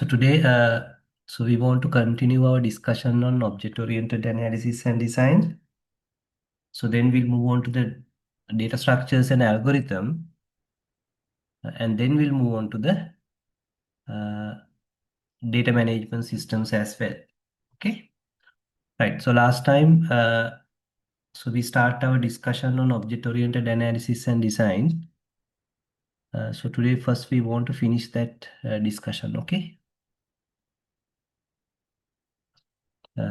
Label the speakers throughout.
Speaker 1: So today, we want to continue our discussion on object-oriented analysis and design. So then we'll move on to the data structures and algorithm, and then we'll move on to the uh, data management systems as well. Okay, right. So last time, we start our discussion on object-oriented analysis and design. So today, first we want to finish that discussion. Okay.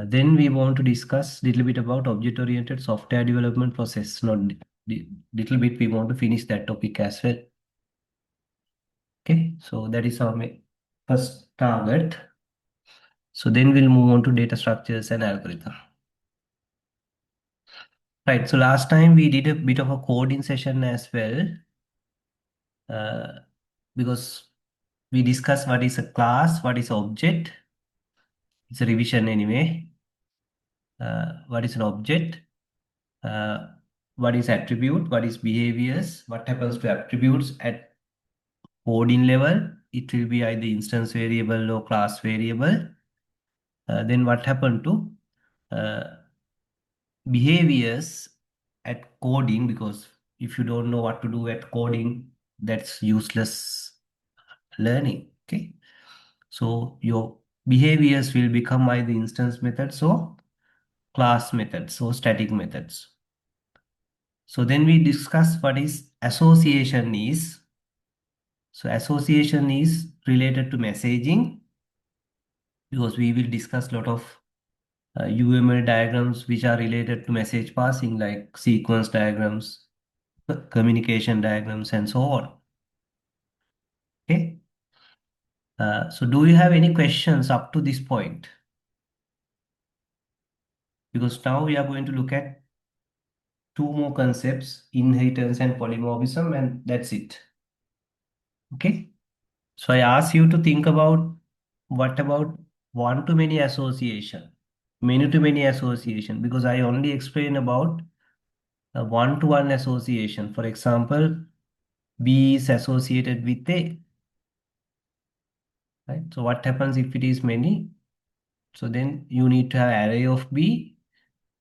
Speaker 1: Then we want to discuss a little bit about object-oriented software development process. Not little bit, we want to finish that topic as well. Okay, so that is our first target. So then we'll move on to data structures and algorithm. Right, so last time we did a bit of a coding session as well, because we discussed what is a class, what is object. It's a revision anyway. What is an object? uh, what is attribute, what is behaviors, what happens to attributes at coding level. It will be either instance variable or class variable. Then what happened to uh, behaviors at coding, because if you don't know what to do at coding, that's useless learning. Okay, so your behaviors will become either instance methods or class methods or static methods. So then we discuss what is association is. So association is related to messaging, because we will discuss a lot of UML diagrams which are related to message passing, like sequence diagrams, communication diagrams, and so on. Okay. So do you have any questions up to this point? Because now we are going to look at two more concepts, inheritance and polymorphism, and that's it. Okay. So I ask you to think about what about one-to-many association, many-to-many association, because I only explain about a one-to-one association. For example, B is associated with A, right? So what happens if it is many? So then you need to have array of B,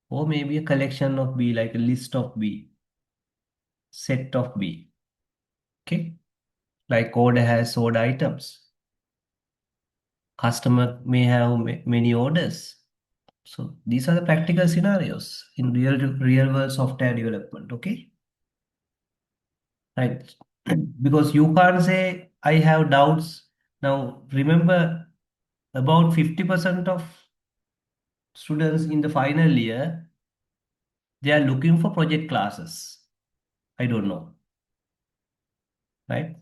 Speaker 1: or maybe a collection of B, like a list of B, set of B. Okay, like order has order items. Customer may have many orders. So these are the practical scenarios in real world software development. Okay, right? Because you can't say I have doubts. Now remember, about 50% of students in the final year, they are looking for project classes. I don't know, right?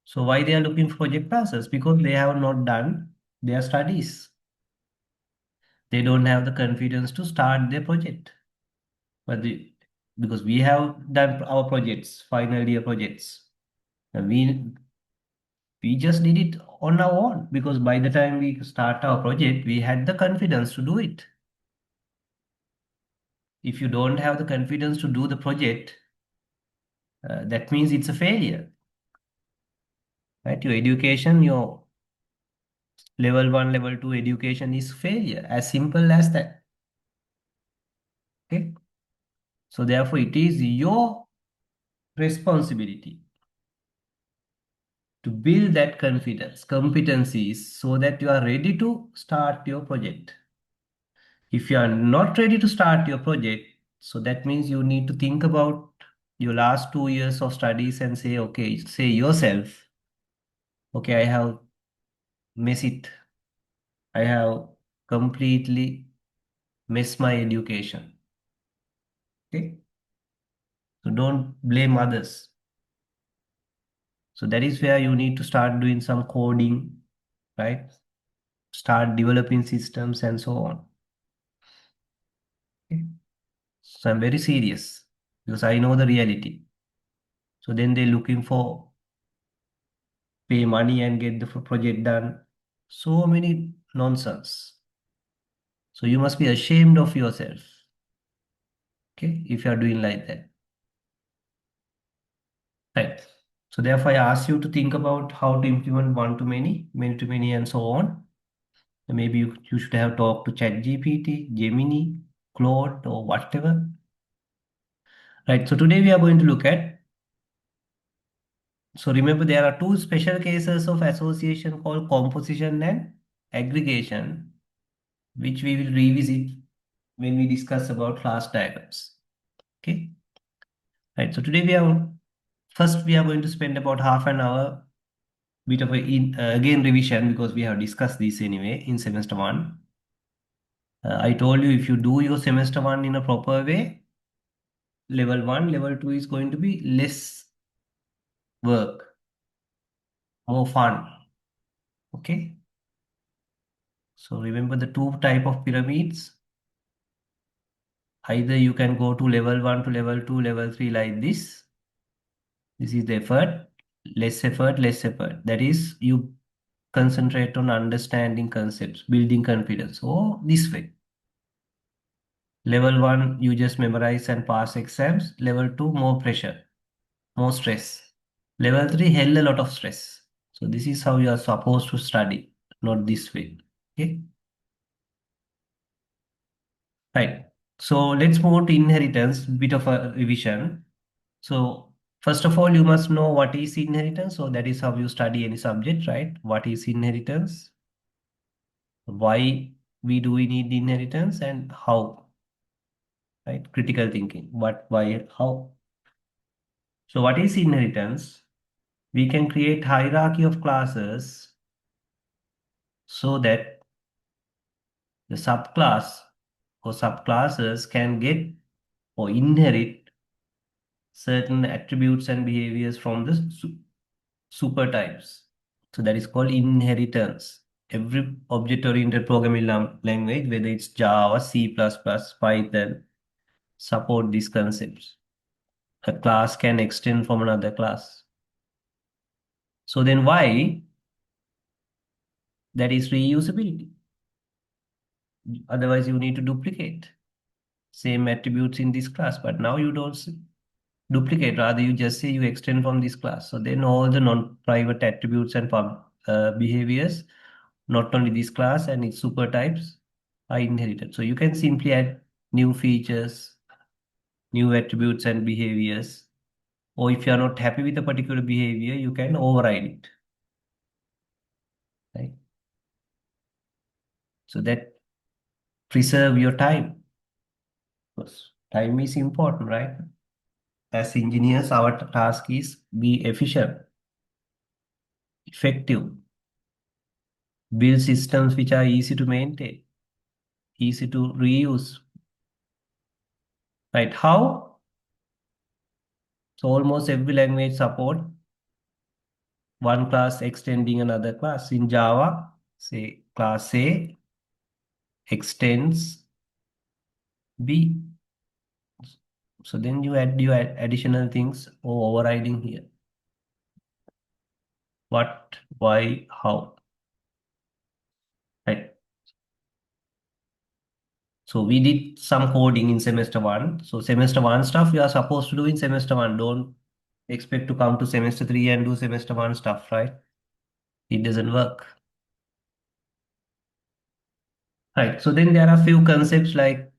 Speaker 1: So why they are looking for project classes? Because they have not done their studies. They don't have the confidence to start their project. But because we have done our projects, final year projects, and we just did it on our own, because by the time we start our project, we had the confidence to do it. If you don't have the confidence to do the project, that means it's a failure, right? Your education, your level 1, level 2 education is failure, as simple as that. Okay, so therefore it is your responsibility to build that competencies, so that you are ready to start your project. If you are not ready to start your project, so that means you need to think about your last 2 years of studies and say, okay, say yourself, okay, I have messed it. I have completely missed my education. Okay. So don't blame others. So that is where you need to start doing some coding, right? Start developing systems and so on. Okay. So I'm very serious, because I know the reality. So then they're looking for pay money and get the project done. So many nonsense. So you must be ashamed of yourself. Okay, if you are doing like that. Right. So therefore, I ask you to think about how to implement one-to-many, many-to-many, and so on. And maybe you should have talked to ChatGPT, Gemini, Claude, or whatever. Right. So today we are going to look at. So remember, there are two special cases of association called composition and aggregation, which we will revisit when we discuss about class diagrams. Okay. Right. So today we are going to spend about half an hour bit of a again revision because we have discussed this anyway in semester one. I told you if you do your semester one in a proper way, level one, level two is going to be less work, more fun. Okay. So remember the two type of pyramids. Either you can go to level one to level two, level three like this. This is the effort, less effort, less effort. That is you concentrate on understanding concepts, building confidence. Or this way. Level one, you just memorize and pass exams. Level two, more pressure, more stress. Level three, hell a lot of stress. So this is how you are supposed to study, not this way. Okay. Right. So let's move to inheritance, bit of a revision. So first of all, you must know what is inheritance. So that is how you study any subject, right? What is inheritance? Why we need inheritance and how, right? Critical thinking. What, why, how. So what is inheritance? We can create hierarchy of classes so that the subclass or subclasses can get or inherit certain attributes and behaviors from the super types. So that is called inheritance. Every object-oriented programming language, whether it's Java, C++, Python, support these concepts. A class can extend from another class. So then why? That is reusability. Otherwise, you need to duplicate same attributes in this class, but now you don't duplicate. Rather, you just say you extend from this class. So then all the non-private attributes and behaviors, not only this class and its super types, are inherited. So you can simply add new features, new attributes and behaviors. Or if you are not happy with a particular behavior, you can override it. Right? So that preserve your time. Because time is important, right? As engineers, our task is be efficient, effective, build systems which are easy to maintain, easy to reuse. Right? How? So almost every language support one class extending another class. In Java, say class A extends B. So then you add your additional things or overriding here. What, why, how. Right. So we did some coding in semester one. So semester one stuff you are supposed to do in semester one. Don't expect to come to semester three and do semester one stuff, right? It doesn't work. Right. So then there are few concepts like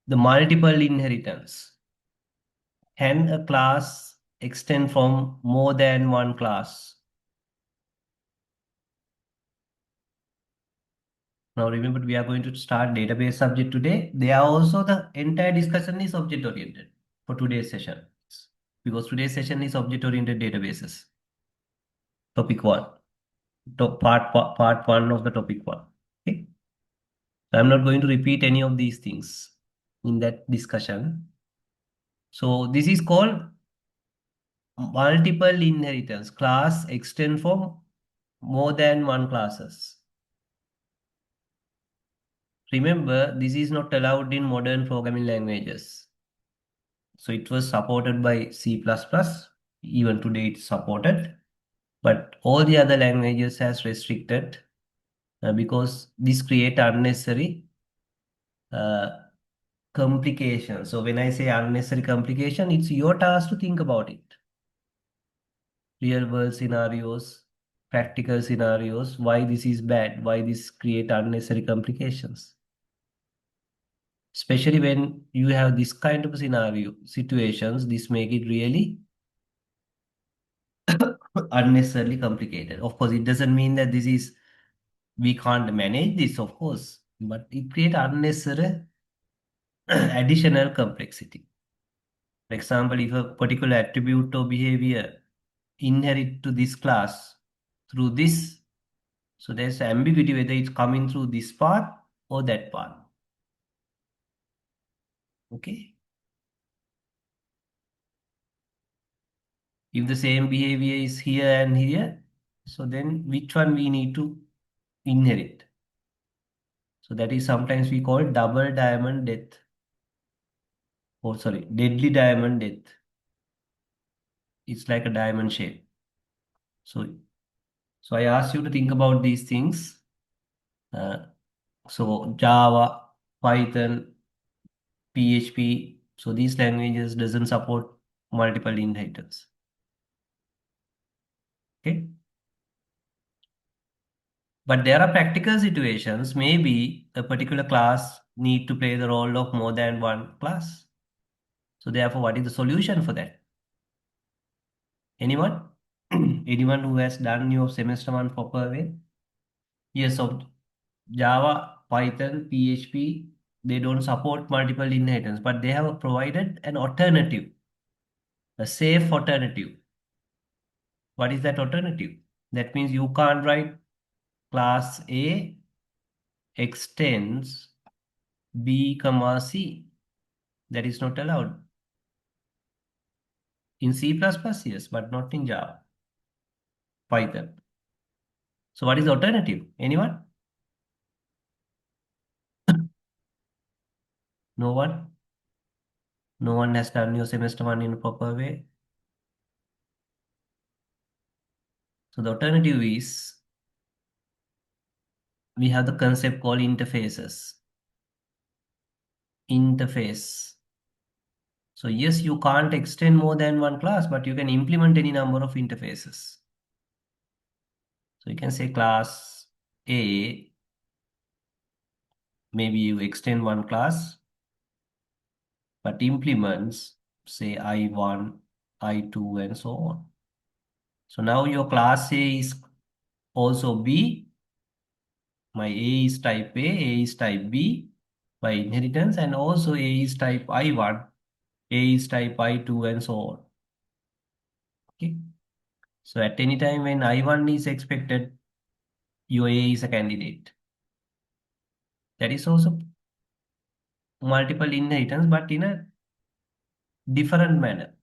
Speaker 1: the multiple inheritance. Can a class extend from more than one class? Now remember, we are going to start database subject today. They are also the entire discussion is object oriented for today's session because today's session is object oriented databases. Topic one, part one of the topic one. Okay, so I'm not going to repeat any of these things in that discussion. So this is called multiple inheritance. Class extend from more than one classes. Remember, this is not allowed in modern programming languages. So it was supported by C++. Even today it's supported. But all the other languages has restricted because this create unnecessary uh, complication. So when I say unnecessary complication, it's your task to think about it. real world scenarios, practical scenarios, why this is bad, why this create unnecessary complications. Especially when you have this kind of scenario situations, this make it really unnecessarily complicated. Of course, it doesn't mean that this is we can't manage this, of course, but it create unnecessary additional complexity. For example, if a particular attribute or behavior inherit to this class through this, so there's ambiguity whether it's coming through this path or that path. Okay. If the same behavior is here and here, so then which one we need to inherit? So that is sometimes we call double diamond death. Or sorry, deadly diamond death. It's like a diamond shape. So, so I asked you to think about these things. Uh, so Java, Python, PHP. So these languages doesn't support multiple inheritance. Okay. But there are practical situations. Maybe a particular class need to play the role of more than one class. So therefore, what is the solution for that? Anyone? Anyone who has done your semester one proper way? Yes, so Java, Python, PHP, they don't support multiple inheritance, but they have provided an alternative, a safe alternative. What is that alternative? That means you can't write class A extends B comma C. That is not allowed. In C++, yes, but not in Java, Python. So what is the alternative? Anyone? No one? No one has done your semester one in a proper way. So the alternative is we have the concept called interfaces. Interface. So yes, you can't extend more than one class, but you can implement any number of interfaces. So you can say class A, maybe you extend one class, but implements say I1, I2, and so on. So now your class A is also B. My A is type A is type B by inheritance, and also A is type I1, A is type I2, and so on. Okay. So at any time when I1 is expected, your A is a candidate. That is also multiple inheritance, but in a different manner.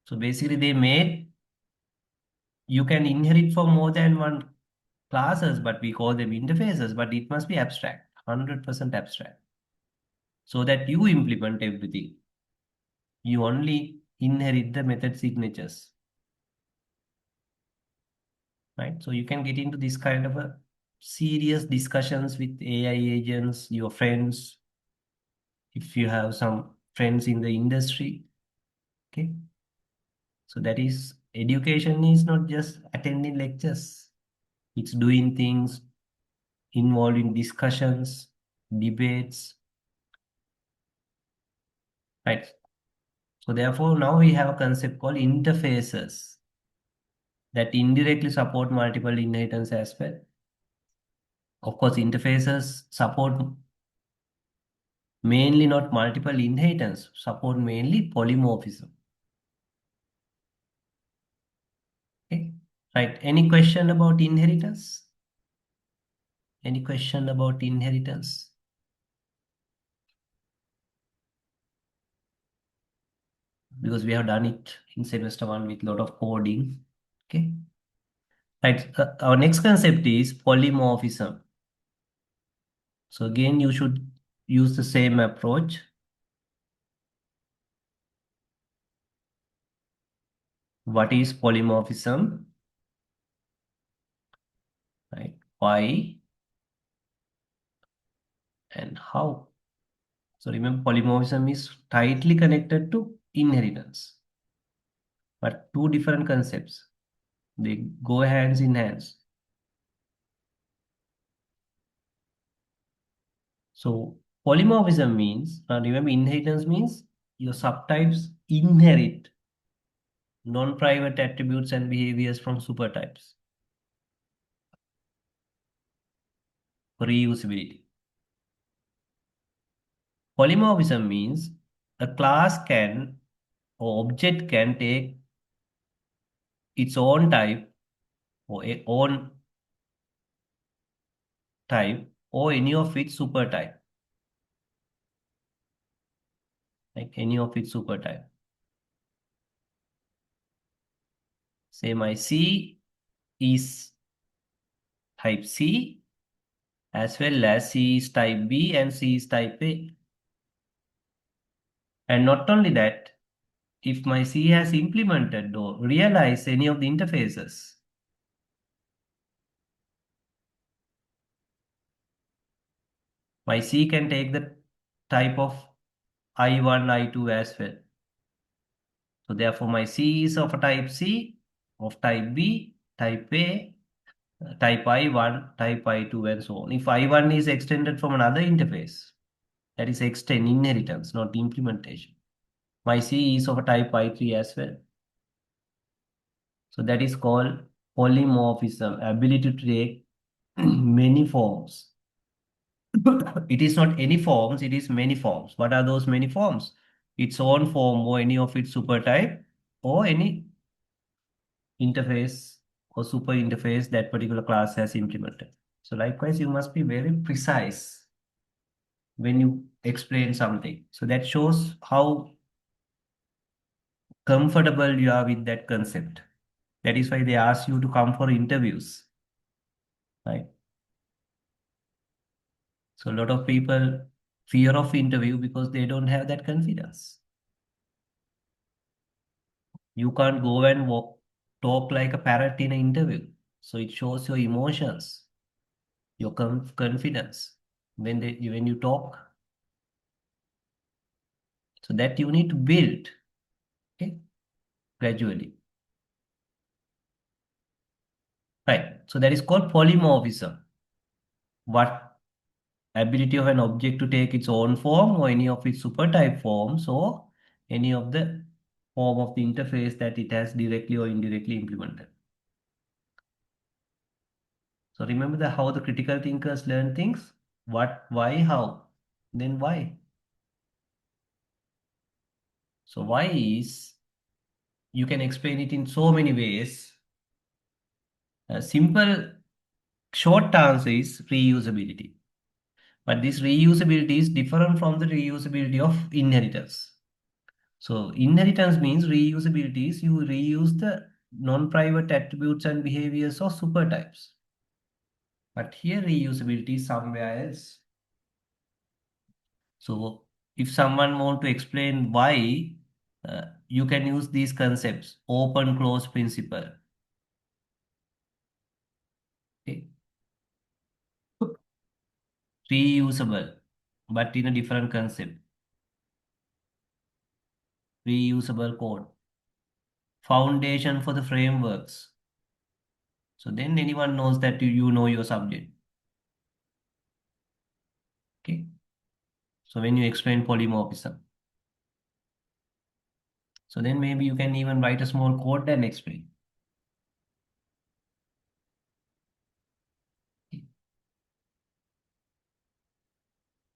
Speaker 1: So basically they made, you can inherit from more than one classes, but we call them interfaces, but it must be abstract, 100% abstract. So that you implement everything. You only inherit the method signatures, right? So you can get into this kind of a serious discussions with AI agents, your friends, if you have some friends in the industry, okay? So that is, education is not just attending lectures. It's doing things, involved in discussions, debates, right? So therefore, now we have a concept called interfaces that indirectly support multiple inheritance as well. Of course, interfaces support mainly not multiple inheritance, support mainly polymorphism. Okay, right? Any question about inheritance? Any question about inheritance? Because we have done it in semester one with a lot of coding. Okay, right. Our next concept is polymorphism. So again, you should use the same approach. What is polymorphism? Right? Why and how? So remember, polymorphism is tightly connected to inheritance. but two different concepts. They go hands in hands. So polymorphism means, remember inheritance means your subtypes inherit non-private attributes and behaviors from supertypes for reusability. Polymorphism means a class can or object can take its own type or a own type or any of its supertype, like any of its supertype. Say my C is type C as well as C is type B and C is type A. And not only that, if my C has implemented or realized any of the interfaces, my C can take the type of I1, I2 as well. So therefore my C is of a type C, of type B, type A, type I1, type I2 and so on. If I1 is extended from another interface, that is extend inheritance, not implementation. My C is of a type I3 as well. So that is called polymorphism, ability to take many forms. It is not any forms, it is many forms. What are those many forms? Its own form or any of its supertype or any interface or super interface that particular class has implemented. So likewise, you must be very precise when you explain something. So that shows how comfortable you are with that concept. That is why they ask you to come for interviews, right? So a lot of people fear of interview because they don't have that confidence. You can't go and talk like a parrot in an interview. So it shows your emotions, your confidence when you talk. So that you need to build, okay, gradually. Right. So that is called polymorphism. What ability of an object to take its own form or any of its supertype forms or any of the form of the interface that it has directly or indirectly implemented. So remember how the critical thinkers learn things. What, why, how, then why. So why is, you can explain it in so many ways. A simple short answer is reusability. But this reusability is different from the reusability of inheritance. So inheritance means reusability is you reuse the non-private attributes and behaviors of supertypes. But here reusability is somewhere else. So if someone want to explain why, you can use these concepts, open close principle. Okay. Reusable, but in a different concept. Reusable code. Foundation for the frameworks. So then anyone knows that you know your subject. Okay. So when you explain polymorphism, so then maybe you can even write a small code and explain.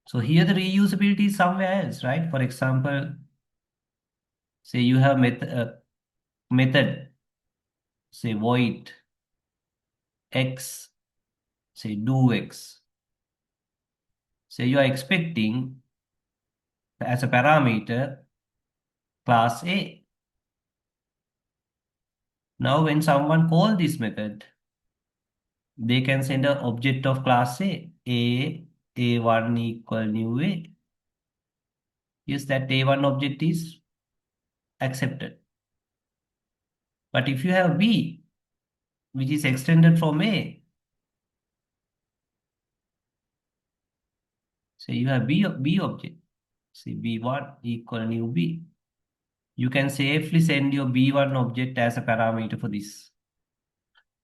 Speaker 1: So here the reusability is somewhere else, right? For example, say you have method, say void x, say do x. Say you are expecting as a parameter class A. Now when someone call this method, they can send an object of class A, A1 equal new A. Yes, that A1 object is accepted. But if you have B, which is extended from A, say you have B object, say B1 equal new B. you can safely send your B1 object as a parameter for this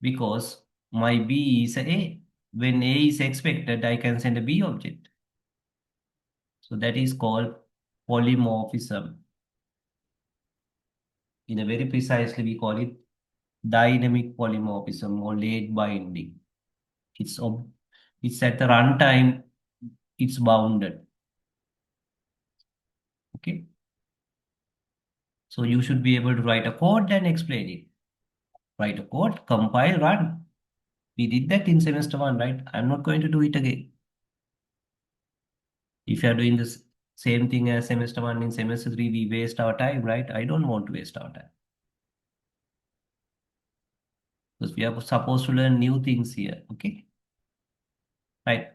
Speaker 1: because my B is A. When A is expected, I can send a B object. So that is called polymorphism. In a very precisely, we call it dynamic polymorphism or late binding. It's it's at the runtime, it's bounded. Okay. So you should be able to write a code and explain it. Write a code, compile, run. We did that in semester one, right? I'm not going to do it again. If you are doing this same thing as semester one in semester three, we waste our time, right? I don't want to waste our time. Because we are supposed to learn new things here. Okay. Right.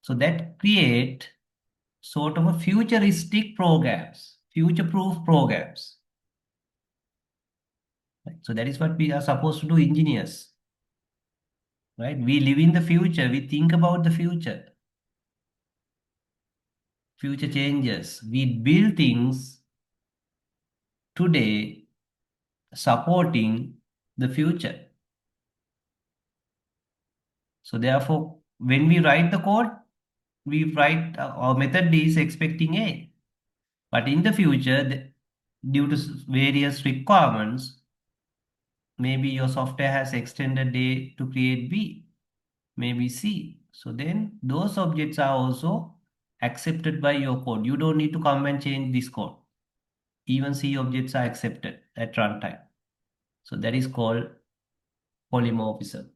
Speaker 1: So that create sort of a futuristic programs, future-proof programs. Right? So that is what we are supposed to do, engineers. Right? We live in the future. We think about the future, future changes. We build things today supporting the future. So therefore, when we write the code, we write our method is expecting A. But in the future, due to various requirements, maybe your software has extended A to create B, maybe C. So then those objects are also accepted by your code. You don't need to come and change this code. Even C objects are accepted at runtime. So that is called polymorphism.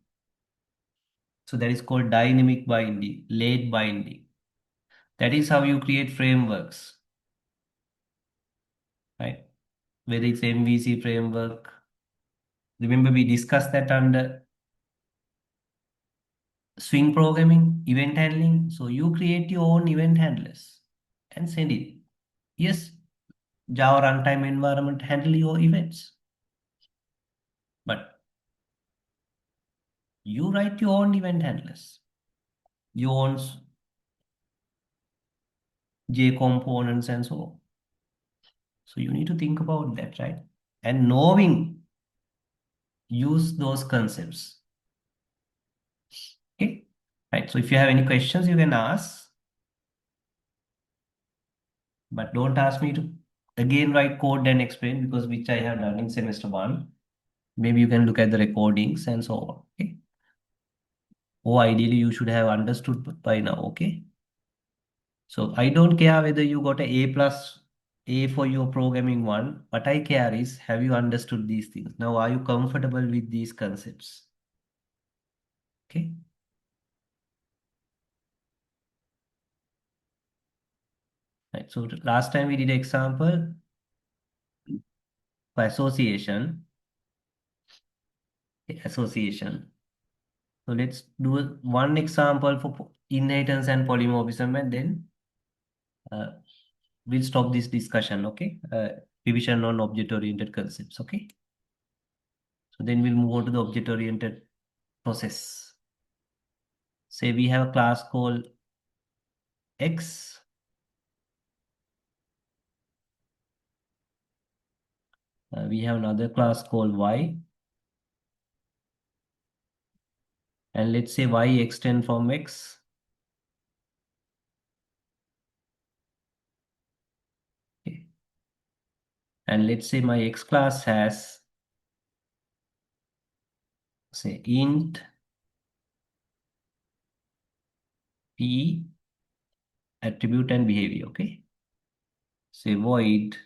Speaker 1: So that is called dynamic binding, late binding. That is how you create frameworks, right? Whether it's MVC framework. Remember we discussed that under swing programming, event handling. So you create your own event handlers and send it. Yes, Java runtime environment handle your events, but you write your own event handlers, your own J components and so on. So you need to think about that, right? And knowing, use those concepts. Okay, right. So if you have any questions, you can ask, but don't ask me to again write code and explain because which I have done in semester one. Maybe you can look at the recordings and so on. Okay. Or ideally, you should have understood by now. Okay. So I don't care whether you got a A plus A for your programming one. What I care is have you understood these things? Now, are you comfortable with these concepts? Okay. Right. So last time we did example for association. Okay, association. So let's do one example for inheritance and polymorphism, and then uh, we'll stop this discussion. Okay. Revision on object-oriented concepts. Okay. So then we'll move on to the object-oriented process. Say we have a class called X. We have another class called Y. And let's say Y extend from X. Okay. And let's say my X class has, say, int P attribute and behavior. Okay. Say void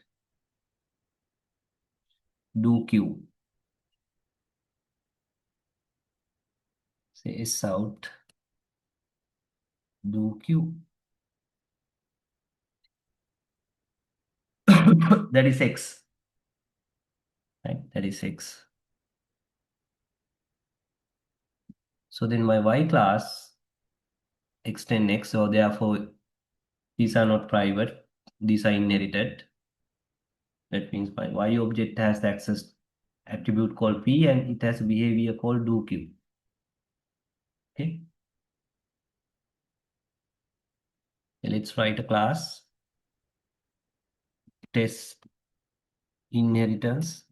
Speaker 1: do Q. Say S out do Q. That is X. Right? That is X. So then my Y class extend X, so therefore these are not private, these are inherited. That means my Y object has the access attribute called P and it has a behavior called do Q. Okay. Let's write a class test inheritance.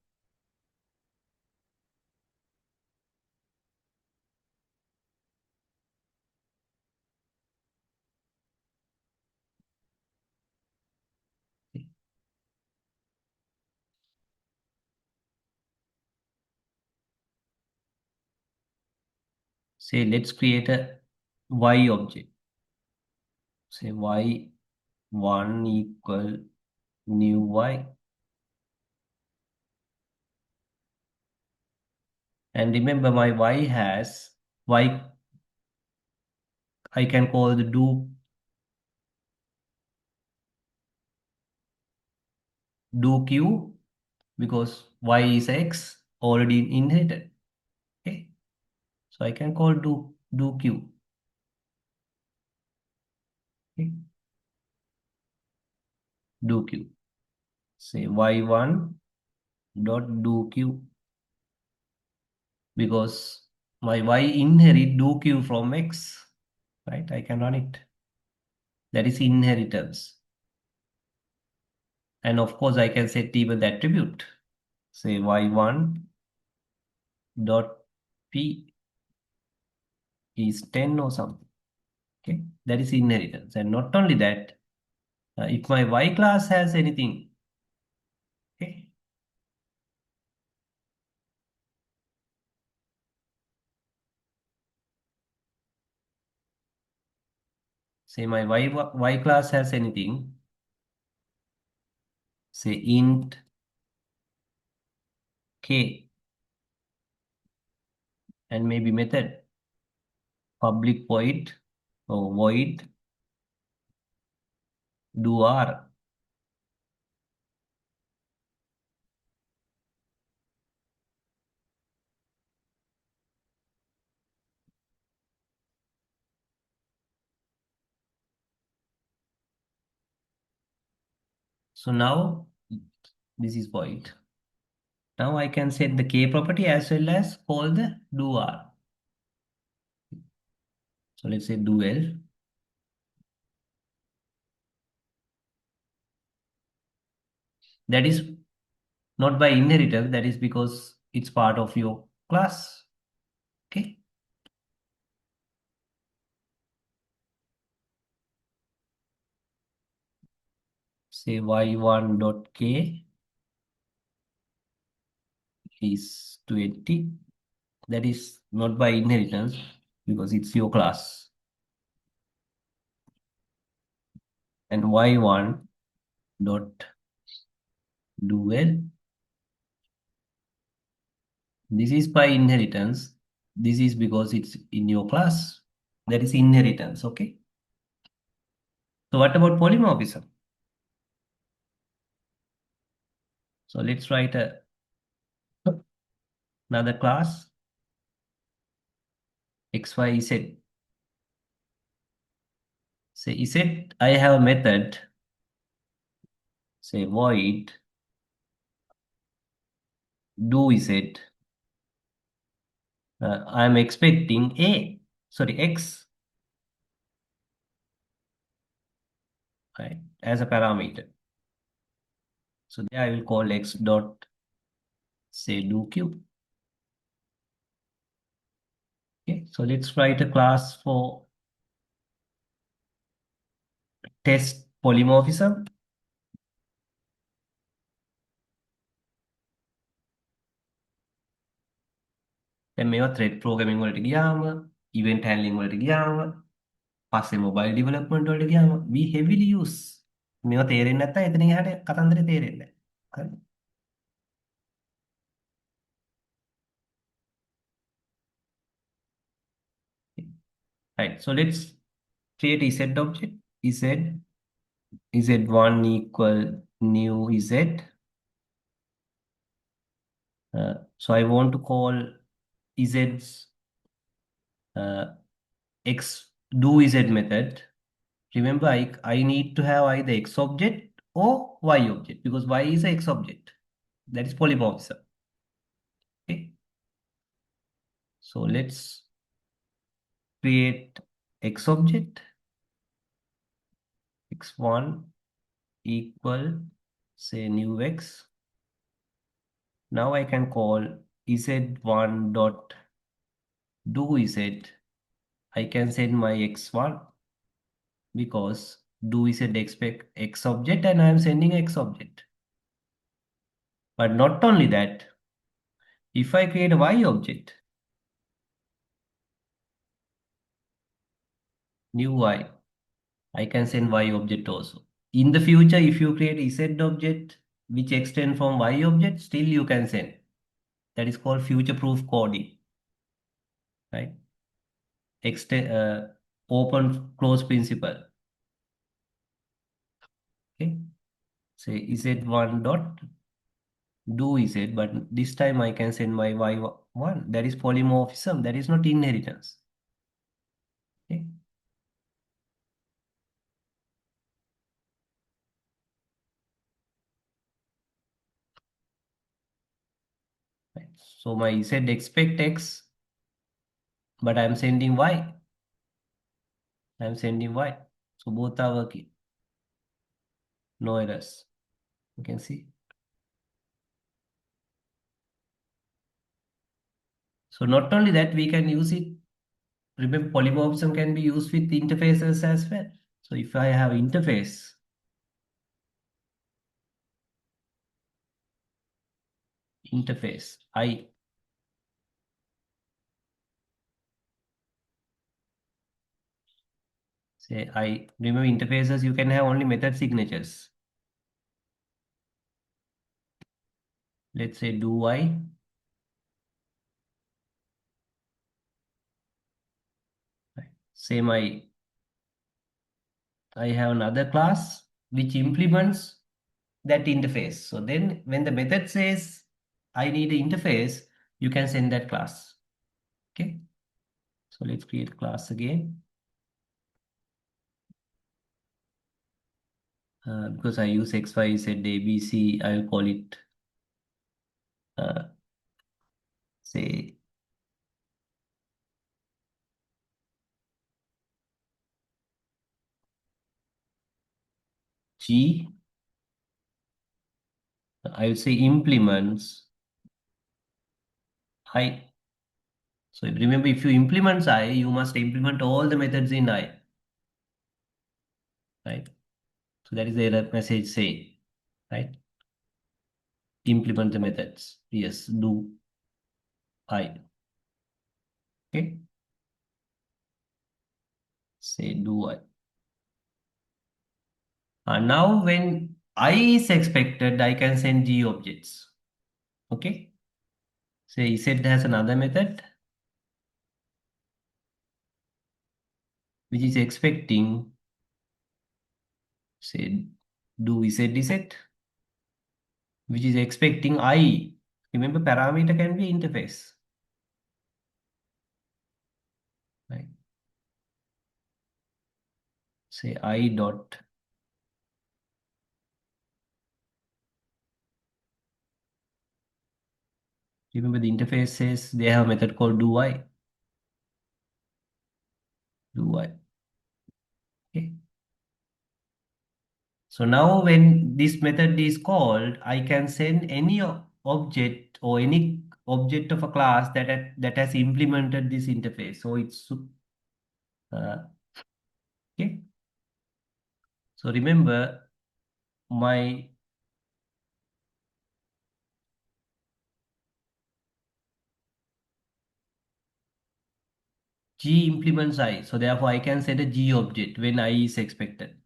Speaker 1: Say let's create a y object. Say y1 equal new y. And remember my y has y, I can call the do q because y is x already inherited. Okay. So I can call do q. Okay. Do q. Say y1 dot do q because my y inherit do q from x, right? I can run it. That is inheritance. And of course, I can set even the attribute. Say y1 dot p is 10 or something. Okay, that is inheritance. And not only that, if my y class has anything, okay, say my y class has anything, say int k and maybe method public void or void do r. So now this is void. Now I can set the k property as well as call the do r. So let's say do L. That is not by inheritance, that is because it's part of your class. Okay. Say y1 dot k is 20. That is not by inheritance because it's your class. And y1 dot do L. This is by inheritance. This is because it's in your class. That is inheritance. Okay. So what about polymorphism? So let's write another class xyz. Say z, I have a method. Say void do z. I'm expecting x, right, as a parameter. So there I will call x dot say do q. Okay, so let's write a class for test polymorphism. දැන් මේවා thread programming වලට ගියාම event handling වලට ගියාම පස්සේ mobile development වලට ගියාම we heavily use මේවා තේරෙන්නේ නැත්නම් එතනින් එහාට කතන්දරේ තේරෙන්නේ නැහැ. හරි. Right, so let's create a z object. Z1 equal new z. So I want to call z's x do z method. Remember, I need to have either x object or y object because y is a x object. That is polymorphism. Okay. So let's create x object. X1 equal say new x. Now I can call z1 dot do z. I can send my x1 because do z expect x object and I am sending x object. But not only that, if I create a y object, new y, I can send y object also. In the future, if you create z object which extend from y object, still you can send. That is called future-proof coding, right? Extend open close principle. Okay. Say z1 dot do z, but this time I can send my y1. That is polymorphism. That is not inheritance. Okay. Right. So my z expect x, but I am sending y. I am sending y. So both are working. No errors. You can see. So not only that, we can use it. Remember, polymorphism can be used with interfaces as well. So if I have interface, I say I remember interfaces, you can have only method signatures. Let's say do I. Same I have another class which implements that interface. So then when the method says I need an interface, you can send that class. Okay. So let's create class again. Because I use X, Y, Z, A, B, C, I'll call it uh, say G. I will say implements I. So remember, if you implement I, you must implement all the methods in I, right? So that is the error message say, right? Implement the methods. Yes, do I. Okay. Say do I. Now when I is expected, I can send G objects. Okay. Say Z has another method which is expecting, say do Z, which is expecting I. Remember, parameter can be interface, right? Say I dot. Remember, the interface says they have a method called do I. Do I. Okay. So now when this method is called, I can send any object or any object of a class that has implemented this interface. So it's okay. So remember my G implements I. So therefore I can set a G object when I is expected.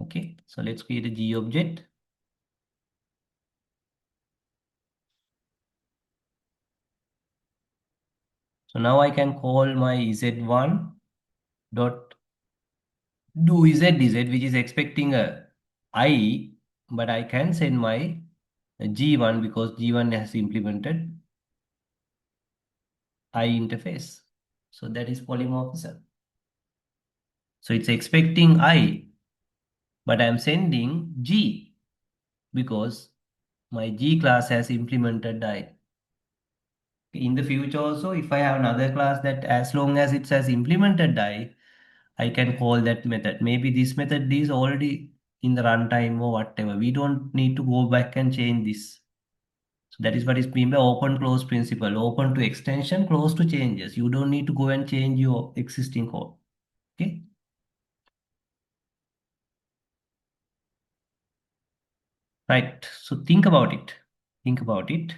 Speaker 1: Okay. So let's create a G object. So now I can call my Z1 dot do Z, which is expecting a I, but I can send my G1 because G1 has implemented I interface. So that is polymorphism. So it's expecting I, but I'm sending G because my G class has implemented I. In the future also, if I have another class that as long as it has implemented I can call that method. Maybe this method is already in the runtime or whatever. We don't need to go back and change this. So that is what is mean by open close principle. Open to extension, close to changes. You don't need to go and change your existing code. Okay. Right. So think about it. Think about it.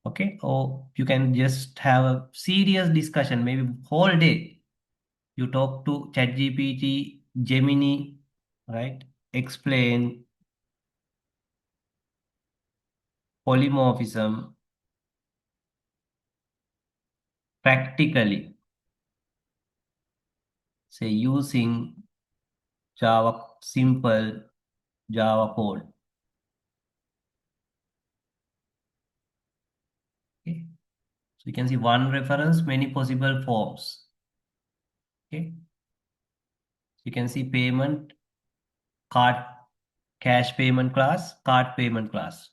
Speaker 1: Okay. Or you can just have a serious discussion, maybe whole day. You talk to ChatGPT, Gemini, right? Explain polymorphism practically, say using Java, simple Java code. Okay. So you can see one reference, many possible forms. Okay. So you can see payment, card, cash payment class, card payment class.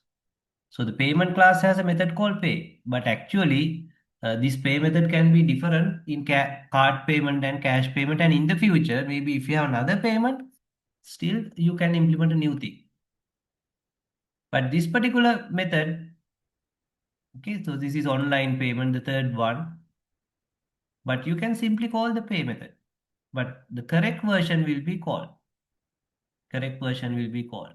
Speaker 1: So the payment class has a method called pay, but actually this pay method can be different in card payment and cash payment. And in the future, maybe if you have another payment, still you can implement a new thing. But this particular method, okay, so this is online payment, the third one, but you can simply call the pay method. But the correct version will be called. Correct version will be called.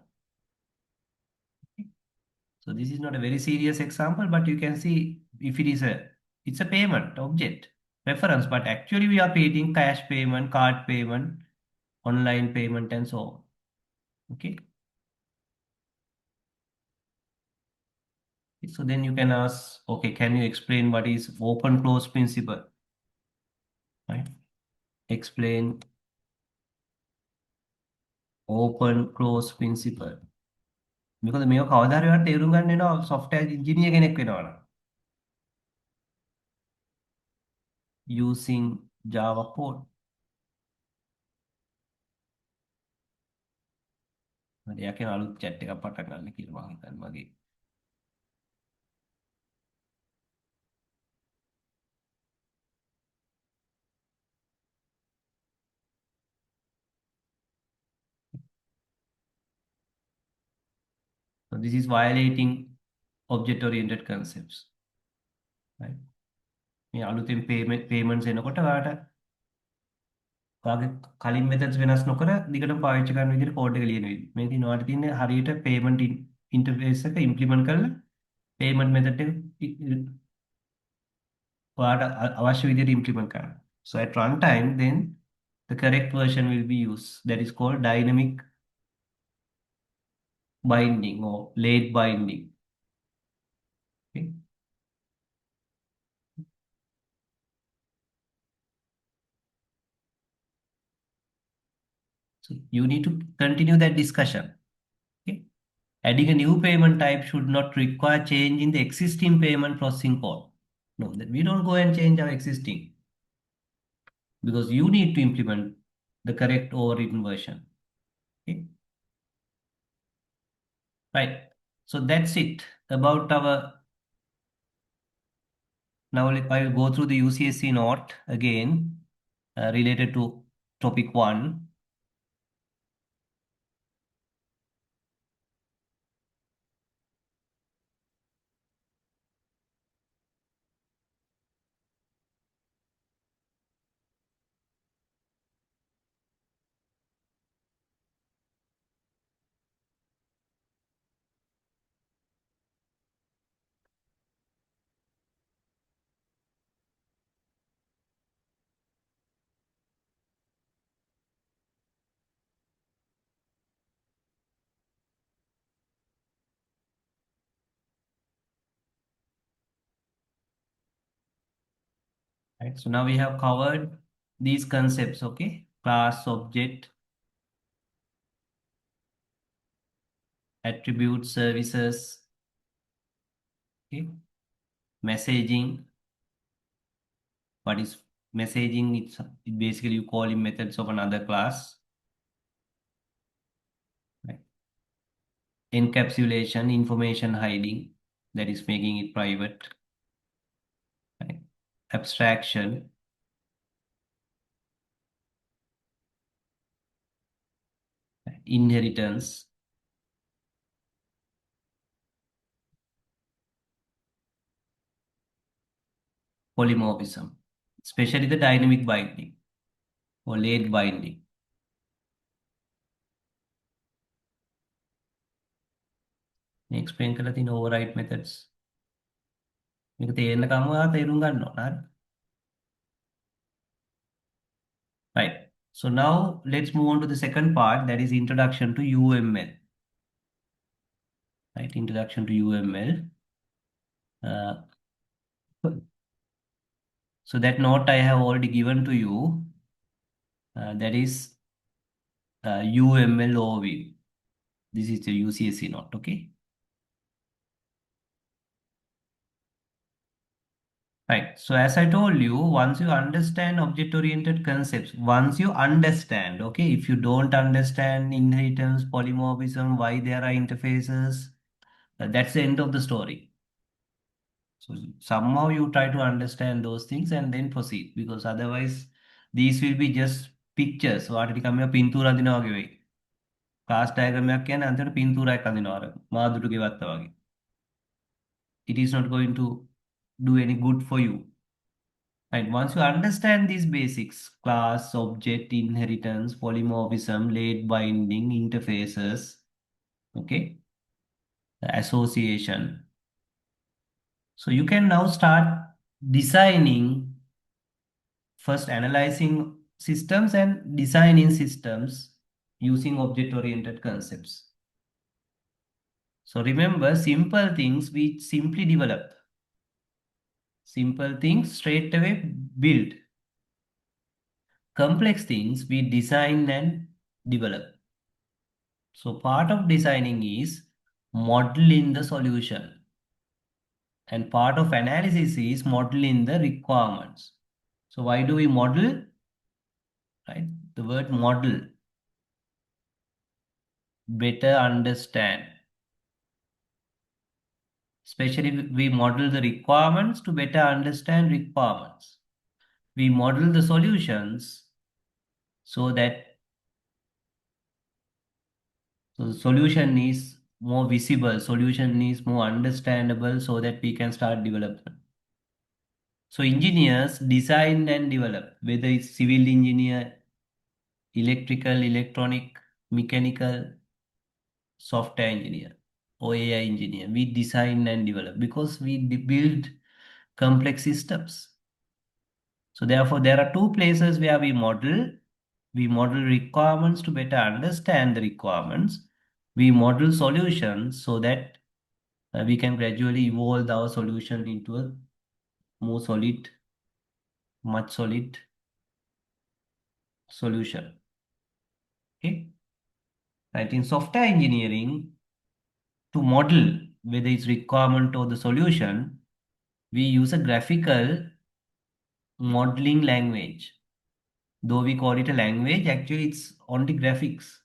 Speaker 1: So this is not a very serious example, but you can see if it's a payment object reference, but actually we are paying cash payment, card payment, online payment, and so on. Okay. So then you can ask, okay, can you explain what is open close principle? Right? Explain open close principle. Because මේක කවදා හරි ඔයාලට තේරුම් ගන්න වෙනවා software engineer කෙනෙක් වෙනවා නම්. Using Java code. හරි එයා කියන අලුත් chat එකක් පටන් ගන්න කියලා මම හිතන්නේ මගේ. So this is violating object oriented concepts. Right? මේ අලුතෙන් payments එනකොට ඔයාගේ කලින් methods වෙනස් නොකර දිගටම පාවිච්චි කරන විදිහට කෝඩ් එක ලියන විදිහ. මේ තියෙන ඔයාලට තියෙන්නේ හරියට payment interface එක implement කරලා payment method එක ඔයාලට අවශ්‍ය විදිහට implement කරන්න. So at runtime then the correct version will be used. That is called dynamic binding or late binding. Okay. So you need to continue that discussion. Okay. Adding a new payment type should not require change in the existing payment processing code. No, we don't go and change our existing because you need to implement the correct overwritten version. Okay. Right. So that's it about our. Now I will go through the UCSC note again related to topic 1. Right. So now we have covered these concepts. Okay. Class, object, attribute, services. Okay. Messaging. What is messaging? It's basically you call in methods of another class. Right. Encapsulation, information hiding, that is making it private. Right. Abstraction. Right. Inheritance. polymorphism, especially the dynamic binding or late binding. Explain කරලා තියෙන override methods. මේක තේරෙන කම තේරුම් ගන්න ඕන. හරි? Right. So now let's move on to the second part, that is introduction to UML. Right, introduction to UML. Uh, so that note I have already given to you. That is UML overview. This is the UCSC note. Okay. Right. So as I told you, once you understand object-oriented concepts, once you understand, okay, if you don't understand inheritance, polymorphism, why there are interfaces, that's the end of the story. So somehow you try to understand those things and then proceed, because otherwise these will be just pictures. වාට නිකන් මේවා පින්තූර අඳිනවා වගේ වෙයි. Class diagram එකක් කියන්නේ අන්තිමට පින්තූරයක් අඳිනවා අර මාදුටු ගෙවත්තා වගේ. It is not going to do any good for you. Right. Once you understand these basics, class, object, inheritance, polymorphism, late binding, interfaces, okay, association. So you can now start designing, first analyzing systems and designing systems using object-oriented concepts. So remember, simple things we simply develop. Simple things straight away build. Complex things we design and develop. So part of designing is modeling the solution. And part of analysis is modeling the requirements. So why do we model? Right? The word model. Better understand. Especially we model the requirements to better understand requirements. We model the solutions so that the solution is more visible, solution is more understandable so that we can start development. So engineers design and develop, whether it's civil engineer, electrical, electronic, mechanical, software engineer, or AI engineer. We design and develop because we build complex systems. So therefore, there are two places where we model. We model requirements to better understand the requirements. We model solutions so that we can gradually evolve our solution into a more solid, much solid solution. Okay. Right. In software engineering, to model whether it's requirement or the solution, we use a graphical modeling language. Though we call it a language, actually it's only graphics.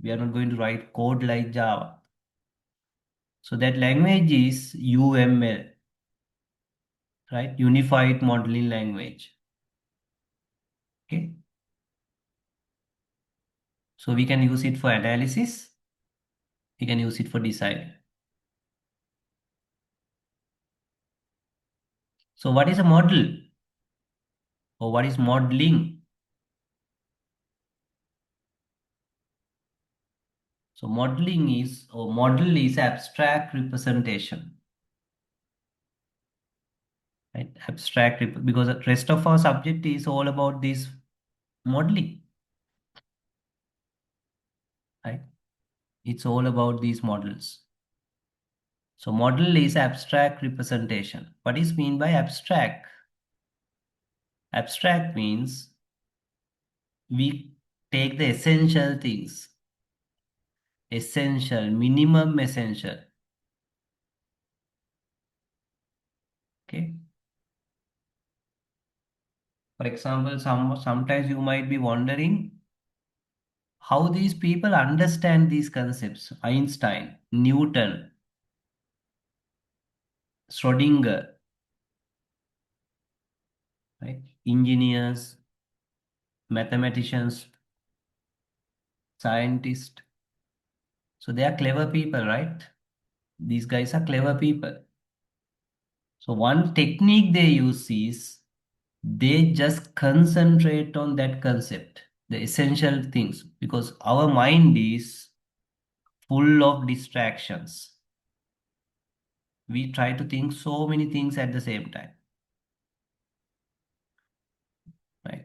Speaker 1: We are not going to write code like Java. So that language is UML, right? Unified Modeling Language. Okay. So we can use it for analysis. We can use it for design. So what is a model? Or what is modeling? So modeling is, or model is abstract representation. Right? Abstract, because the rest of our subject is all about this modeling. Right? It's all about these models. So model is abstract representation. What is mean by abstract? Abstract means we take the essential things, essential, minimum essential. Okay. For example, sometimes you might be wondering how these people understand these concepts. Einstein, Newton, Schrodinger, right? Engineers, mathematicians, scientists. So they are clever people, right? These guys are clever people. So one technique they use is they just concentrate on that concept, the essential things, because our mind is full of distractions. We try to think so many things at the same time, right?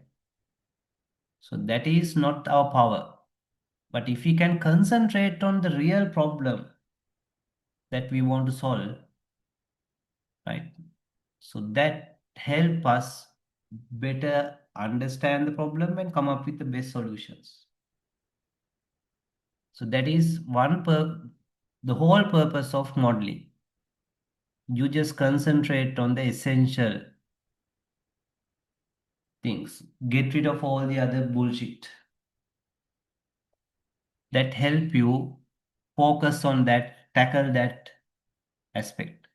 Speaker 1: So that is not our power. But if we can concentrate on the real problem that we want to solve, right? So that help us better understand the problem and come up with the best solutions. So that is the whole purpose of modeling. You just concentrate on the essential things. Get rid of all the other bullshit. That help you focus on that, tackle that aspect.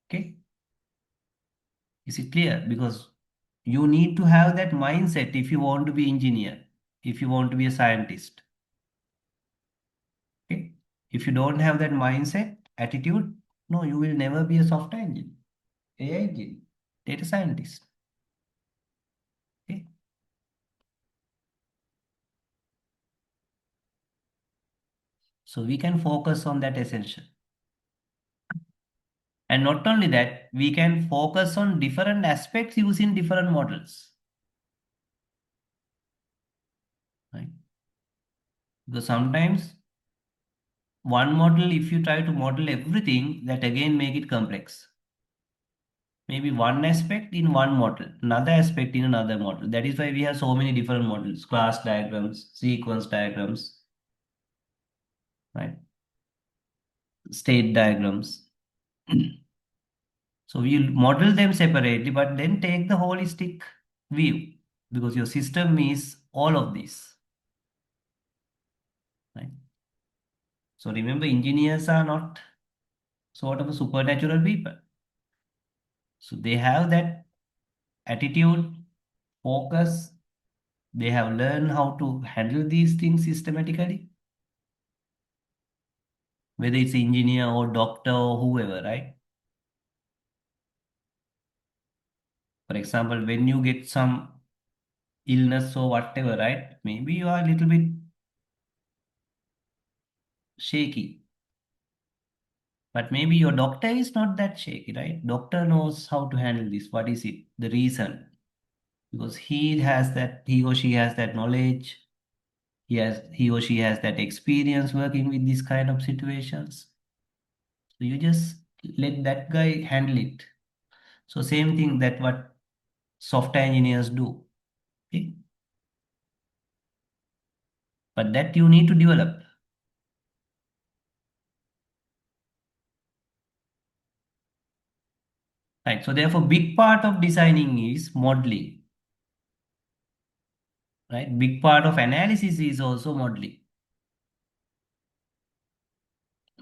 Speaker 1: Okay? Is it clear? Because you need to have that mindset if you want to be engineer, if you want to be a scientist. Okay? If you don't have that mindset, attitude, no, you will never be a software engineer, AI engineer, data scientist. Okay? So we can focus on that essential. And not only that, we can focus on different aspects using different models. Right? Because sometimes one model, if you try to model everything, that again make it complex. Maybe one aspect in one model, another aspect in another model. That is why we have so many different models, class diagrams, sequence diagrams, right? State diagrams. So we'll model them separately, but then take the holistic view because your system is all of these, right? So remember, engineers are not sort of a supernatural people. So they have that attitude, focus. They have learned how to handle these things systematically, whether it's engineer or doctor or whoever, right? For example, when you get some illness or whatever, right? Maybe you are a little bit shaky, but maybe your doctor is not that shaky, right? Doctor knows how to handle this. What is it? The reason? Because he or she has that knowledge. He or she has that experience working with these kind of situations. So you just let that guy handle it. So same thing that what software engineers do. Okay? But that you need to develop. Right. So therefore, big part of designing is modeling. Right. Big part of analysis is also modeling.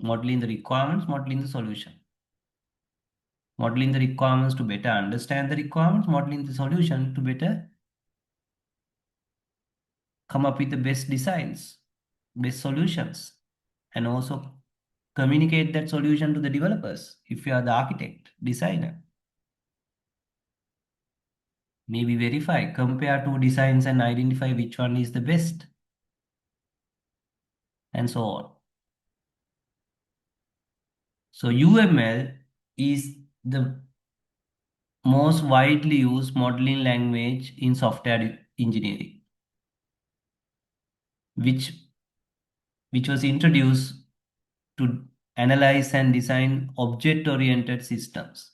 Speaker 1: Modeling the requirements, modeling the solution. Modeling the requirements to better understand the requirements, modeling the solution to better come up with the best designs, best solutions, and also communicate that solution to the developers if you are the architect, designer. Maybe verify, compare two designs and identify which one is the best, and so on. So UML is the most widely used modeling language in software engineering, which was introduced to analyze and design object-oriented systems.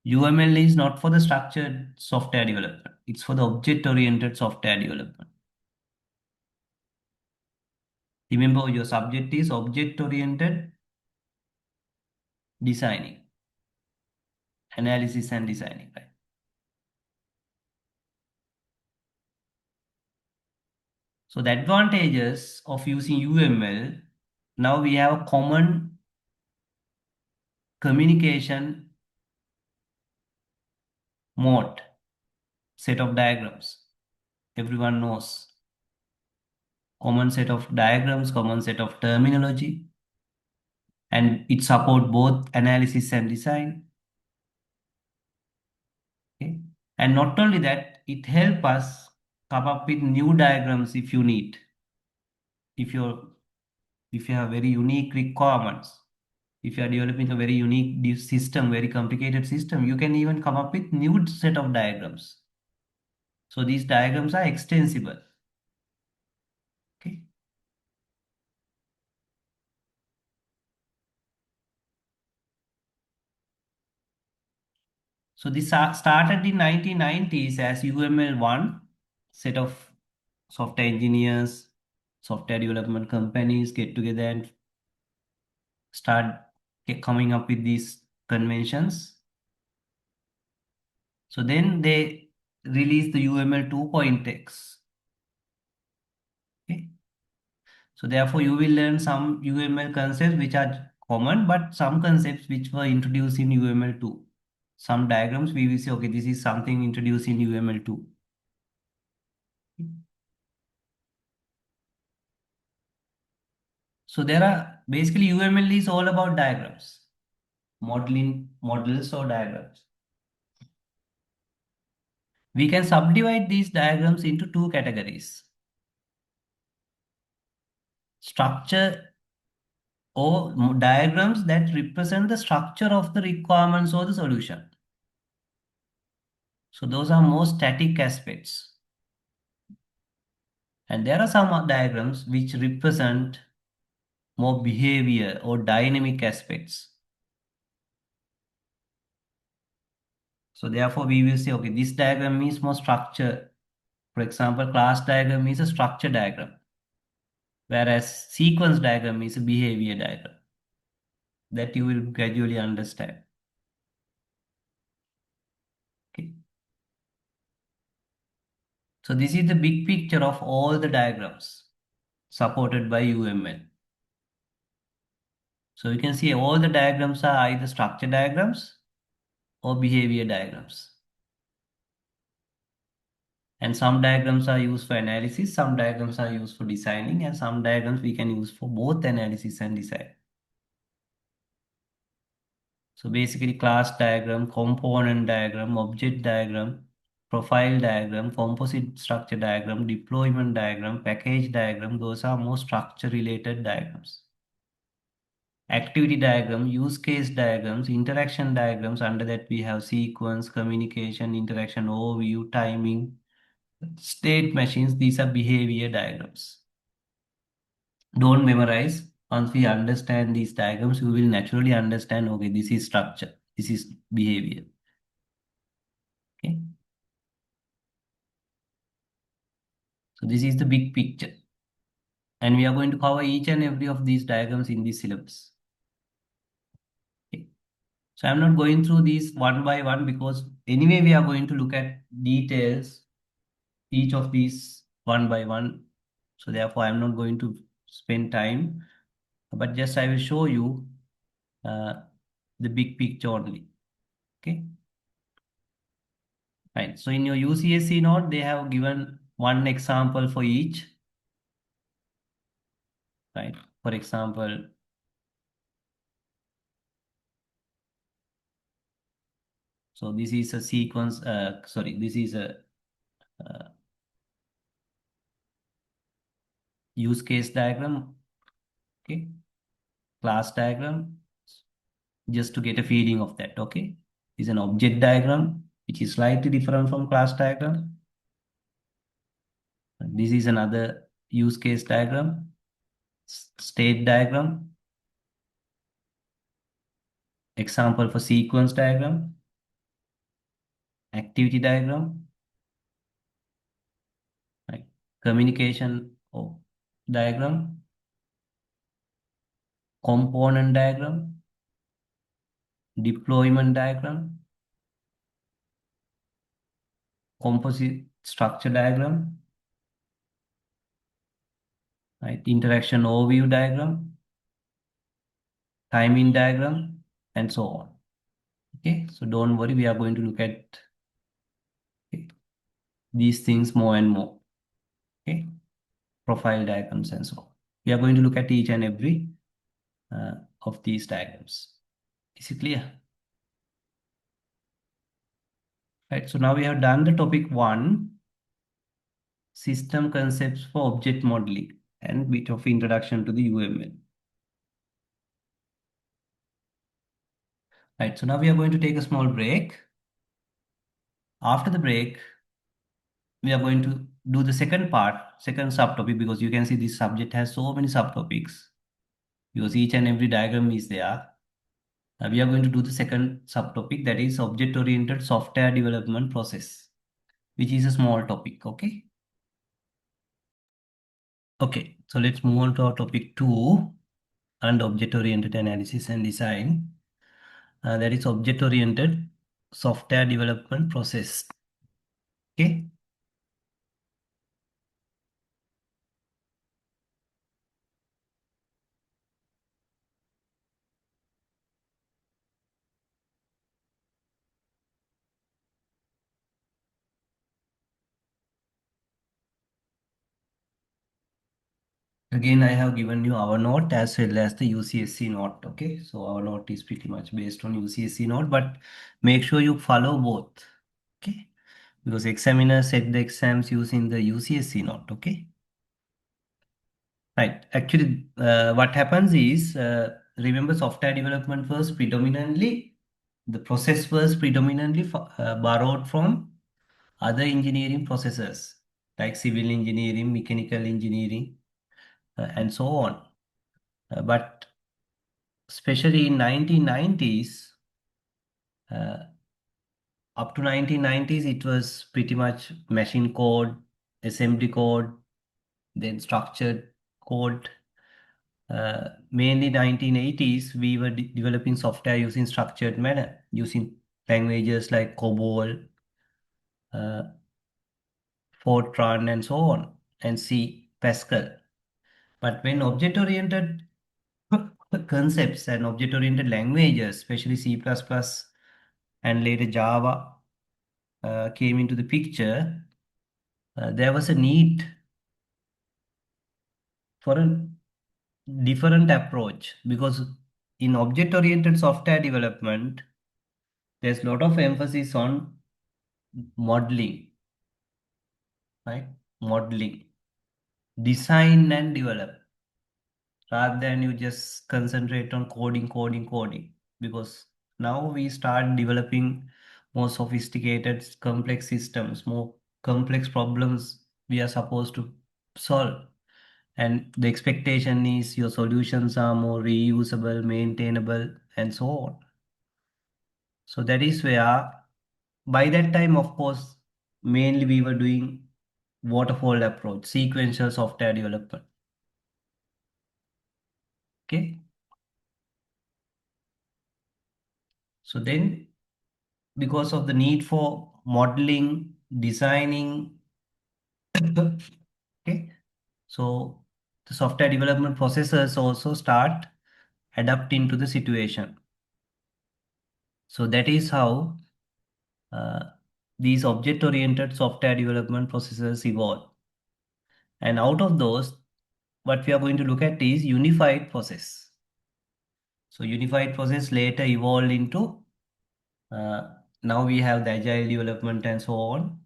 Speaker 1: UML is not for the structured software development. It's for the object-oriented software development. Remember, your subject is object-oriented designing, analysis and designing, right? So the advantages of using UML, now we have a common communication mode, set of diagrams. Everyone knows. Common set of diagrams, common set of terminology. and it support both analysis and design. Okay. And not only that, it help us come up with new diagrams if you need. If you're if you have very unique requirements, if you are developing a very unique system, very complicated system, you can even come up with new set of diagrams. So these diagrams are extensible. Okay. So this started in 1990s as UML1, set of software engineers, software development companies get together and start coming up with these conventions. So then they release the UML 2.x. Okay. So therefore you will learn some UML concepts which are common, but some concepts which were introduced in UML2. Some diagrams we will say, okay, this is something introduced in UML2. So there are basically UML is all about diagrams, modeling models or diagrams. We can subdivide these diagrams into two categories. Structure or diagrams that represent the structure of the requirements or the solution. So those are more static aspects. And there are some diagrams which represent more behavior or dynamic aspects. So therefore we will say, okay, this diagram means more structure. For example, class diagram is a structure diagram, whereas sequence diagram is a behavior diagram. That you will gradually understand. Okay. So this is the big picture of all the diagrams supported by UML. So you can see all the diagrams are either structure diagrams or behavior diagrams. And some diagrams are used for analysis, some diagrams are used for designing, and some diagrams we can use for both analysis and design. So basically class diagram, component diagram, object diagram, profile diagram, composite structure diagram, deployment diagram, package diagram, those are more structure related diagrams. Activity diagram, use case diagrams, interaction diagrams, under that we have sequence, communication, interaction, overview, timing, state machines, these are behavior diagrams. Don't memorize. Once we understand these diagrams, we will naturally understand, okay, this is structure, this is behavior. Okay. So this is the big picture. And we are going to cover each and every of these diagrams in this syllabus. Okay. So I'm not going through these one by one because anyway we are going to look at details, each of these one by one. So therefore I'm not going to spend time, but just I will show you uh, the big picture only. Okay. Right. So in your UCSC note, they have given one example for each. Right. For example, so this is a sequence, sorry, this is a use case diagram. Okay. Class diagram, just to get a feeling of that. Okay. This is an object diagram, which is slightly different from class diagram. This is another use case diagram, state diagram, example for sequence diagram, activity diagram, right? Communication diagram, component diagram, deployment diagram, composite structure diagram, right? Interaction overview diagram, timing diagram, and so on. Okay, so don't worry, we are going to look at, okay, these things more and more. Okay, profile diagrams and so on. We are going to look at each and every of these diagrams. Is it clear? Right. So now we have done the topic 1, system concepts for object modeling, and bit of introduction to the UML. Right. So now we are going to take a small break. After the break, we are going to do the second part, second subtopic, because you can see this subject has so many subtopics because each and every diagram is there. We are going to do the second subtopic, that is object-oriented software development process, which is a small topic. Okay. Okay. So let's move on to our topic 2 and object-oriented analysis and design. That is object-oriented software development process. Okay. Again, I have given you our note as well as the UCSC note. Okay, so our note is pretty much based on UCSC note, but make sure you follow both. Okay, because examiners set the exams using the UCSC note. Okay, right. Actually, what happens is, remember, software development was predominantly, the process was predominantly borrowed from other engineering processes like civil engineering, mechanical engineering, and so on. But especially in 1990s, uh, up to 1990s, it was pretty much machine code, assembly code, then structured code. Mainly 1980s, we were developing software using structured manner, using languages like COBOL, uh, Fortran, and so on, and C, Pascal. But when object-oriented concepts and object-oriented languages, especially C++ and later Java, came into the picture, there was a need for a different approach, because in object-oriented software development, there's a lot of emphasis on modeling, right? Modeling, design and develop, rather than you just concentrate on coding. Because now we start developing more sophisticated, complex systems, more complex problems we are supposed to solve. And the expectation is your solutions are more reusable, maintainable, and so on. So that is where, by that time, of course, mainly we were doing waterfall approach, sequential software development. Okay. So then, because of the need for modeling, designing, okay, so the software development processes also start adapting to the situation. So that is how uh, these object-oriented software development processes evolve. And out of those, what we are going to look at is unified process. So unified process later evolved into, uh, now we have the agile development and so on.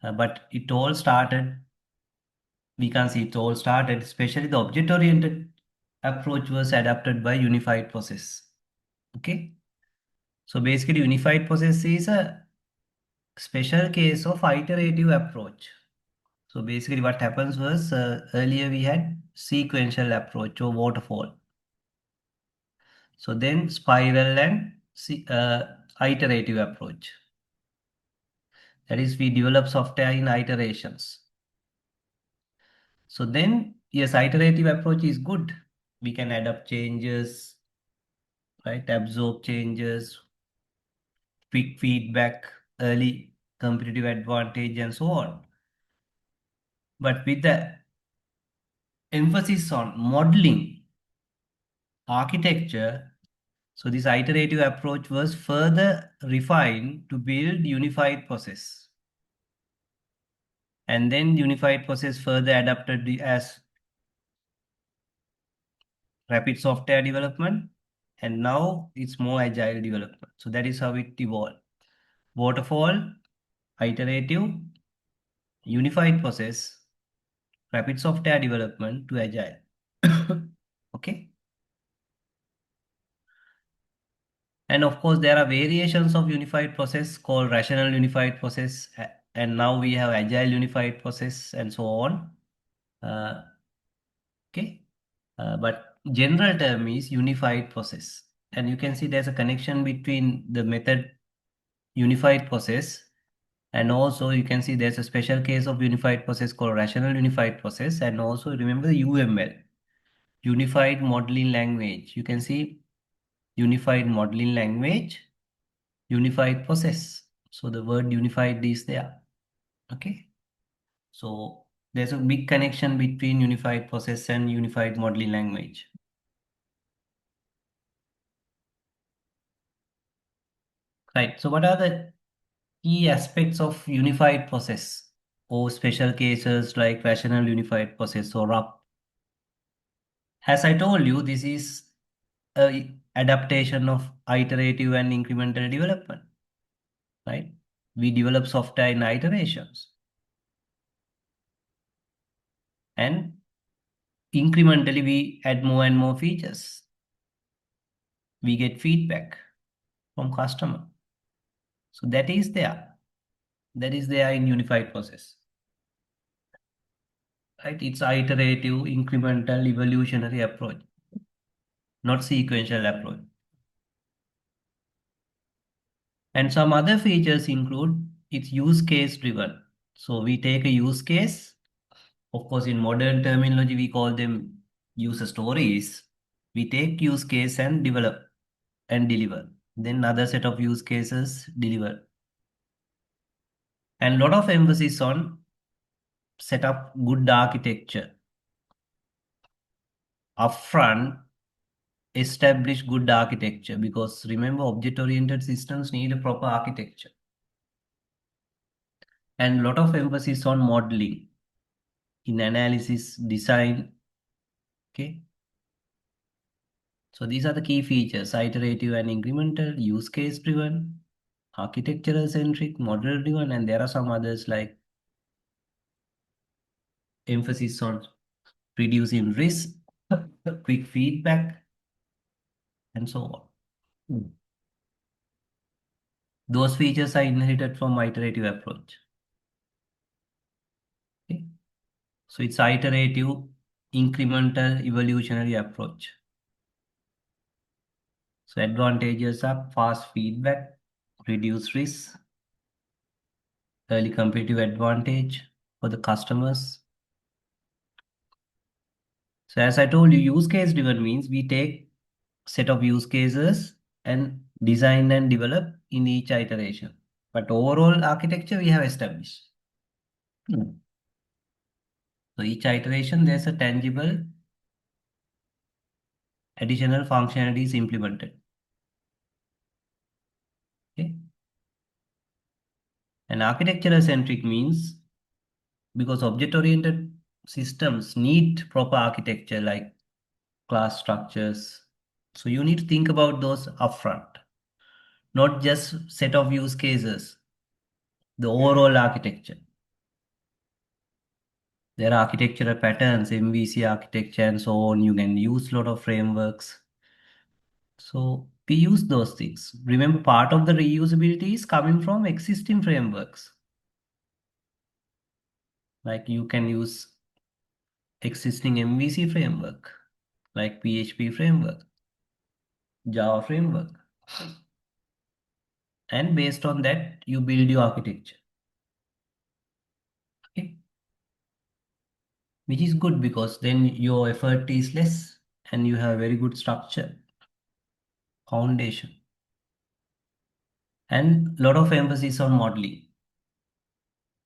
Speaker 1: But it all started, we can see it all started, especially the object-oriented approach was adapted by unified process. Okay. So basically unified process is a special case of iterative approach. So basically what happens was, earlier we had sequential approach or waterfall. So then spiral and iterative approach. That is, we develop software in iterations. So then, yes, iterative approach is good. We can adapt changes, right? Absorb changes, quick feedback, early competitive advantage, and so on. But with the emphasis on modeling, architecture, so this iterative approach was further refined to build unified process. And then unified process further adapted as rapid software development, and now it's more agile development. So that is how it evolved. Waterfall, iterative, unified process, rapid software development to agile. Okay. And of course, there are variations of unified process called rational unified process. And now we have agile unified process and so on. Uh, okay. But general term is unified process. And you can see there's a connection between the method unified process, and also you can see there's a special case of unified process called rational unified process. And also remember the UML, unified modeling language. You can see unified modeling language, unified process. So the word unified is there. Okay. So there's a big connection between unified process and unified modeling language. Right. So what are the key aspects of unified process or special cases like rational unified process or RUP? As I told you, this is a adaptation of iterative and incremental development, right? We develop software in iterations, and incrementally we add more and more features. We get feedback from customer. So that is there. That is there in unified process. Right? It's iterative, incremental, evolutionary approach, not sequential approach. And some other features include it's use case driven. So we take a use case. Of course, in modern terminology, we call them user stories. We take use case and develop and deliver. Then another set of use cases deliver. And lot of emphasis on set up good architecture. Upfront, establish good architecture, because remember, object-oriented systems need a proper architecture. And lot of emphasis on modeling in analysis, design. Okay. So these are the key features: iterative and incremental, use case driven, architectural centric, model driven, and there are some others like emphasis on reducing risk, quick feedback, and so on. Mm. Those features are inherited from iterative approach. Okay. So it's iterative, incremental, evolutionary approach. So advantages are fast feedback, reduce risk, early competitive advantage for the customers. So as I told you, use case driven means we take set of use cases and design and develop in each iteration. But overall architecture we have established. Hmm. So each iteration there's a tangible additional functionalities implemented. Okay. And architectural centric means because object-oriented systems need proper architecture like class structures. So you need to think about those upfront, not just set of use cases, the overall architecture. There are architectural patterns, MVC architecture and so on. You can use a lot of frameworks. So we use those things. Remember, part of the reusability is coming from existing frameworks. Like you can use existing MVC framework, like PHP framework, Java framework. And based on that, you build your architecture. Okay. Which is good because then your effort is less and you have very good structure, foundation. And lot of emphasis on modeling.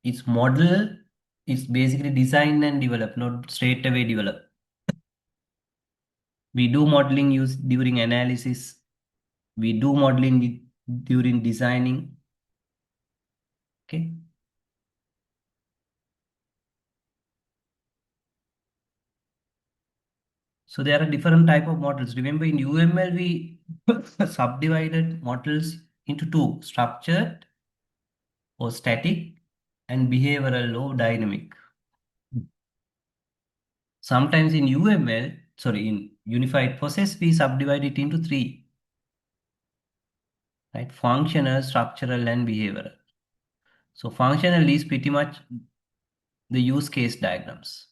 Speaker 1: It's model, it's basically design and develop, not straight away develop. We do modeling use during analysis. We do modeling during designing. Okay. So there are different type of models. Remember in UML, we subdivided models into two, structured or static and behavioral or dynamic. Sometimes in UML, sorry, in unified process, we subdivide it into three, right? Functional, structural, and behavioral. So functional is pretty much the use case diagrams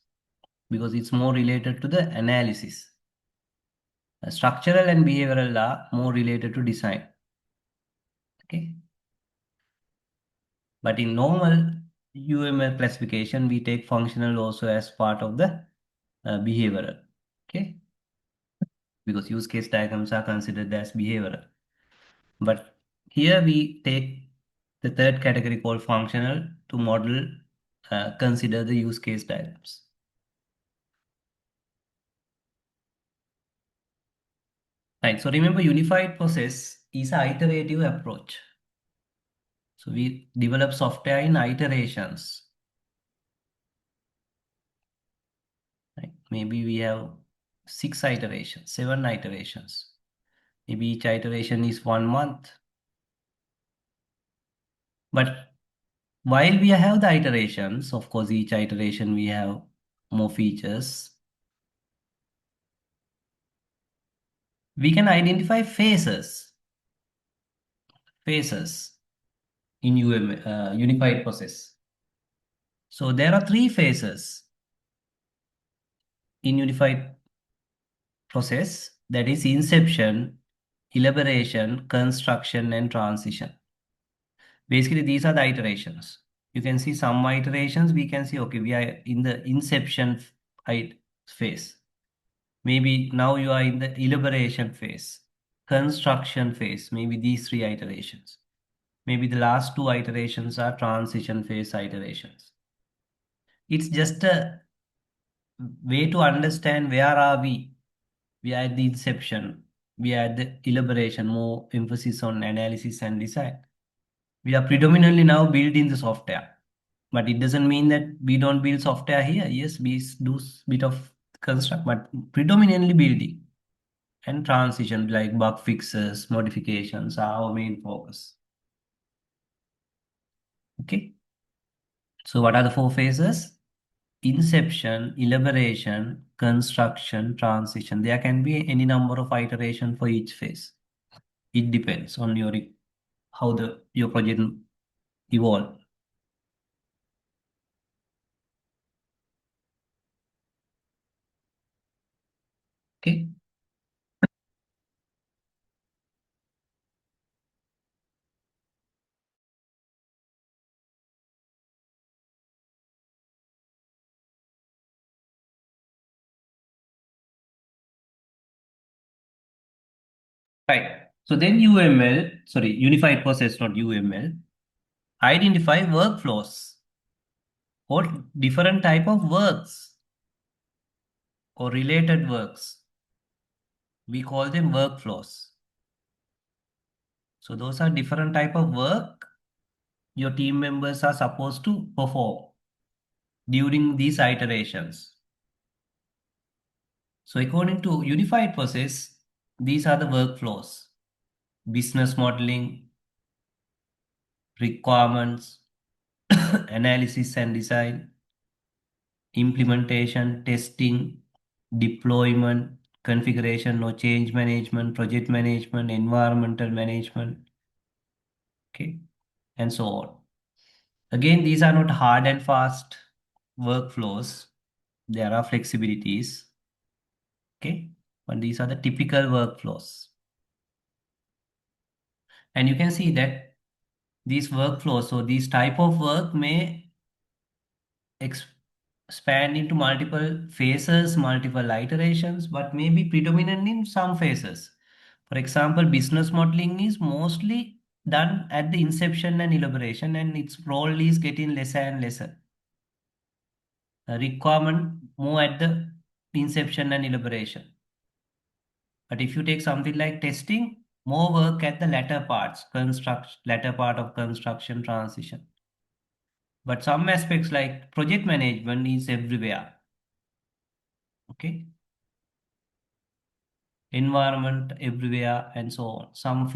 Speaker 1: because it's more related to the analysis. Structural and behavioral are more related to design. Okay. But in normal UML classification, we take functional also as part of the behavioral. Okay. Because use case diagrams are considered as behavioral. But here we take the third category called functional to model, consider the use case diagrams. Right. So remember, unified process is an iterative approach. So we develop software in iterations. Right? Maybe we have 6 iterations, 7 iterations. Maybe each iteration is 1 month. But while we have the iterations, of course, each iteration we have more features. We can identify phases in unified process. So there are 3 phases in unified process, that is inception, elaboration, construction, and transition. Basically, these are the iterations. You can see some iterations, we can see, okay, we are in the inception phase. Maybe now you are in the elaboration phase, construction phase, maybe these 3 iterations. Maybe the last 2 iterations are transition phase iterations. It's just a way to understand where are we. We are at the inception. We are at the elaboration, more emphasis on analysis and design. We are predominantly now building the software, but it doesn't mean that we don't build software here. Yes, we do bit of construct, but predominantly building and transition like bug fixes, modifications are our main focus. Okay. So what are the 4 phases? Inception, elaboration, construction, transition. There can be any number of iterations for each phase. It depends on how your project evolve. Okay. Right. So then unified process, not UML, identify workflows or different type of works or related works. We call them workflows. So those are different type of work your team members are supposed to perform during these iterations. So according to unified process, these are the workflows: business modeling, requirements, analysis and design, implementation, testing, deployment, configuration or change management, project management, environmental management, okay, and so on. Again, these are not hard and fast workflows. There are flexibilities, okay, but these are the typical workflows. And you can see that these workflows or these type of work may expand into multiple phases, multiple iterations, but may be predominant in some phases. For example, business modeling is mostly done at the inception and elaboration, and its role is getting lesser and lesser. A requirement more at the inception and elaboration. But if you take something like testing, more work at the latter parts, latter part of construction transition. But some aspects like project management is everywhere. Okay. environment everywhere, and so on. Some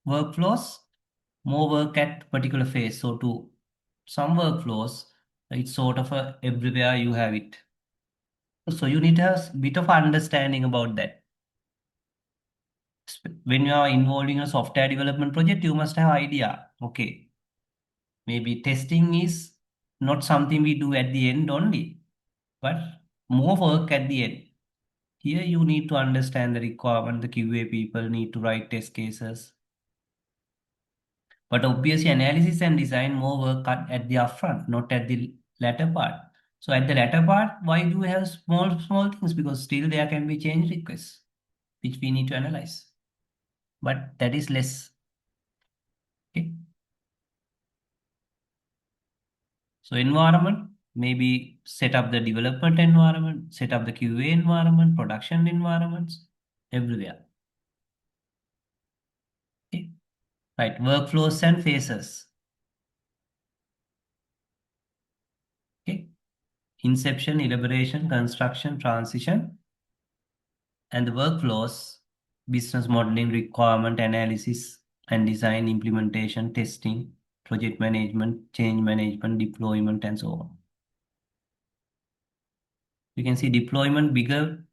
Speaker 1: workflows, more work at particular phase. So to some workflows, it's sort of a everywhere you have it. So you need to have a bit of understanding about that. When you are involved in a software development project, you must have idea. Okay, maybe testing is not something we do at the end only, but more work at the end. Here you need to understand the requirement, the QA people need to write test cases. But obviously analysis and design more work at the upfront, not at the latter part. So at the latter part, why do we have small things? Because still there can be change requests, which we need to analyze. But that is less. Okay. So environment, maybe set up the development environment, set up the QA environment, production environments, everywhere. Okay. Right, workflows and phases. Okay. Inception, elaboration, construction, transition, and the workflows, business modeling, requirement analysis and design, implementation, testing, project management, change management, deployment, and so on. You can see deployment, bigger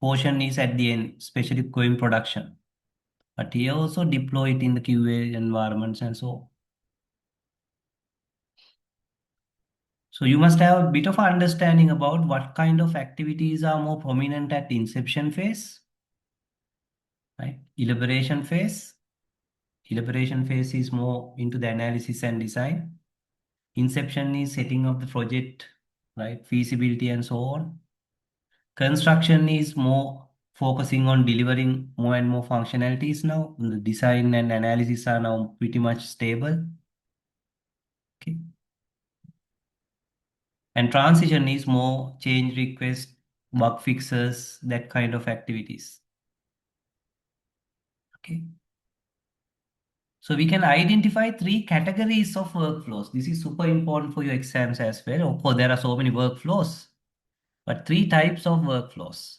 Speaker 1: portion is at the end, especially going production. But here also deploy it in the QA environments and so on. So you must have a bit of understanding about what kind of activities are more prominent at the inception phase, right? Elaboration phase. Elaboration phase is more into the analysis and design. Inception is setting up the project, right? Feasibility and so on. Construction is more focusing on delivering more and more functionalities now. The design and analysis are now pretty much stable. Okay. And transition is more change request, bug fixes, that kind of activities. Okay. So we can identify three categories of workflows. This is super important for your exams as well. Of course, there are so many workflows, but three types of workflows: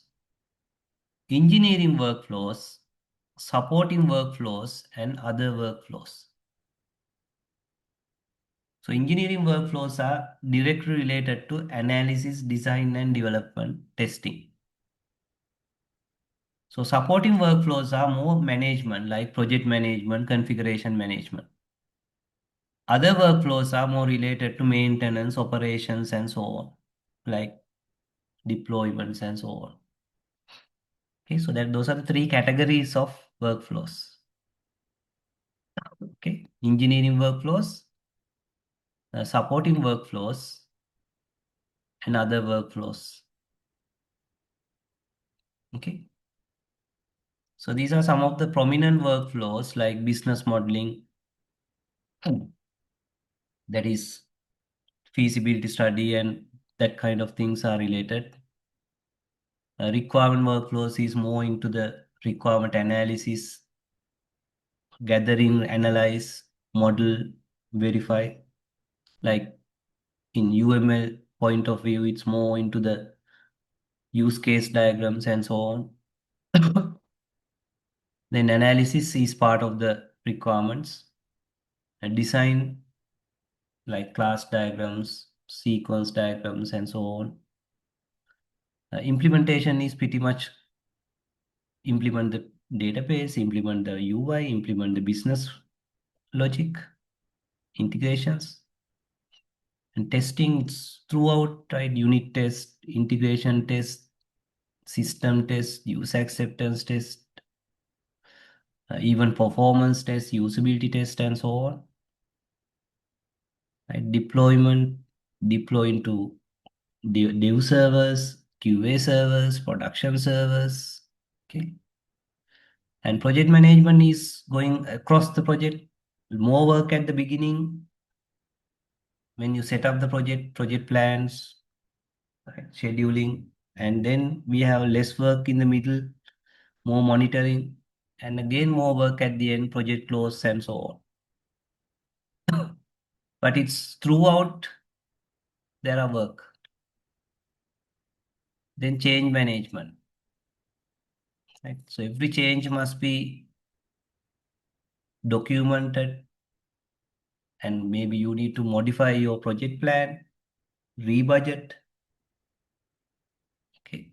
Speaker 1: engineering workflows, supporting workflows, and other workflows. So engineering workflows are directly related to analysis, design, and development, testing. So supporting workflows are more management, like project management, configuration management. Other workflows are more related to maintenance, operations, and so on, like deployments and so on. Okay, so that those are the three categories of workflows. Okay, engineering workflows, supporting workflows, and other workflows. Okay, so these are some of the prominent workflows like business modeling, that is feasibility study, and that kind of things are related. Requirement workflows is more into the requirement analysis, gathering, analyze, model, verify. Like in UML point of view, it's more into the use case diagrams and so on. Then analysis is part of the requirements. And design, like class diagrams, sequence diagrams, and so on. Implementation is pretty much implement the database, implement the UI, implement the business logic, integrations. And testing, it's throughout, right? Unit test, integration test, system test, user acceptance test, even performance test, usability test, and so on. Right? Deployment, deploy into dev servers, QA servers, production servers. Okay. And project management is going across the project. More work at the beginning when you set up the project plans, right, scheduling, and then we have less work in the middle, more monitoring, and again more work at the end, project close, and so on. But it's throughout there are work. Then change management. right? So every change must be documented, and maybe you need to modify your project plan, rebudget. Okay.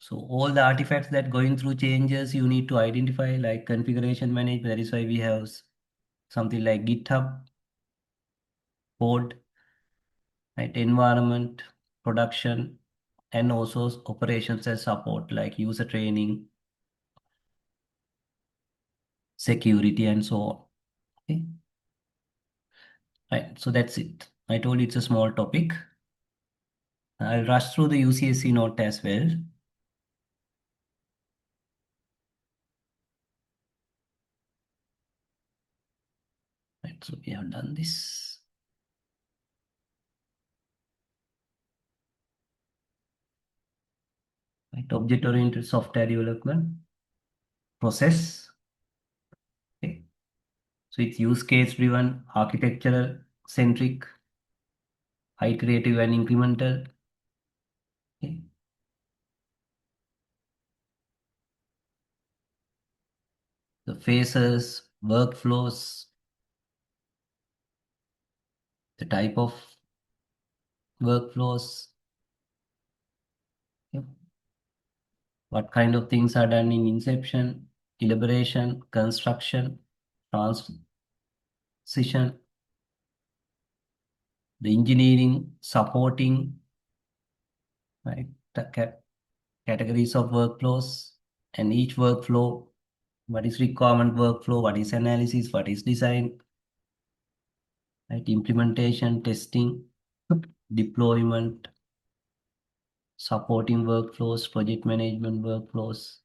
Speaker 1: So all the artifacts that going through changes, you need to identify like configuration management. That is why we have something like GitHub, code, right? Environment, production, and also operations and support like user training, security, and so on. Okay. Right. So that's it. I told you it's a small topic. I'll rush through the UCSC note as well. Right. So we have done this. Right. Object-oriented software development process. Okay. So it's use case driven, architectural centric, iterative and incremental. Okay. The phases, workflows, the type of workflows, okay. What kind of things are done in inception, elaboration, construction, transition, the engineering, supporting, right? The categories of workflows, and each workflow, what is requirement workflow, what is analysis, what is design, right? Implementation, testing, deployment, supporting workflows, project management workflows,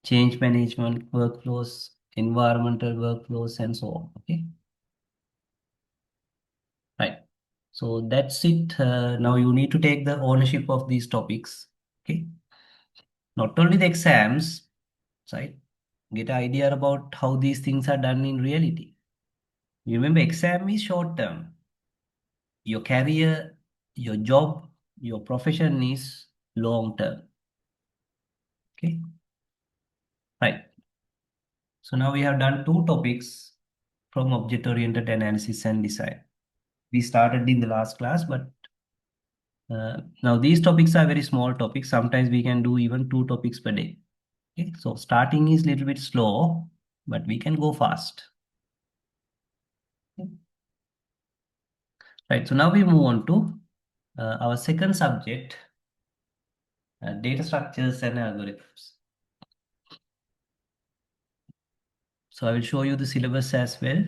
Speaker 1: change management workflows, environmental workflows, and so on. Okay, right. So that's it. Now you need to take the ownership of these topics. Okay, not only the exams, right? Get an idea about how these things are done in reality. You remember, exam is short term. Your career, your job, your profession is long term. Okay, right. So now we have done two topics from object-oriented analysis and design. We started in the last class, but now these topics are very small topics. Sometimes we can do even two topics per day. Okay, so starting is a little bit slow, but we can go fast. Okay. Right, so now we move on to our second subject, data structures and algorithms. So I will show you the syllabus as well.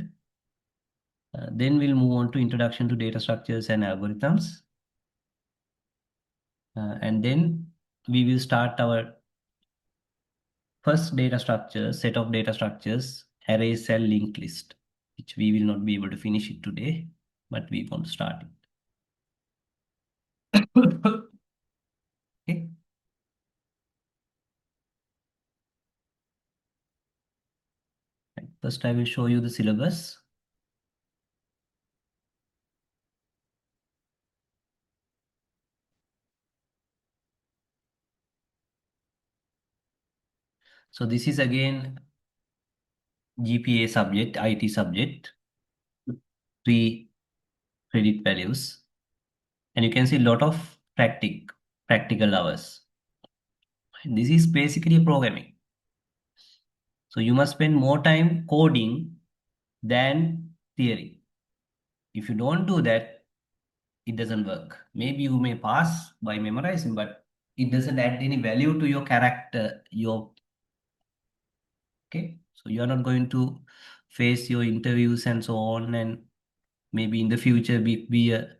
Speaker 1: Then we'll move on to introduction to data structures and algorithms. And then we will start our first data structure, set of data structures, array cell linked list, which we will not be able to finish it today, but we want to start it. Okay. First, I will show you the syllabus. So this is again GPA subject, IT subject, 3 credit values. And you can see a lot of practical hours. This is basically programming. So you must spend more time coding than theory. If you don't do that, it doesn't work. Maybe you may pass by memorizing, but it doesn't add any value to your character, your okay. So you are not going to face your interviews and so on, and maybe in the future be a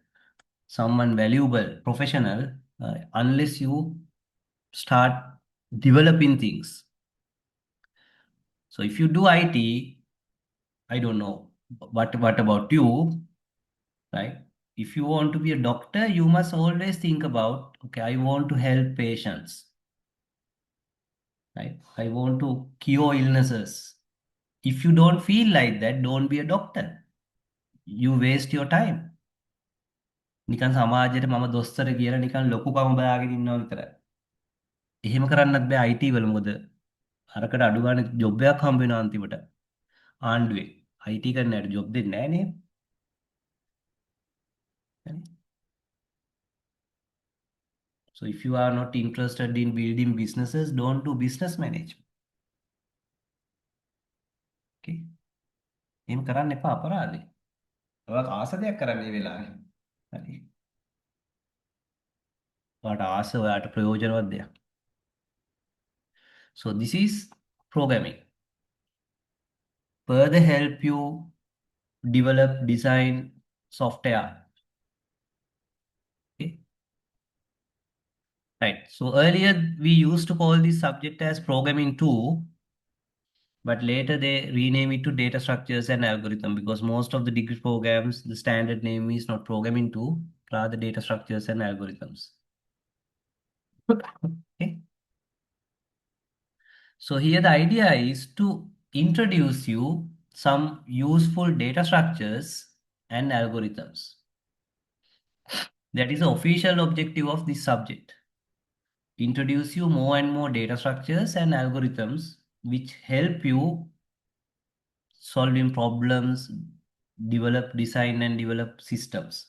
Speaker 1: someone valuable professional unless you start developing things. So if you do IT, I don't know what about you, right? If you want to be a doctor, you must always think about, okay, I want to help patients, right? I want to cure illnesses. If you don't feel like that, don't be a doctor. You waste your time. නිකන් සමාජයට මම දොස්තර කියලා නිකන් ලොකුකම බලාගෙන ඉන්නවා විතරයි. එහෙම කරන්නත් බෑ IT වල මොකද අරකට අඩු ගන්න ජොබ් එකක් හම්බ වෙනවා අන්තිමට ආණ්ඩුවේ IT කරන්න යට ජොබ් දෙන්නේ නැහැ නේ. So if you are not interested in building businesses, don't do business management. Okay? එහෙම කරන්න එපා අපරාධේ. ඔයාලා ආස දෙයක් කරන්න මේ වෙලාවේ. හරි. ඔයාලට ආස ඔයාලට ප්‍රයෝජනවත් දෙයක්. So this is programming. Further help you develop, design software. Okay? Right. So earlier we used to call this subject as programming 2, but later they rename it to data structures and algorithm because most of the degree programs, the standard name is not programming 2, rather data structures and algorithms. Okay. So here the idea is to introduce you some useful data structures and algorithms. That is the official objective of this subject. Introduce you more and more data structures and algorithms which help you solving problems, develop, design and develop systems.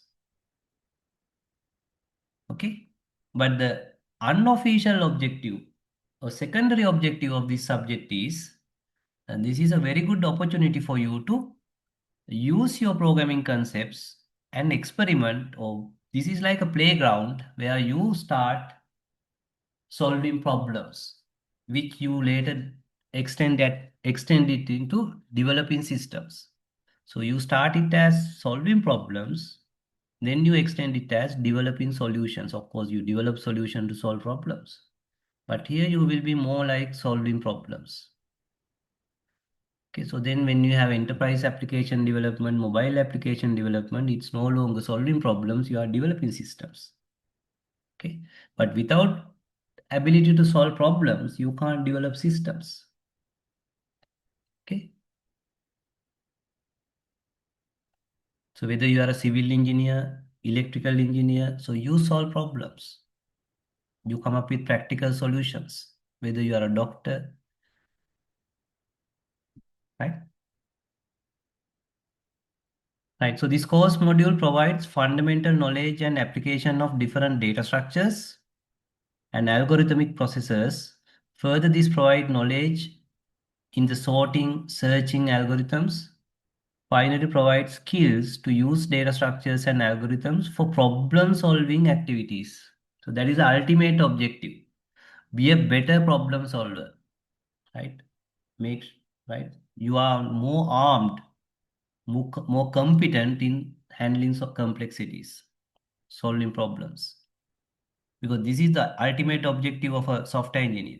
Speaker 1: Okay. But the unofficial objective or secondary objective of this subject is, and this is a very good opportunity for you to use your programming concepts and experiment, or this is like a playground where you start solving problems which you later extend it into developing systems. So you start it as solving problems, then you extend it as developing solutions. Of course you develop solution to solve problems, but here you will be more like solving problems. Okay, so then when you have enterprise application development, mobile application development, it's no longer solving problems, you are developing systems. Okay, but without ability to solve problems, you can't develop systems. Okay, so whether you are a civil engineer, electrical engineer, so you solve problems. You come up with practical solutions, whether you are a doctor, right? Right, so this course module provides fundamental knowledge and application of different data structures and algorithmic processes. Further, this provides knowledge in the sorting, searching algorithms. Finally, provides skills to use data structures and algorithms for problem solving activities. So that is the ultimate objective. Be a better problem solver, right? Make, right? You are more armed, more competent in handling complexities, solving problems. Because this is the ultimate objective of a software engineer.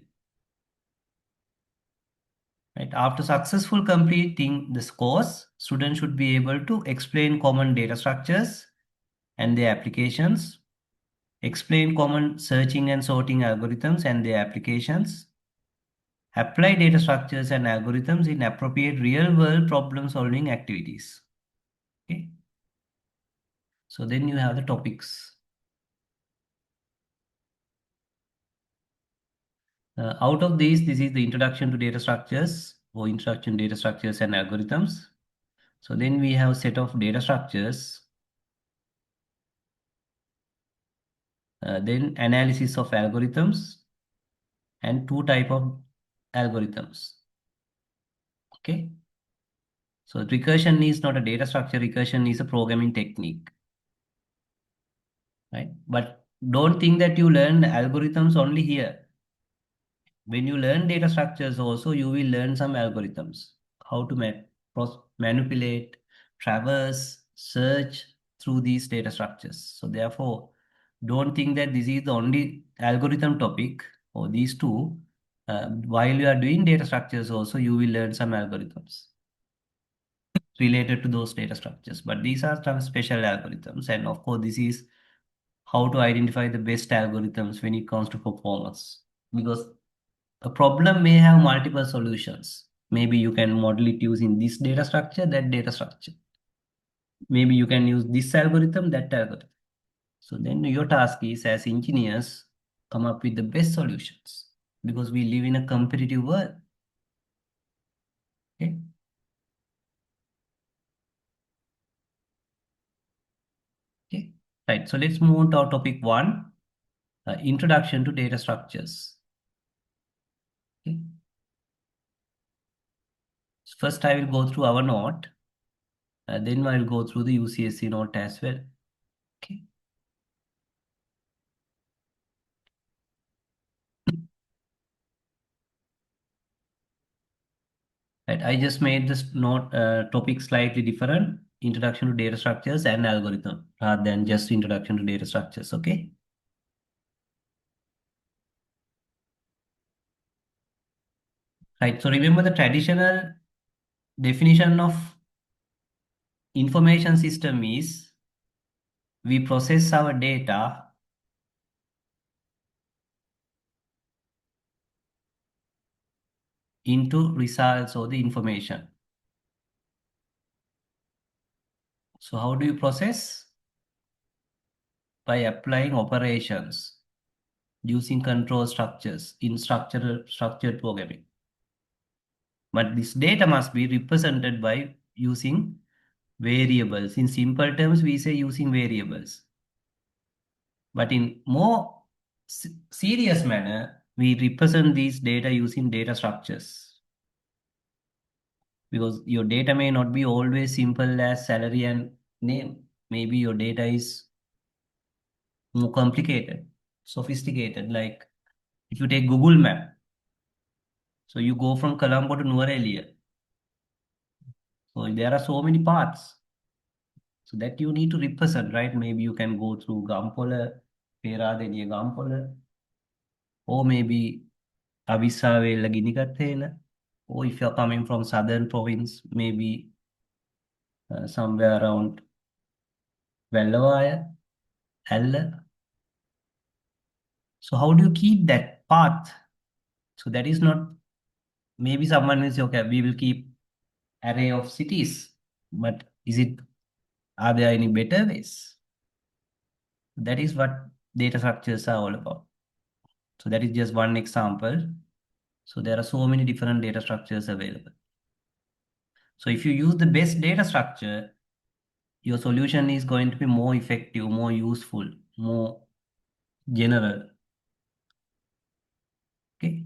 Speaker 1: Right? After successful completing this course, students should be able to explain common data structures and their applications, explain common searching and sorting algorithms and their applications, apply data structures and algorithms in appropriate real-world problem-solving activities. Okay. So then you have the topics. Out of these, this is the introduction to data structures or introduction to data structures and algorithms. So then we have a set of data structures. Then analysis of algorithms and two type of algorithms. Okay. So recursion is not a data structure. Recursion is a programming technique. Right. But don't think that you learn algorithms only here. When you learn data structures also, you will learn some algorithms, how to manipulate, traverse, search through these data structures. So therefore, don't think that this is the only algorithm topic or these two. While you are doing data structures also, you will learn some algorithms related to those data structures. But these are some special algorithms. And of course, this is how to identify the best algorithms when it comes to performance. Because a problem may have multiple solutions. Maybe you can model it using this data structure, that data structure. Maybe you can use this algorithm, that algorithm. So then your task is as engineers come up with the best solutions because we live in a competitive world. Okay. Okay. Right. So let's move on to our topic one, introduction to data structures. Okay. First, I will go through our note. Then I will go through the UCSC note as well. Okay. Right. I just made this note topic slightly different. Introduction to data structures and algorithm rather than just introduction to data structures. Okay. Right. So remember the traditional definition of information system is we process our data into results or the information. So how do you process? By applying operations using control structures in structured programming. But this data must be represented by using variables. In simple terms, we say using variables. But in more serious manner, we represent these data using data structures. Because your data may not be always simple as salary and name. Maybe your data is more complicated, sophisticated. Like if you take Google Map, so you go from Colombo to Nuwara. So there are so many paths. So that you need to represent, right? Maybe you can go through Gampola, Peradeniya Gampola, or maybe Avisavela Ginikathela, or if you're coming from southern province, maybe somewhere around Vellavaya, Alla. So how do you keep that path? So that is not, maybe someone will say, okay, we will keep array of cities, but are there any better ways? That is what data structures are all about. So that is just one example. So there are so many different data structures available. So if you use the best data structure, your solution is going to be more effective, more useful, more general. Okay.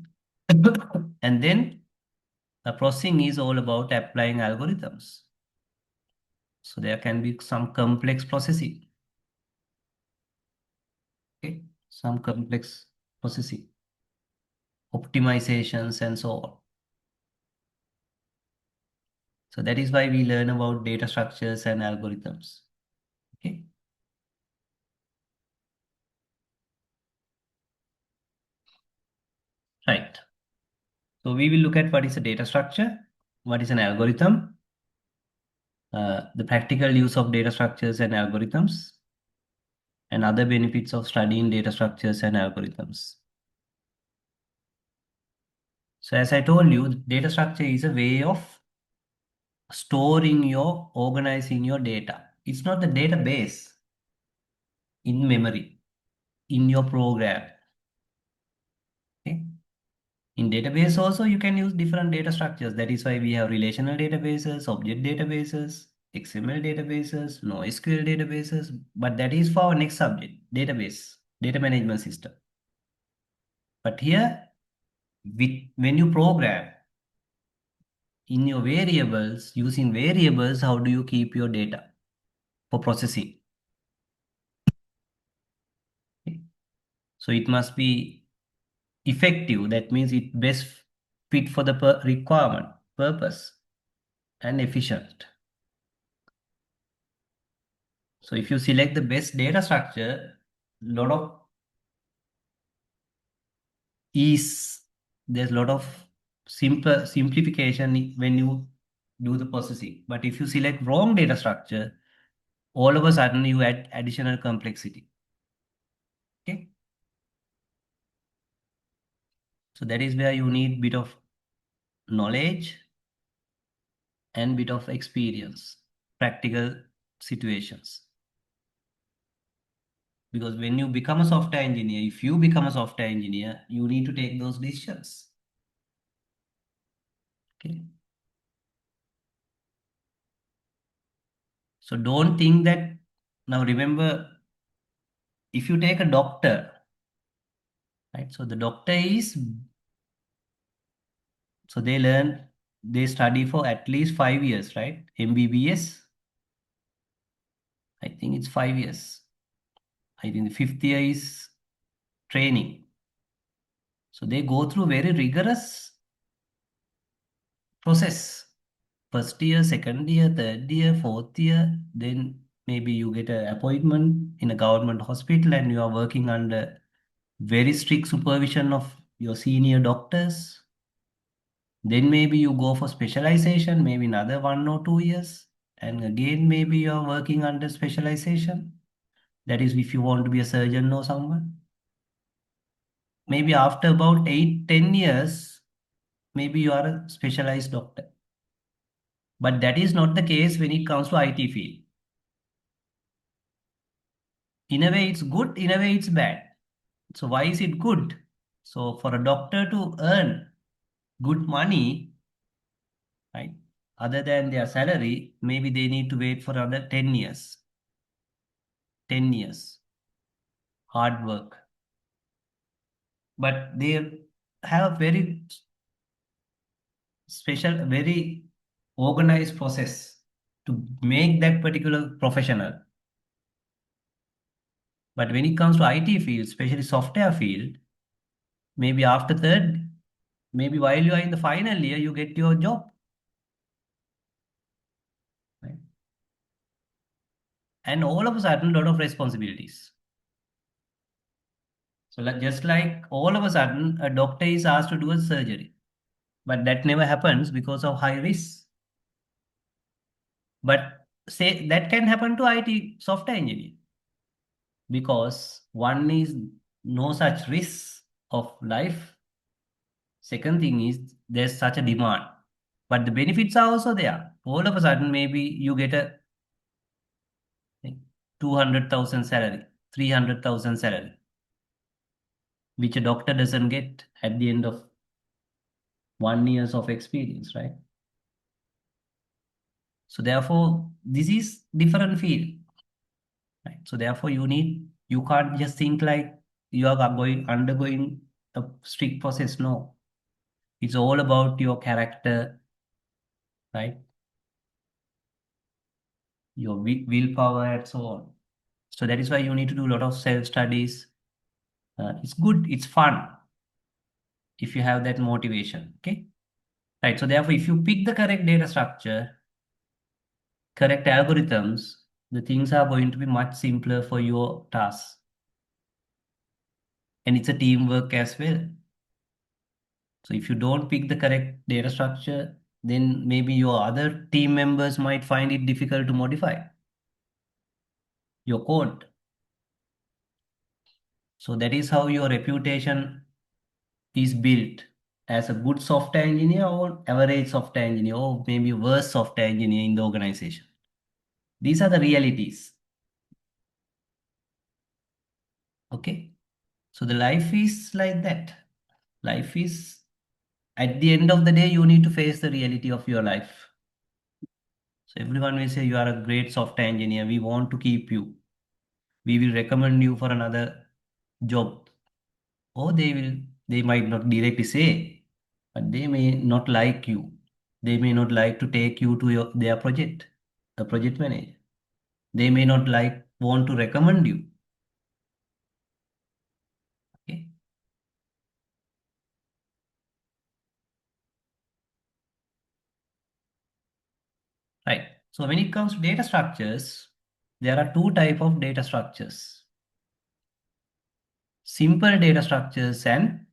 Speaker 1: And then the processing is all about applying algorithms. So there can be some complex processing. Okay. Some complex processing, optimizations, and so on. So that is why we learn about data structures and algorithms. Okay. Right. So we will look at what is a data structure, what is an algorithm, the practical use of data structures and algorithms, and other benefits of studying data structures and algorithms. So as I told you, data structure is a way of organizing your data. It's not the database in memory, in your program. Okay? In database also, you can use different data structures. That is why we have relational databases, object databases, XML databases, NoSQL databases. But that is for our next subject, database, data management system. But here, when you program in your variables, using variables, how do you keep your data for processing? Okay. So it must be effective. That means it best fit for the requirement, purpose, and efficient. So if you select the best data structure, lot of ease, there's a lot of simplification when you do the processing. But if you select wrong data structure, all of a sudden you add additional complexity. Okay. So that is where you need bit of knowledge and bit of experience, practical situations. Because when you become a software engineer, if you become a software engineer, you need to take those decisions. Okay. So don't think that. Now remember, if you take a doctor, right? So the doctor is, so they study for at least 5 years, right? MBBS, I think it's 5 years. I think the fifth year is training. So they go through very rigorous process. First year, second year, third year, fourth year, then maybe you get an appointment in a government hospital and you are working under very strict supervision of your senior doctors. Then maybe you go for specialization, maybe another 1 or 2 years. And again, maybe you're working under specialization. That is if you want to be a surgeon or someone. Maybe after about 8, 10 years, maybe you are a specialized doctor. But that is not the case when it comes to IT field. In a way, it's good, in a way, it's bad. So why is it good? So for a doctor to earn good money, right, other than their salary, maybe they need to wait for another 10 years. 10 years. Hard work. But they have very special, very organized process to make that particular professional. But when it comes to IT field, especially software field, maybe after third, maybe while you are in the final year, you get your job. Right? And all of a sudden, a lot of responsibilities. So just like all of a sudden, a doctor is asked to do a surgery, but that never happens because of high risk. But say that can happen to IT software engineer because one is no such risk of life. Second thing is there's such a demand, but the benefits are also there. All of a sudden, maybe you get a 200,000 salary, 300,000 salary, which a doctor doesn't get at the end of 1 years of experience, right? So therefore, this is different field, right? So therefore, you can't just think like you are going undergoing a strict process. No, it's all about your character, right? Your willpower and so on. So that is why you need to do a lot of self studies. It's good, it's fun if you have that motivation. Okay, right. So therefore, if you pick the correct data structure, correct algorithms, the things are going to be much simpler for your tasks. And it's a teamwork as well. So if you don't pick the correct data structure, then maybe your other team members might find it difficult to modify your code. So that is how your reputation is built as a good software engineer or average software engineer or maybe worse software engineer in the organization. These are the realities. Okay. So the life is like that. Life is, at the end of the day, you need to face the reality of your life. So everyone will say you are a great software engineer. We want to keep you. We will recommend you for another job. Or they might not directly say, but they may not like you. They may not like to take you to their project, the project manager. They may not want to recommend you. Okay. Right. So when it comes to data structures, there are two type of data structures: simple data structures and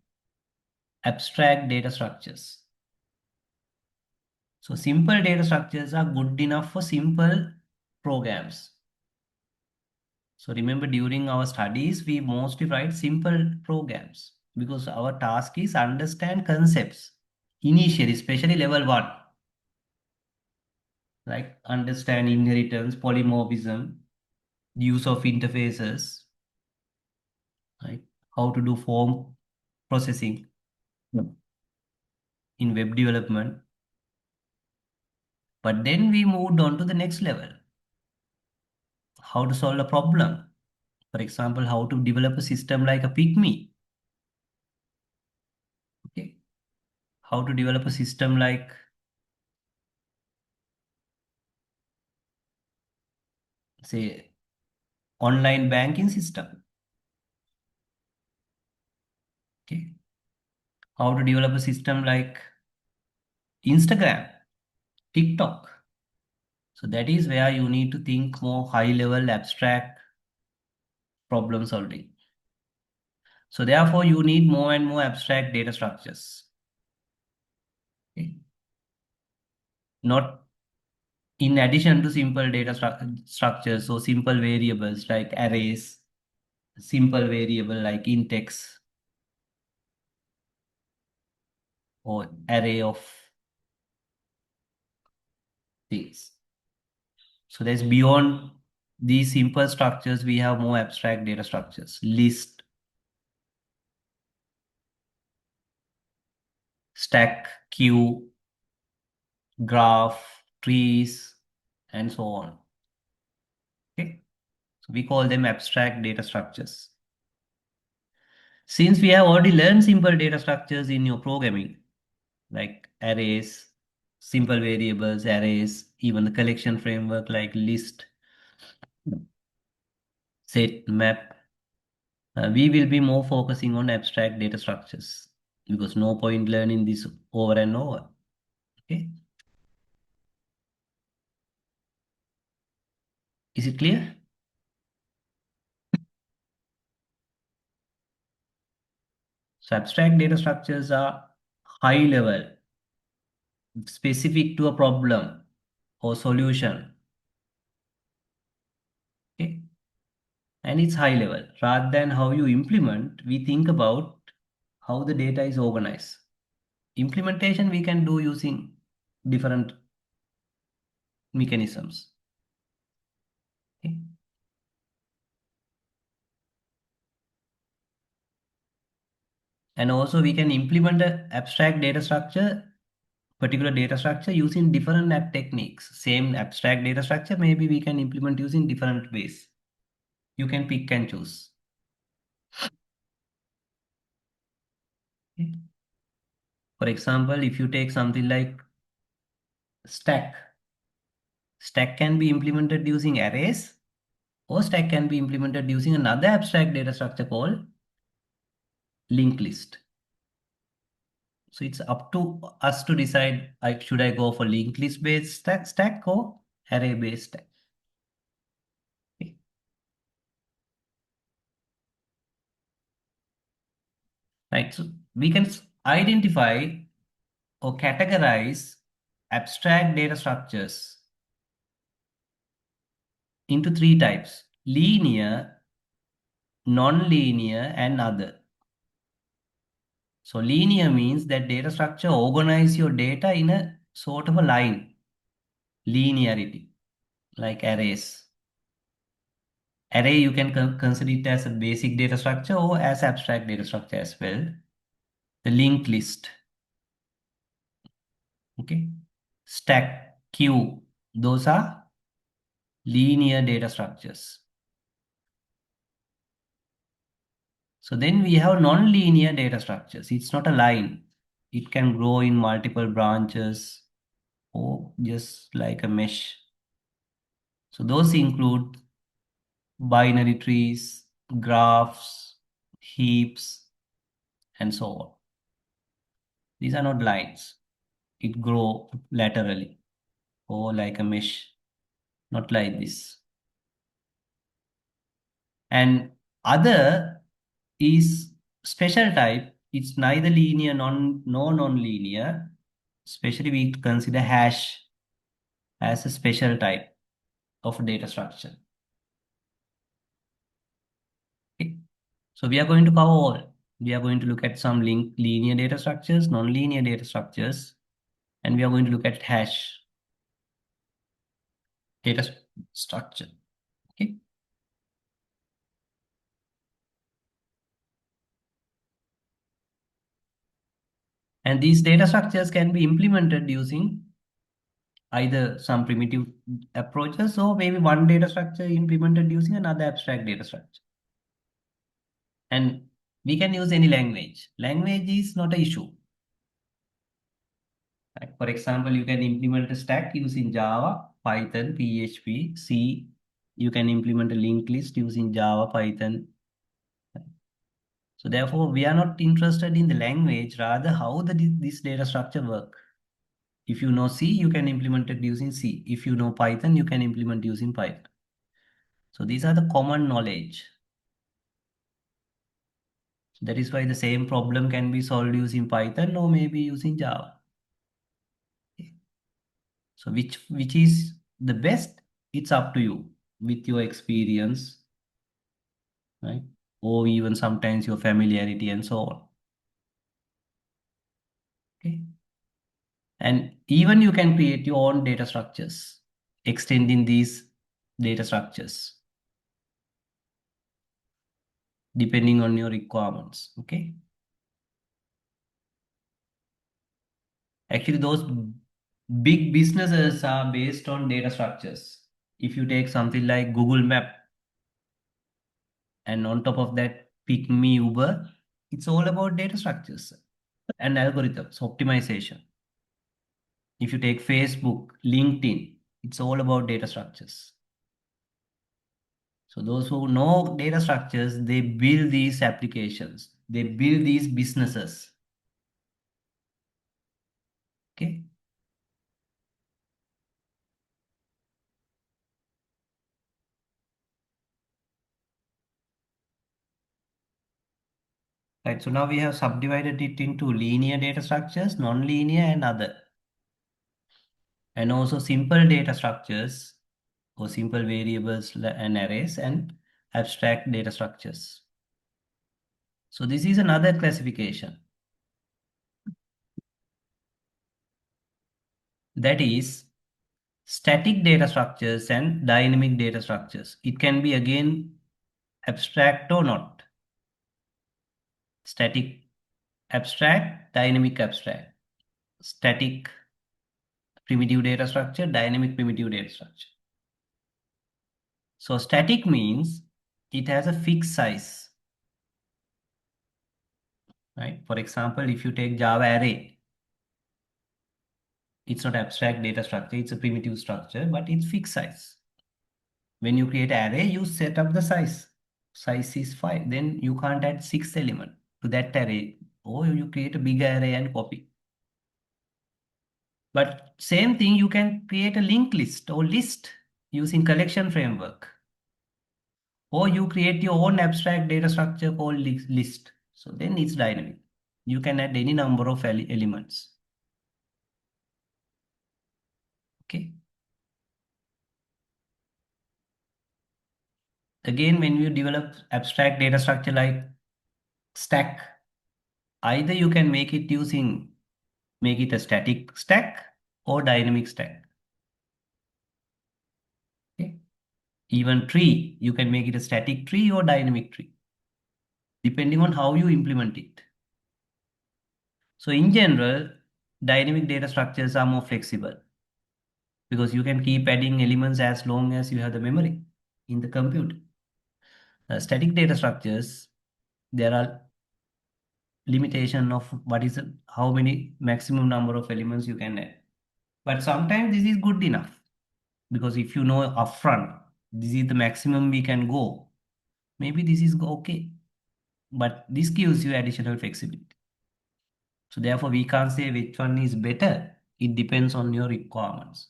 Speaker 1: abstract data structures. So simple data structures are good enough for simple programs. So remember, during our studies, we mostly write simple programs because our task is understand concepts initially, especially level one, like understand inheritance, polymorphism, use of interfaces, how to do form processing in web development. But then we moved on to the next level, how to solve a problem. For example, how to develop a system like a pygmy. Okay. How to develop a system like, say, online banking system. Okay. How to develop a system like Instagram, TikTok. So that is where you need to think more high level abstract problem solving. So therefore you need more and more abstract data structures. Okay. Not in addition to simple data structures, so simple variables like arrays, simple variable like intex or array of things. So there's beyond these simple structures, we have more abstract data structures, list, stack, queue, graph, trees, and so on. Okay. So we call them abstract data structures. Since we have already learned simple data structures in your programming, like arrays, simple variables, arrays, even the collection framework like list, set, map, we will be more focusing on abstract data structures because no point learning this over and over. Okay. Is it clear? So abstract data structures are high level, specific to a problem or solution. Okay. And it's high level. Rather than how you implement, we think about how the data is organized. Implementation we can do using different mechanisms. Okay. And also we can implement an abstract data structure, particular data structure using different techniques. Same abstract data structure, maybe we can implement using different ways. You can pick and choose. Okay. For example, if you take something like stack, stack can be implemented using arrays, or stack can be implemented using another abstract data structure called linked list. So it's up to us to decide, should I go for linked list based stack or array based stack. Okay. Right. So we can identify or categorize abstract data structures into three types: linear, non-linear, and other. So linear means that data structure organize your data in a sort of a line, linearity, like arrays. Array, you can consider it as a basic data structure or as abstract data structure as well. The linked list, okay? Stack, queue, those are linear data structures. So then we have non-linear data structures. It's not a line. It can grow in multiple branches or just like a mesh. So those include binary trees, graphs, heaps, and so on. These are not lines. It grow laterally or like a mesh, not like this. And other is special type. It's neither linear nor non-linear. Especially we consider hash as a special type of data structure. Okay. So we are going to cover all. We are going to look at some linear data structures, non-linear data structures, and we are going to look at hash data structure. Okay. And these data structures can be implemented using either some primitive approaches or maybe one data structure implemented using another abstract data structure. And we can use any language. Language is not an issue. Like for example, you can implement a stack using Java, Python, PHP, C. You can implement a linked list using Java, Python. So therefore, we are not interested in the language, rather how this data structure work. If you know C, you can implement it using C. If you know Python, you can implement using Python. So these are the common knowledge. So that is why the same problem can be solved using Python or maybe using Java. Okay. So which is the best? It's up to you with your experience, right? Or even sometimes your familiarity and so on. Okay. And even you can create your own data structures, extending these data structures depending on your requirements. Okay. Actually, those big businesses are based on data structures. If you take something like Google Map and on top of that, Pick Me Uber, it's all about data structures and algorithms, optimization. If you take Facebook, LinkedIn, it's all about data structures. So those who know data structures, they build these applications, they build these businesses. Okay. Right. So now we have subdivided it into linear data structures, non-linear and other. And also simple data structures or simple variables and arrays and abstract data structures. So this is another classification. That is static data structures and dynamic data structures. It can be again abstract or not. Static abstract, dynamic abstract. Static primitive data structure, dynamic primitive data structure. So static means it has a fixed size, right? For example, if you take Java array, it's not abstract data structure, it's a primitive structure, but it's fixed size. When you create an array, you set up the size. Size is 5. Then you can't add 6 element to that array. Or you create a bigger array and copy. But same thing, you can create a linked list or list using collection framework. Or you create your own abstract data structure called list. So then it's dynamic. You can add any number of elements. Okay. Again, when you develop abstract data structure like stack, either you can make it a static stack or dynamic stack. Okay. Even tree, you can make it a static tree or dynamic tree, depending on how you implement it. So in general, dynamic data structures are more flexible because you can keep adding elements as long as you have the memory in the computer. Static data structures, there are limitation of how many maximum number of elements you can add. But sometimes this is good enough because if you know upfront, this is the maximum we can go. Maybe this is okay, but this gives you additional flexibility. So therefore, we can't say which one is better. It depends on your requirements.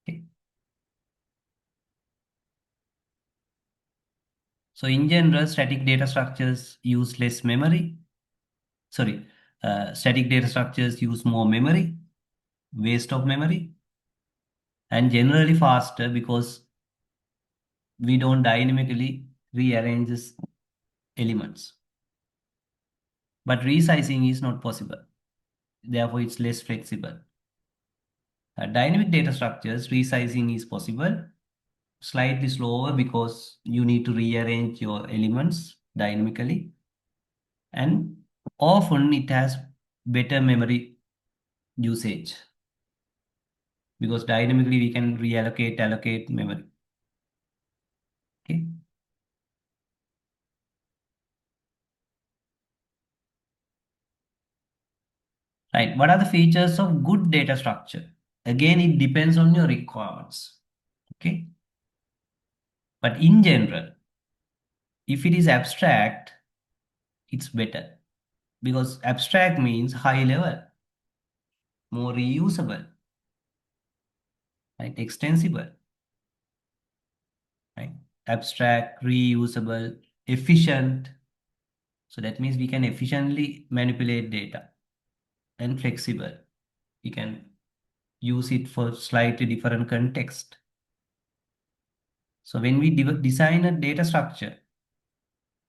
Speaker 1: Okay. So in general, static data structures use less memory. Sorry, static data structures use more memory, waste of memory, and generally faster because we don't dynamically rearrange these elements. But resizing is not possible. Therefore, it's less flexible. Dynamic data structures, resizing is possible, slightly slower because you need to rearrange your elements dynamically. And often it has better memory usage, because dynamically we can reallocate, allocate memory. Okay. Right. What are the features of good data structure? Again, it depends on your requirements. Okay. But in general, if it is abstract, it's better, because abstract means high level, more reusable, right? Extensible, right? Abstract, reusable, efficient. So that means we can efficiently manipulate data, and flexible. We can use it for slightly different context. So when we design a data structure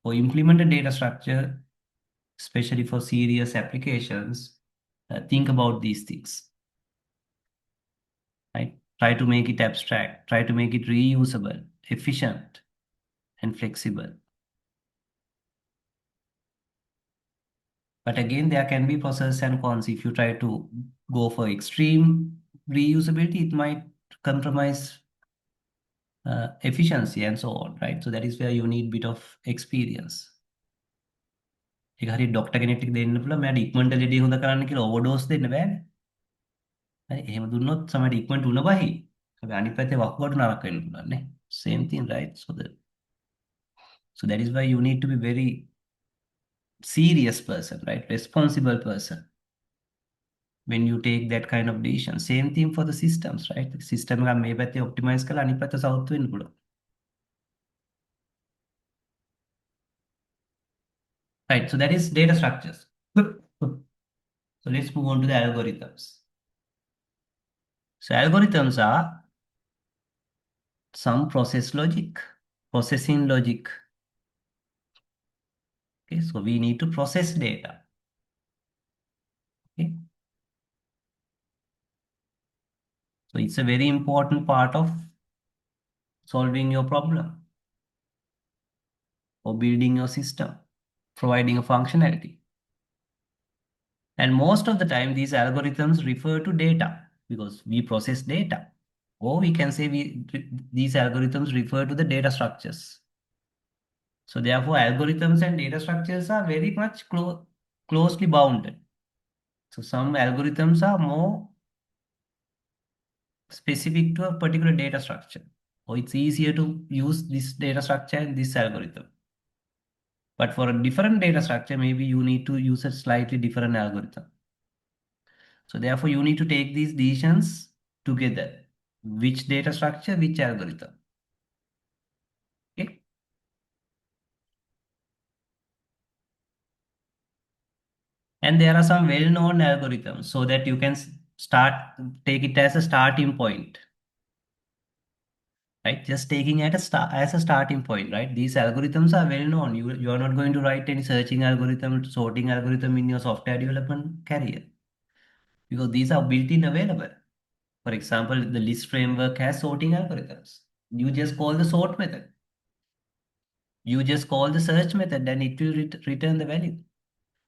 Speaker 1: or implement a data structure, especially for serious applications, think about these things, right? Try to make it abstract, try to make it reusable, efficient, and flexible. But again, there can be pros and cons. If you try to go for extreme reusability, it might compromise efficiency and so on, right? So that is where you need bit of experience. ඒක හරි doctor කෙනෙක්ට දෙන්න පුළුවන් මට ඉක්මනට ලෙඩේ හොඳ කරන්න කියලා ඕවර්ඩෝස් දෙන්න බෑනේ. හරි එහෙම දුන්නොත් සමහර ඉක්මනට උණ බහි. හැබැයි අනිත් පැත්තේ වකුගඩු නරක වෙන්න පුළුවන් නේ. Same thing, right? So that is why you need to be very serious person, right? Responsible person when you take that kind of decision. Same thing for the systems, right? System එක මේ පැත්තේ optimize කරලා අනිත් පැත්ත south වෙන්න පුළුවන්. Right, so that is data structures. So let's move on to the algorithms. So algorithms are some process logic, processing logic. Okay, so we need to process data. Okay, so it's a very important part of solving your problem or building your system, providing a functionality. And most of the time, these algorithms refer to data because we process data. Or we can say these algorithms refer to the data structures. So therefore, algorithms and data structures are very much closely bounded. So some algorithms are more specific to a particular data structure, or it's easier to use this data structure and this algorithm. But for a different data structure, maybe you need to use a slightly different algorithm. So therefore, you need to take these decisions together. Which data structure, which algorithm. Okay. And there are some well-known algorithms so that you can take it as a starting point. Right, just taking it as a starting point, right? These algorithms are well known. You are not going to write any searching algorithm, sorting algorithm in your software development career, because these are built-in available. For example, the list framework has sorting algorithms. You just call the sort method. You just call the search method and it will return the value.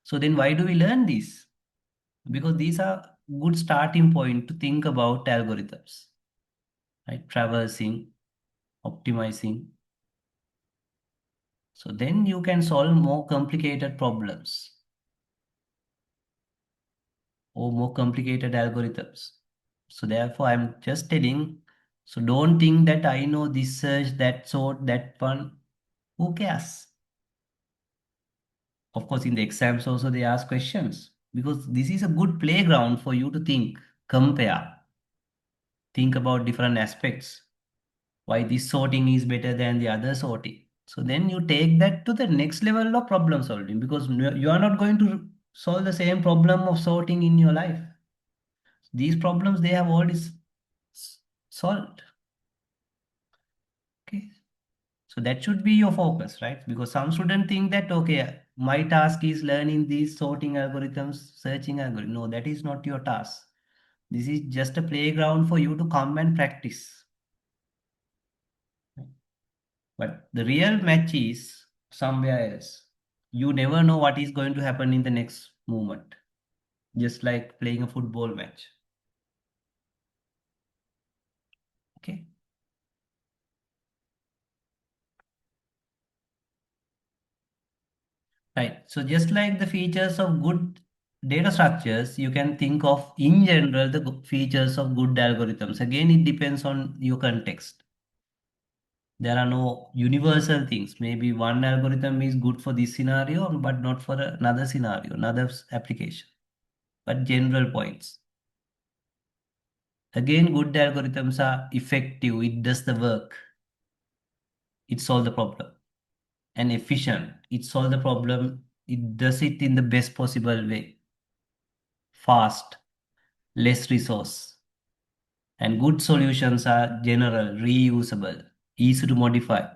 Speaker 1: So then why do we learn these? Because these are good starting point to think about algorithms, right? Traversing, optimizing. So then you can solve more complicated problems or more complicated algorithms. So therefore, I'm just telling, so don't think that I know this search, that sort, that one. Who cares? Of course, in the exams also they ask questions, because this is a good playground for you to think, compare, think about different aspects. Why this sorting is better than the other sorting. So then you take that to the next level of problem solving, because you are not going to solve the same problem of sorting in your life. These problems they have already solved. Okay. So that should be your focus, right? Because some students think that, okay, my task is learning these sorting algorithms, searching algorithms. No, that is not your task. This is just a playground for you to come and practice. But the real match is somewhere else. You never know what is going to happen in the next moment. just like playing a football match. Okay. Right. So just like the features of good data structures, you can think of in general the features of good algorithms. Again, it depends on your context. There are no universal things. Maybe one algorithm is good for this scenario, but not for another scenario, another application. But general points. Again, good algorithms are effective. It does the work. It solves the problem. And efficient. It solves the problem. It does it in the best possible way. Fast, less resource. And good solutions are general, reusable, easy to modify.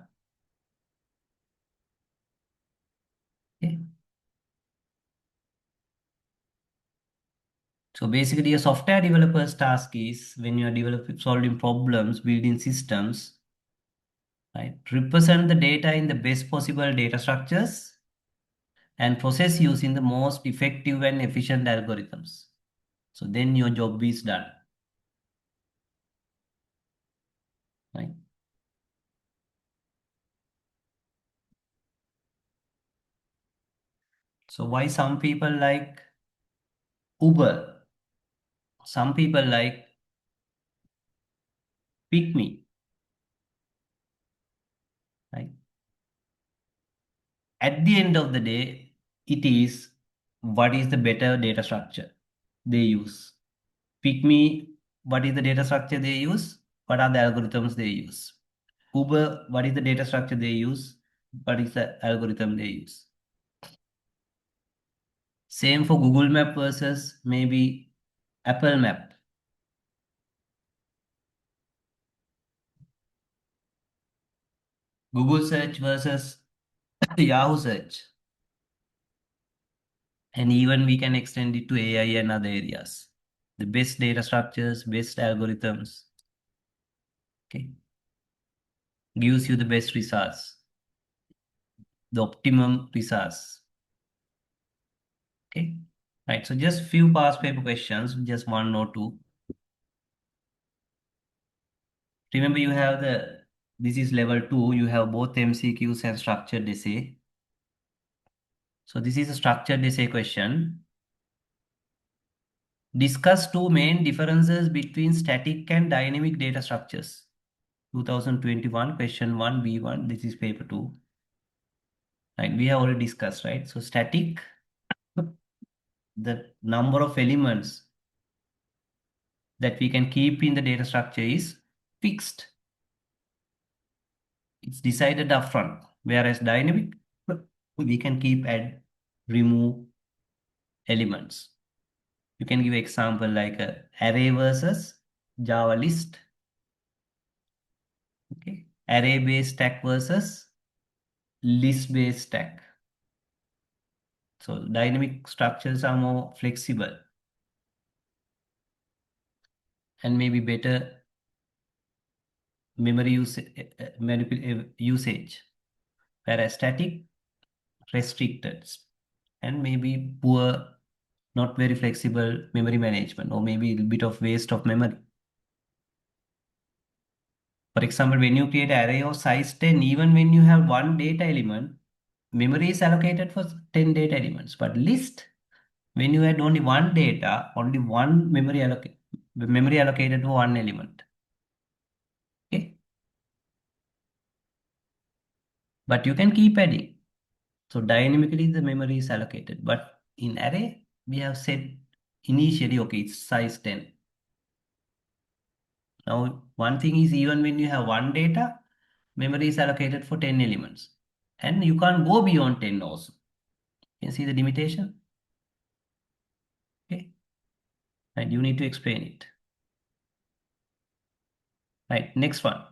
Speaker 1: Okay. So basically, a software developer's task is when you are developing solving problems, building systems, right? Represent the data in the best possible data structures and process using the most effective and efficient algorithms. So then your job is done, right? So why some people like Uber, some people like Pick Me, right? At the end of the day, it is what is the better data structure they use. Pick Me, what is the data structure they use? What are the algorithms they use? Uber, what is the data structure they use? What is the algorithm they use? Same for Google Map versus maybe Apple Map. Google search versus Yahoo search. And even we can extend it to AI and other areas. The best data structures, best algorithms, okay, gives you the best results, the optimum results. Okay. Right. So just few past paper questions, just one or two. Remember, you have this is level 2, you have both MCQs and structured essay. So this is a structured essay question. Discuss two main differences between static and dynamic data structures. 2021, question 1, B1, this is paper 2. Right, we have already discussed, right? So static, the number of elements that we can keep in the data structure is fixed. It's decided upfront. Whereas dynamic, we can keep add, remove elements. You can give example like a array versus Java list. Okay. Array based stack versus list based stack. So dynamic structures are more flexible and maybe better memory usage. Whereas static restricted and maybe poor, not very flexible memory management, or maybe a bit of waste of memory. For example, when you create an array of size 10, even when you have one data element, memory is allocated for 10 data elements. But list, when you had only one data, only one memory allocated for one element. Okay. But you can keep adding. So dynamically the memory is allocated. But in array, we have said initially, okay, it's size 10. Now, one thing is even when you have one data, memory is allocated for 10 elements. And you can't go beyond 10 also. You can see the limitation. Okay. And you need to explain it. Right. Next one.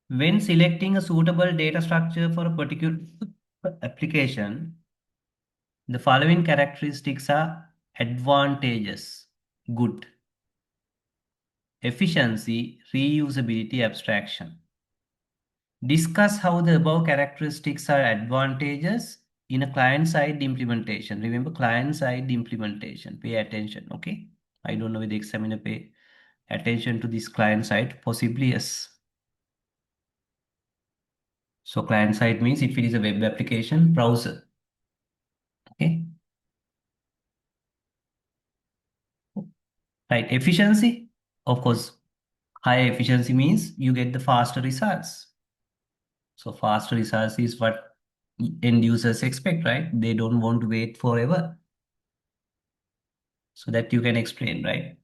Speaker 1: When selecting a suitable data structure for a particular application, the following characteristics are advantages. Good. Efficiency, reusability, abstraction. Discuss how the above characteristics are advantages in a client-side implementation. Remember, client-side implementation. Pay attention, okay? I don't know if the examiner pay attention to this client-side. Possibly yes. So client-side means if it is a web application, browser. Okay. Right. Efficiency. Of course, high efficiency means you get the faster results. So faster results is what end users expect, right? They don't want to wait forever. So that you can explain, right?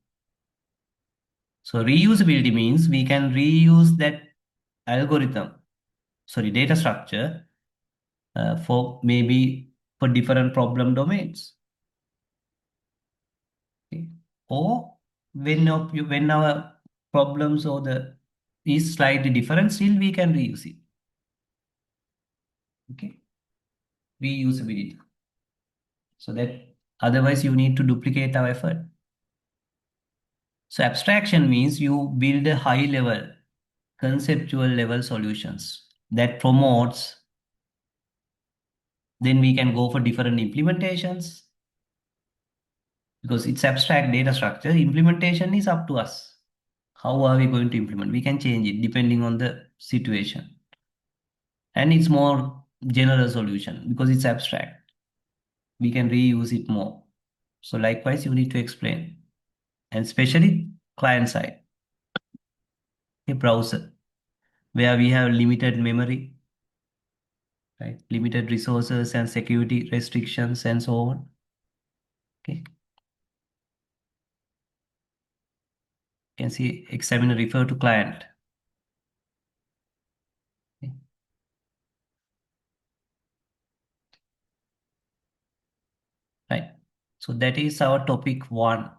Speaker 1: So reusability means we can reuse that algorithm, sorry, data structure for maybe for different problem domains. Okay. Or when our problems or the is slightly different, still we can reuse it. Okay, reusability. So that otherwise you need to duplicate our effort. So abstraction means you build a high level, conceptual level solutions that promotes, then we can go for different implementations because it's abstract data structure. Implementation is up to us. How are we going to implement? We can change it depending on the situation. And it's more general solution because it's abstract. We can reuse it more. So likewise, you need to explain. And especially client side, a browser, where we have limited memory, right? Limited resources and security restrictions and so on. Okay. You can see examiner refer to client. Okay. Right. So that is our topic one.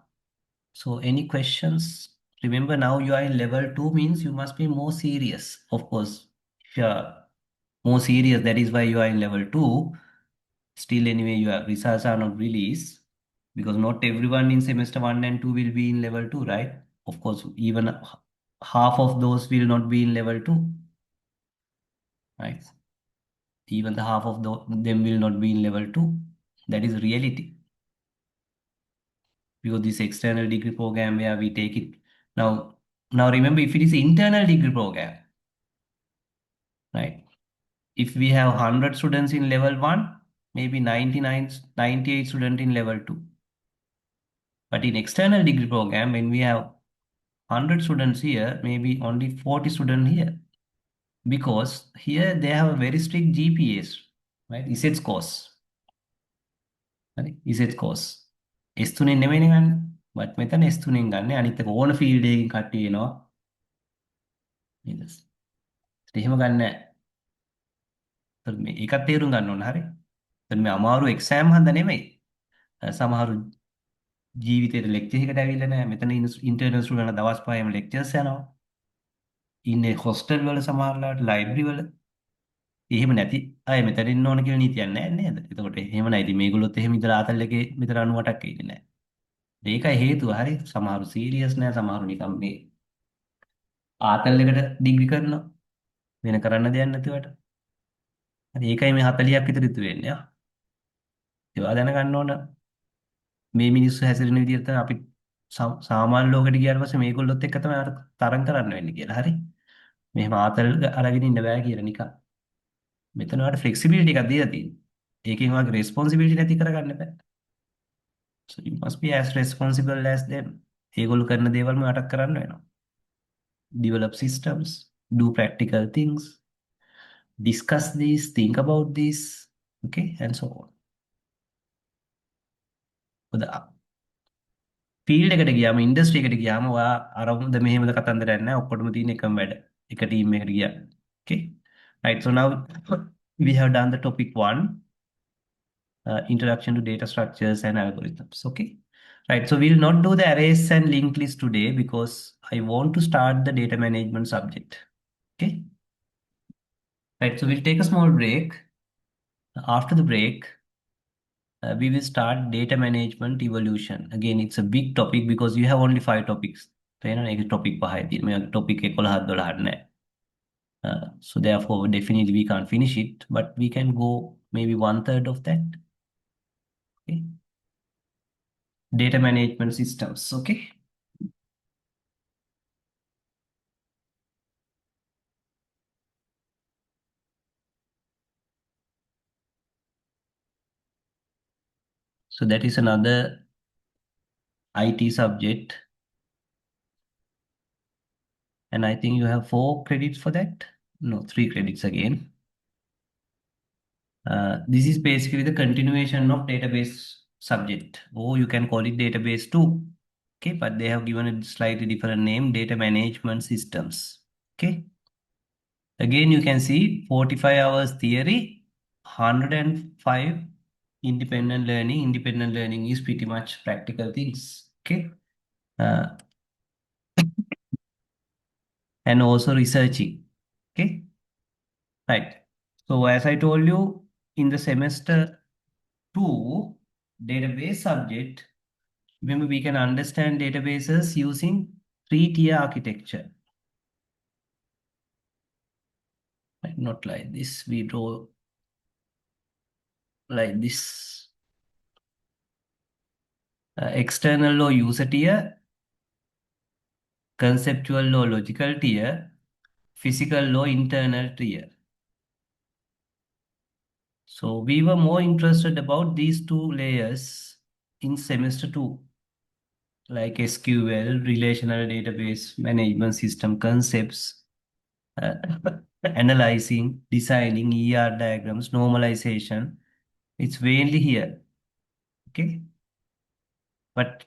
Speaker 1: So any questions? Remember now you are in level two means you must be more serious. Of course, if you are more serious, that is why you are in level two. Still anyway, your results are not released because not everyone in semester one and two will be in level two, right? Of course, even half of those will not be in level two, right? Even the half of them will not be in level two. That is reality because this external degree program where we take it now. Now remember, if it is internal degree program, right? If we have 100 students in level 1, maybe 99, 98 students in level 2. But in external degree program, when we have 100 students here, maybe only 40 students here. Because here they have a very strict GPAs, right? ESET scores. Right? ESET scores. S3 නෙමෙයිනේ ගන්න. but මෙතන S3 ගන්න. අනිත් එක ඕන field එකකින් කට්ටිය එනවා. නේද? එහෙම ගන්න නැහැ. ඒකත් තේරුම් ගන්න ඕන හරි. එතන මේ අමාරු එක්සෑම් හන්ද නෙමෙයි. සමහරු ජීවිතේට ලෙක්චර් එකකට ඇවිල්ලා නැහැ. මෙතන ඉන්ටර්නල් ස්ටුඩන්ට්ලා දවස් 5ම ලෙක්චර්ස් යනවා. ඉන්නේ හොස්ටල් වල සමහරලාට ලයිබ්‍රරි වල. එහෙම නැති අය මෙතන ඉන්න ඕන කියලා නීතියක් නැහැ නේද? එතකොට එහෙම නැහැ. ඉතින් මේගොල්ලොත් එහෙම ඉඳලා ආතල් එකේ මෙතන 98ක් ඉන්නේ නැහැ. ඒකයි හේතුව හරි. සමහරු සීරියස් නැහැ. සමහරු නිකන් මේ ආතල් එකට ඩිග්‍රී කරනවා. වෙන කරන්න දෙයක් නැතුවට. හරි ඒකයි මේ 40ක් විතර ඉතුරු වෙන්නේ. ඒවා දැනගන්න ඕන. මේ මිනිස්සු හැසිරෙන විදිහට තමයි අපි සාමාන්‍ය ලෝකෙට ගියාට පස්සේ මේගොල්ලොත් එක්ක තමයි අර තරම් කරන්න වෙන්නේ කියලා. හරි. මෙහෙම ආතල් අරගෙන ඉන්න බෑ කියලා නිකන්. මෙතන වල ෆ්ලෙක්සිබිලිටි එකක් දීලා තියෙනවා. ඒකෙන් වගේ රෙස්පොන්සිබිලිටි නැති කරගන්න බෑ. So you must be as responsible as them. ඒගොල්ලෝ කරන දේවල්ම යටත් කරන්න වෙනවා. Develop systems, do practical things, discuss this, think about this, okay, and so on. ඔද ෆීල්ඩ් එකට ගියාම ඉන්ඩස්ට්‍රි එකට ගියාම ඔයා අරමුද මෙහෙමද කතන්දරයක් නැහැ. ඔක්කොටම තියෙන එකම වැඩ. එක ටීම් එකකට ගියා. Okay. Right. So now we have done the topic 1, introduction to data structures and algorithms. Okay. Right. So we'll not do the arrays and linked list today because I want to start the data management subject. Okay. Right. So we'll take a small break. After the break, we will start data management evolution. Again, it's a big topic because you have only 5 topics. topic topic so therefore, definitely we can't finish it, but we can go maybe one third of that. Okay. Data management systems. Okay. So that is another IT subject. And I think you have 4 credits for that. No, 3 credits again. This is basically the continuation of database subject, or you can call it database too. Okay, but they have given a slightly different name, data management systems. Okay. Again, you can see 45 hours theory, 105 independent learning. Independent learning is pretty much practical things. Okay. Uh, and also researching. Okay. Right. So as I told you, in the semester 2 database subject, remember we can understand databases using 3-tier architecture. Right? Not like this. We draw like this. External or user tier, conceptual or logical tier, physical or internal tier. So we were more interested about these 2 layers in semester 2, like SQL, relational database management system concepts, uh, analyzing, designing ER diagrams, normalization. It's mainly here. Okay. But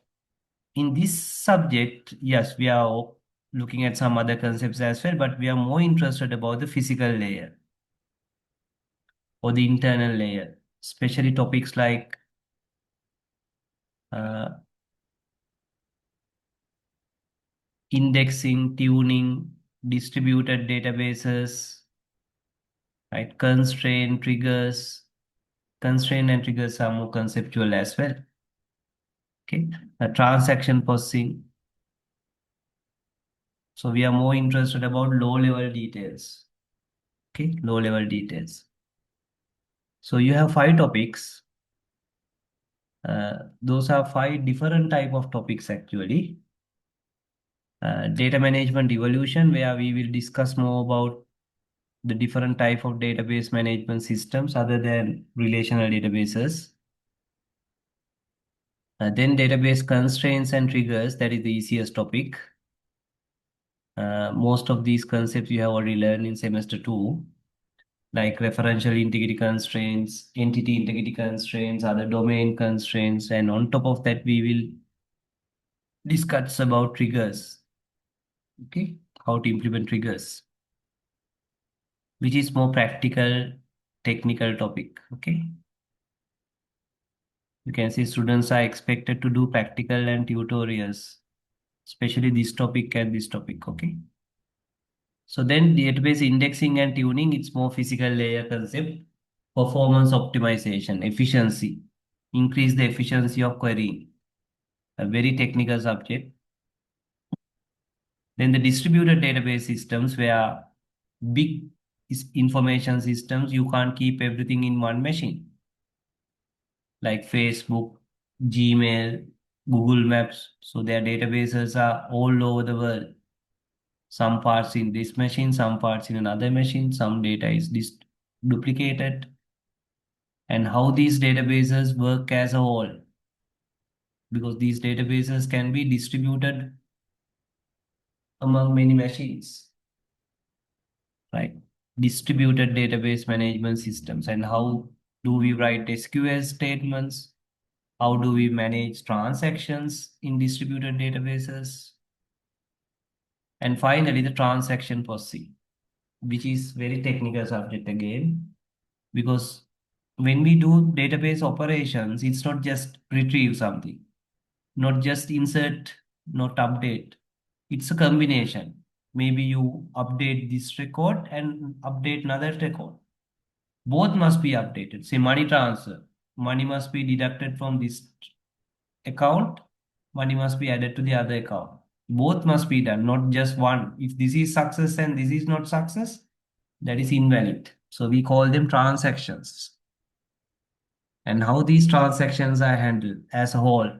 Speaker 1: in this subject, yes, we are looking at some other concepts as well, but we are more interested about the physical layer or the internal layer, especially topics like uh, indexing, tuning, distributed databases, right? Constraint and triggers are more conceptual as well. Okay, transaction processing. So we are more interested about low-level details. Okay, low-level details. So you have 5 topics. Those are 5 different type of topics actually. Data management evolution, where we will discuss more about the different type of database management systems other than relational databases. Then database constraints and triggers, that is the easiest topic. Most of these concepts you have already learned in semester 2, like referential integrity constraints, entity integrity constraints, other domain constraints, and on top of that, we will discuss about triggers. Okay, how to implement triggers, which is more practical, technical topic. Okay, you can see students are expected to do practical and tutorials, especially this topic and this topic. Okay. So then database indexing and tuning, it's more physical layer concept, performance optimization, efficiency, increase the efficiency of querying, a very technical subject. Then the distributed database systems where big information systems, you can't keep everything in one machine, like Facebook, Gmail, Google Maps. So their databases are all over the world. Some parts in this machine, some parts in another machine, some data is duplicated, and how these databases work as a whole, because these databases can be distributed among many machines, right? Distributed database management systems, and how do we write SQL statements? How do we manage transactions in distributed databases? And finally, the transaction processing, which is very technical subject again, because when we do database operations, it's not just retrieve something, not just insert, not update. It's a combination. Maybe you update this record and update another record. Both must be updated. Say money transfer, money must be deducted from this account, money must be added to the other account. Both must be done, not just one. If this is success and this is not success, that is invalid. So we call them transactions. and how these transactions are handled as a whole.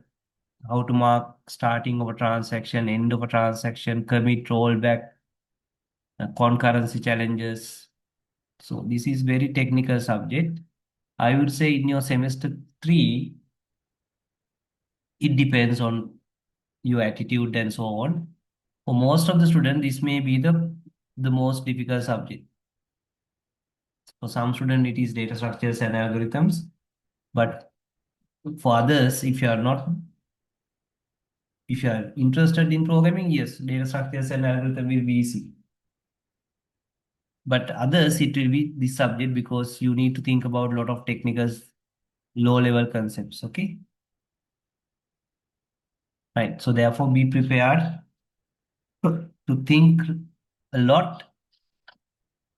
Speaker 1: How to mark starting of a transaction, end of a transaction, commit, rollback, concurrency challenges. So this is very technical subject. I would say in your semester 3, it depends on your attitude and so on. For most of the students, this may be the most difficult subject. For some students, it is data structures and algorithms. But for others, if you are interested in programming, yes, data structures and algorithm will be easy. But others, it will be this subject because you need to think about a lot of technical, low-level concepts. Okay, right. So therefore, be prepared to think a lot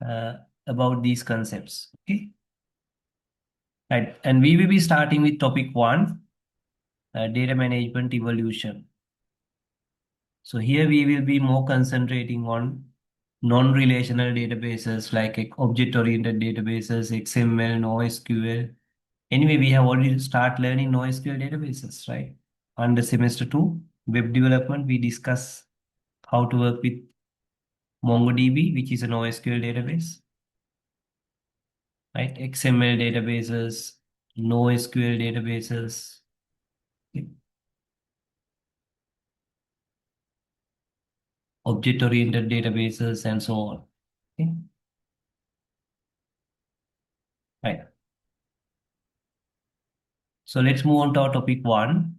Speaker 1: uh, about these concepts. Okay, right. And we will be starting with topic 1, data management evolution. So here we will be more concentrating on non-relational databases like object-oriented databases, XML, NoSQL. Anyway, we have already start learning NoSQL databases, right? Under semester 2, web development, we discuss how to work with MongoDB, which is a NoSQL database, right? XML databases, NoSQL databases, okay, object-oriented databases, and so on. Okay, right. So let's move on to our topic 1.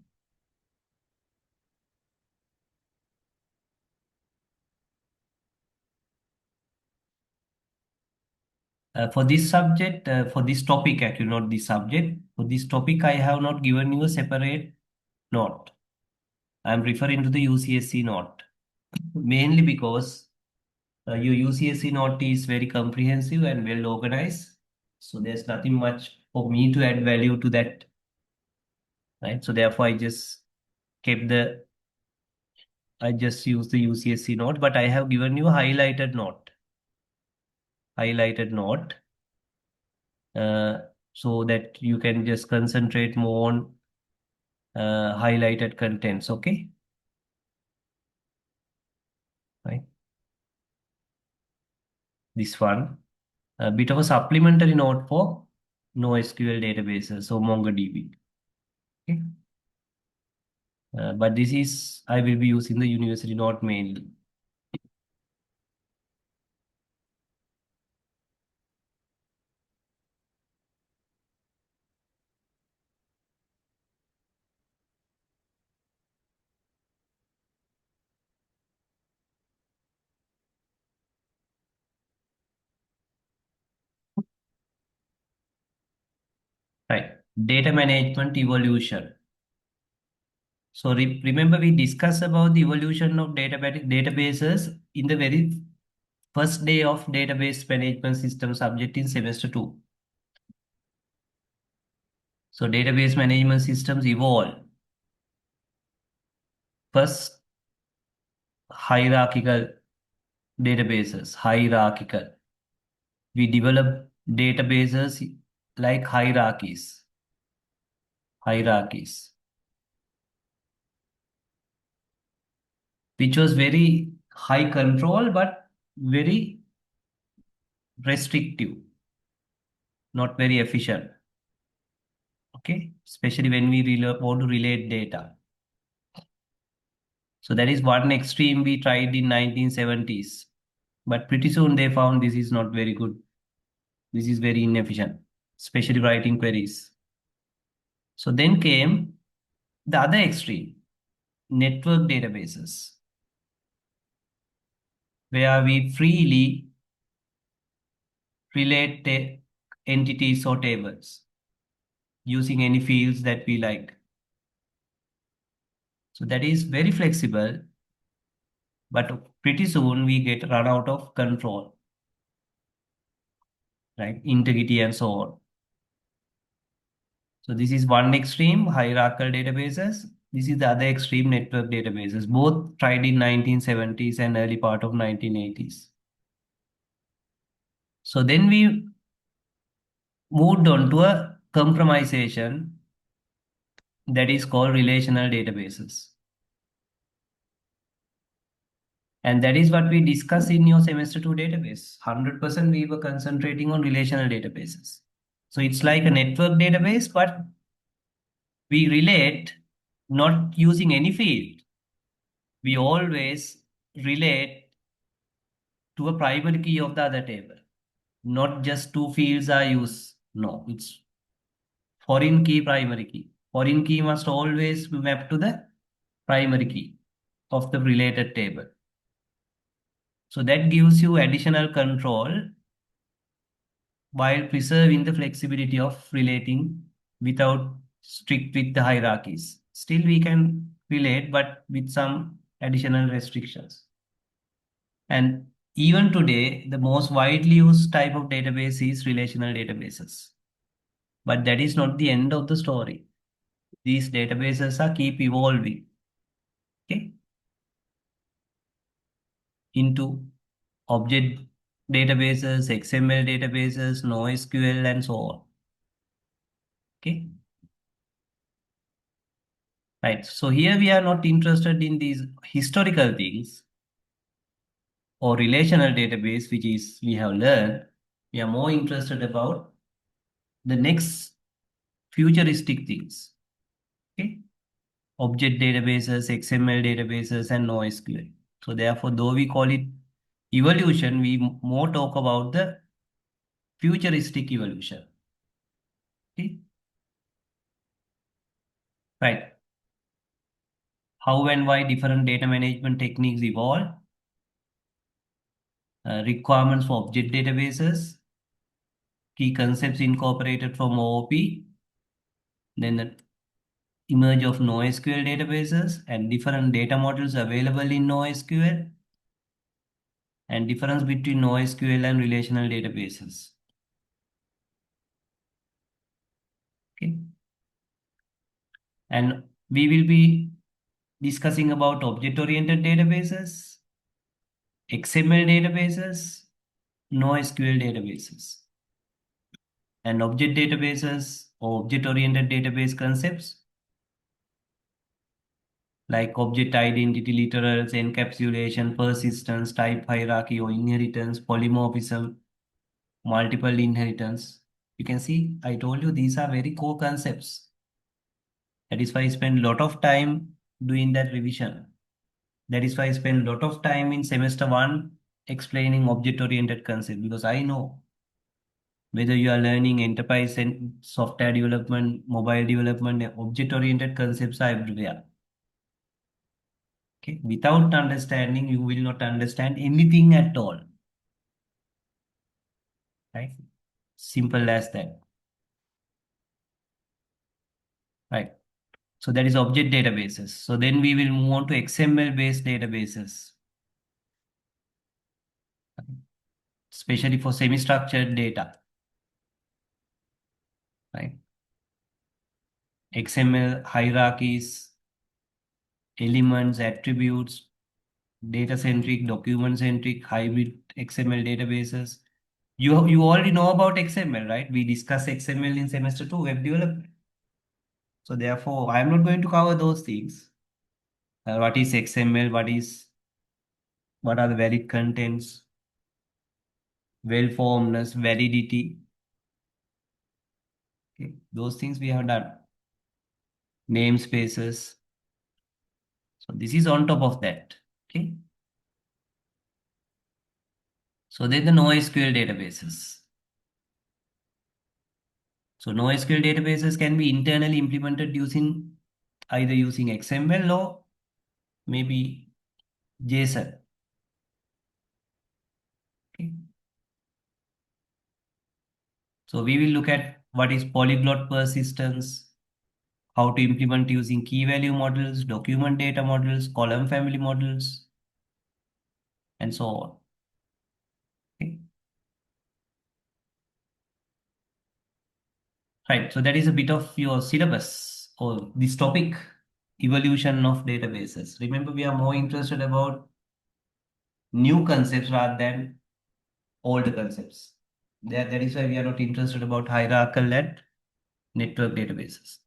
Speaker 1: For this subject, for this topic, actually, not this subject, for this topic, I have not given you a separate note. I'm referring to the UCSC note, mainly because your UCSC note is very comprehensive and well organized. So there's nothing much for me to add value to that, right? So therefore, kept the, I just used the UCSC note, but I have given you a highlighted note, uh, so that you can just concentrate more on highlighted contents. Okay, right? This one, a bit of a supplementary note for NoSQL databases, so MongoDB. Okay, but this is I will be using the university note mainly. Right, data management evolution. So remember we discussed about the evolution of databases in the very first day of database management system subject in semester 2. So database management systems evolve. First, hierarchical databases, hierarchical. We develop databases like hierarchies, which was very high control but very restrictive, not very efficient. Okay, especially when we want to relate data. So that is one extreme we tried in 1970s, but pretty soon they found this is not very good. This is very inefficient, especially writing queries. So then came the other extreme, network databases, where we freely relate entities or tables using any fields that we like. So that is very flexible, but pretty soon we get run out of control, right? Integrity and so on. So this is one extreme, hierarchical databases. This is the other extreme, network databases, both tried in 1970s and early part of 1980s. So then we moved on to a compromisation that is called relational databases. And that is what we discuss in your semester 2 database. 100% we were concentrating on relational databases. So it's like a network database, but we relate not using any field. We always relate to a primary key of the other table. Not just two fields are used. No, it's foreign key, primary key. Foreign key must always map to the primary key of the related table. So that gives you additional control while preserving the flexibility of relating without strict with the hierarchies. Still we can relate, but with some additional restrictions. And even today, the most widely used type of database is relational databases. But that is not the end of the story. These databases are keep evolving, okay, into object databases, XML databases, NoSQL, and so on. Okay. Right. So here we are not interested in these historical things or relational database, which is we have learned. We are more interested about the next futuristic things. Okay. Object databases, XML databases, and NoSQL. So therefore, though we call it evolution, we more talk about the futuristic evolution. Okay. Right. How and why different data management techniques evolve, requirements for object databases, key concepts incorporated from OOP, then the emerge of NoSQL databases and different data models available in NoSQL, and difference between NoSQL and relational databases. Okay. And we will be discussing about object-oriented databases, XML databases, NoSQL databases, and object databases or object-oriented database concepts like object identity, literals, encapsulation, persistence, type hierarchy or inheritance, polymorphism, multiple inheritance. You can see, I told you these are very core concepts. That is why I spend a lot of time doing that revision. That is why I spend a lot of time in semester 1 explaining object-oriented concept, because I know whether you are learning enterprise and software development, mobile development, object-oriented concepts are everywhere. Okay, without understanding, you will not understand anything at all. Right? Simple as that. Right. So that is object databases. So then we will move on to XML-based databases, especially for semi-structured data. Right? XML hierarchies, elements, attributes, data-centric, document-centric, hybrid XML databases. You already know about XML, right? We discussed XML in semester 2, web development. So therefore, I'm not going to cover those things. What is XML? What are the valid contents? Well-formedness, validity. Okay, those things we have done. Namespaces. So this is on top of that. Okay. So then the NoSQL databases. So NoSQL databases can be internally implemented either using XML or maybe JSON. Okay. So we will look at what is polyglot persistence, how to implement using key value models, document data models, column family models, and so on. Okay. Right. So that is a bit of your syllabus or this topic, evolution of databases. Remember, we are more interested about new concepts rather than old concepts. That is why we are not interested about hierarchical and network databases.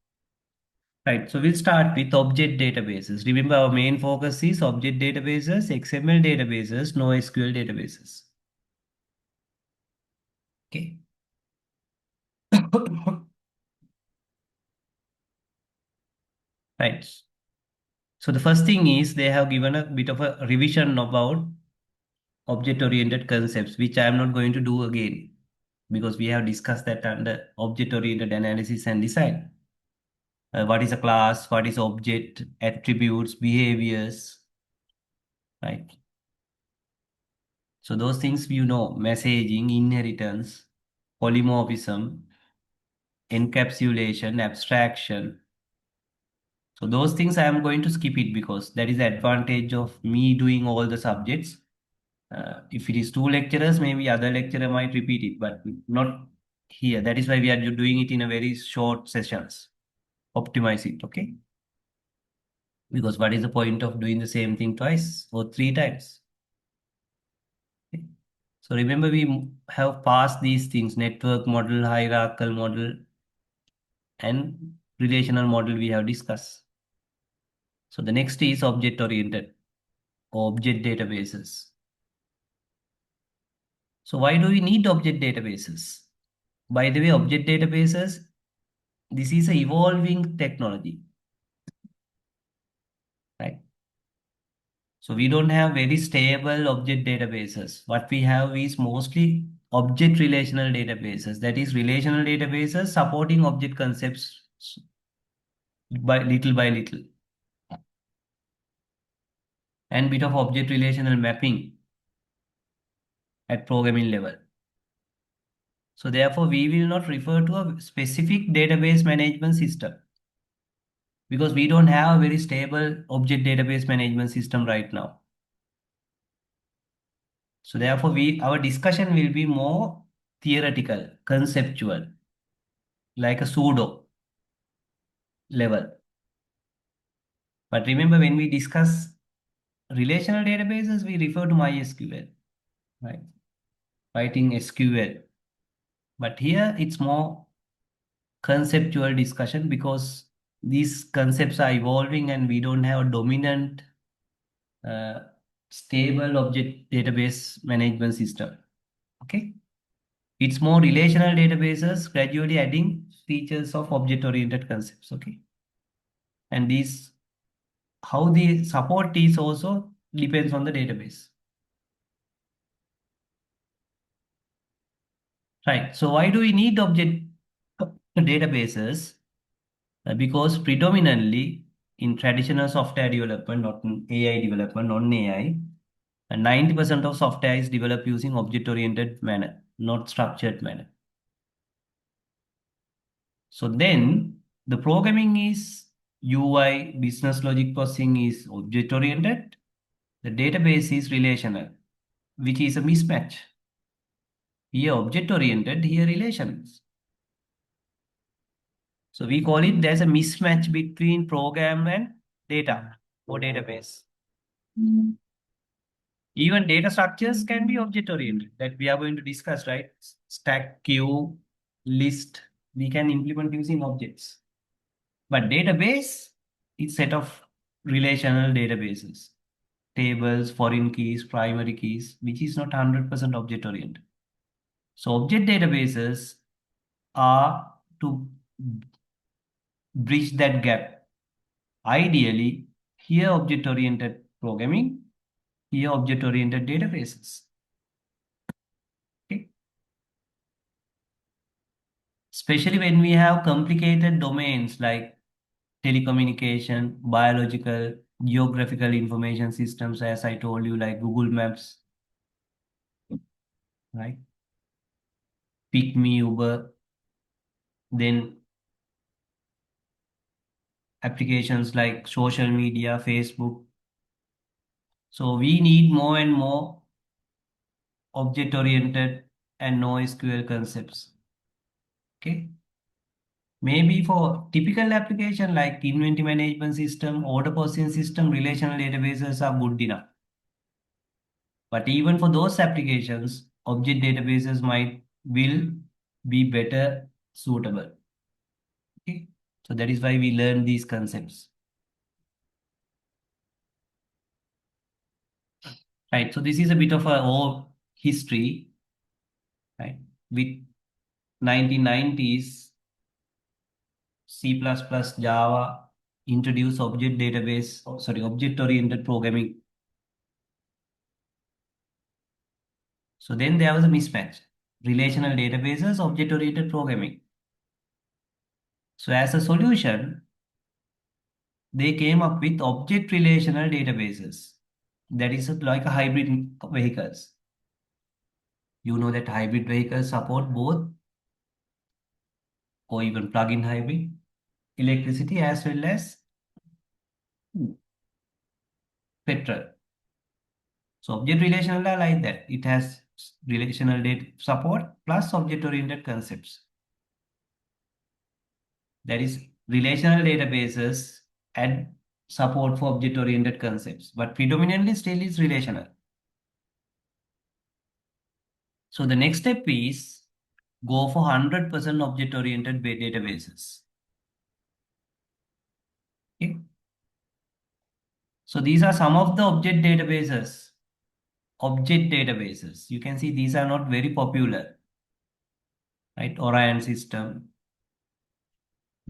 Speaker 1: Right, so we'll start with object databases. Remember, our main focus is object databases, XML databases, NoSQL databases. Okay. Right. So the first thing is they have given a bit of a revision about object-oriented concepts, which I am not going to do again because we have discussed that under object-oriented analysis and design. What is a class? What is object? Attributes, behaviors, right? So those things you know, messaging, inheritance, polymorphism, encapsulation, abstraction. So those things I am going to skip it because that is the advantage of me doing all the subjects. If it is two lecturers, maybe other lecturer might repeat it, but not here. That is why we are doing it in a very short sessions. Optimize it, okay? Because what is the point of doing the same thing twice or three times? Okay. So remember we have passed these things, network model, hierarchical model, and relational model we have discussed. So the next is object-oriented or object databases. So why do we need object databases? By the way, object databases, this is a evolving technology, right? So we don't have very stable object databases. What we have is mostly object relational databases. That is relational databases supporting object concepts by little and bit of object relational mapping at programming level. So therefore, we will not refer to a specific database management system because we don't have a very stable object database management system right now. So therefore, our discussion will be more theoretical, conceptual, like a pseudo level. But remember, when we discuss relational databases, we refer to MySQL, right? Writing SQL. But here it's more conceptual discussion because these concepts are evolving and we don't have a dominant uh, stable object database management system. Okay. It's more relational databases gradually adding features of object-oriented concepts. Okay. And these how the support is also depends on the database. Right. So why do we need object databases? Because predominantly in traditional software development, not in AI development, non-AI, 90% of software is developed using object-oriented manner, not structured manner. So then the programming is UI, business logic processing is object-oriented. The database is relational, which is a mismatch. Here object-oriented, here relations. So we call it there's a mismatch between program and data or database. Even data structures can be object-oriented that we are going to discuss, right? Stack, queue, list, we can implement using objects. But database is set of relational databases, tables, foreign keys, primary keys, which is not 100% object-oriented. So object databases are to bridge that gap. Ideally, here object-oriented programming, here object-oriented databases. Okay. Especially when we have complicated domains like telecommunication, biological, geographical information systems, as I told you, like Google Maps, right? Pick me, Uber, then applications like social media, Facebook. So we need more and more object-oriented and NoSQL concepts. Okay. Maybe for typical application like inventory management system, order processing system, relational databases are good enough. But even for those applications, object databases will be better suitable. So that is why we learn these concepts. Right. So this is a bit of a old history, right? With 1990s, C++, Java introduced object-oriented programming. So then there was a mismatch. Relational databases, object-oriented programming. So as a solution, they came up with object relational databases. That is like a hybrid vehicles. You know that hybrid vehicles support both or even plug-in hybrid electricity as well as petrol. So object relational are like that. It has relational data support plus object-oriented concepts. That is relational databases and support for object-oriented concepts, but predominantly still is relational. So the next step is go for 100% object-oriented databases. Okay. So these are some of the object databases. Object databases. You can see these are not very popular, right? Orion system,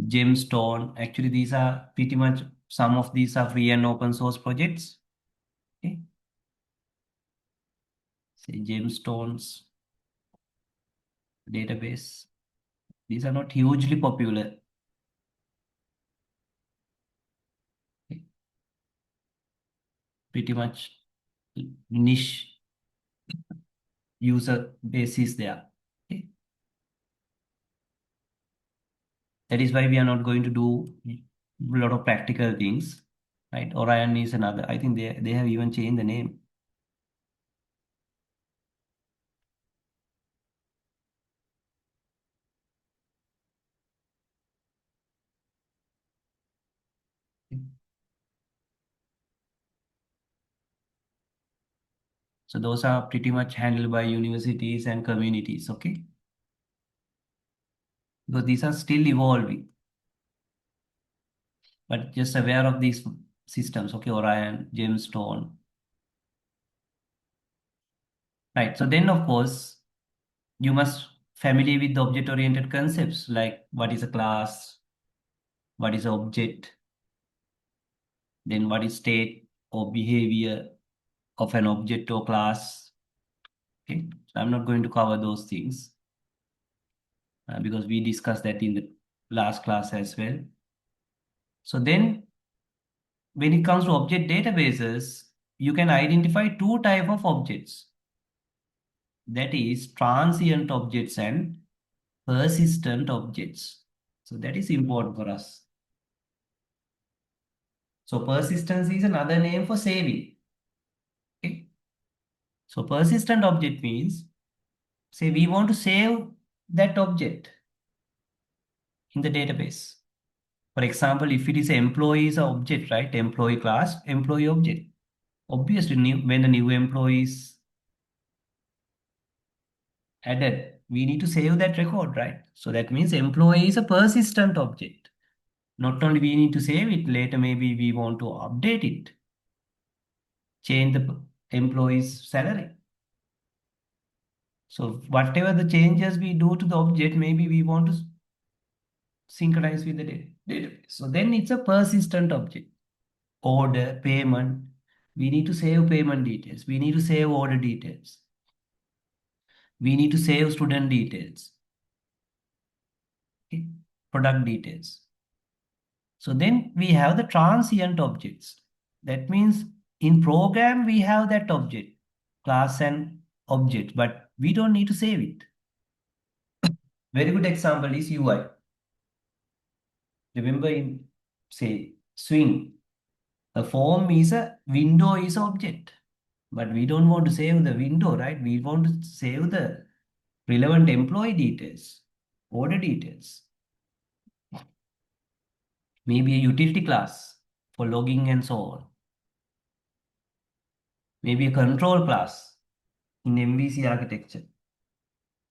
Speaker 1: Gemstone. Actually, these are pretty much some of these are free and open source projects. Okay. Say Gemstones database. These are not hugely popular. Okay. Pretty much niche user base is there. Okay. That is why we are not going to do a lot of practical things, right? Orion is another. I think they have even changed the name. So those are pretty much handled by universities and communities, okay? Because these are still evolving, but just aware of these systems, okay? Orion, Gemstone, right? So then, of course, you must familiar with the object-oriented concepts like what is a class, what is an object, then what is state or behavior of an object or class. Okay, so I'm not going to cover those things because we discussed that in the last class as well. So then when it comes to object databases, you can identify two type of objects. That is transient objects and persistent objects. So that is important for us. So persistence is another name for saving. Okay. So persistent object means, say we want to save that object in the database. For example, if it is employees object, right? Employee class, employee object. Obviously, when a new employee is added, we need to save that record, right? So that means employee is a persistent object. Not only we need to save it, later maybe we want to update it, change the employee's salary. So whatever the changes we do to the object, maybe we want to synchronize with the database. So then it's a persistent object. Order, payment. We need to save payment details. We need to save order details. We need to save student details. Okay. Product details. So then we have the transient objects. That means in program we have that object, class and object, but we don't need to save it. Very good example is UI. Remember in, say, swing, a form is a window is object, but we don't want to save the window, right? We want to save the relevant employee details, order details, maybe a utility class for logging and so on, maybe a control class in MVC architecture.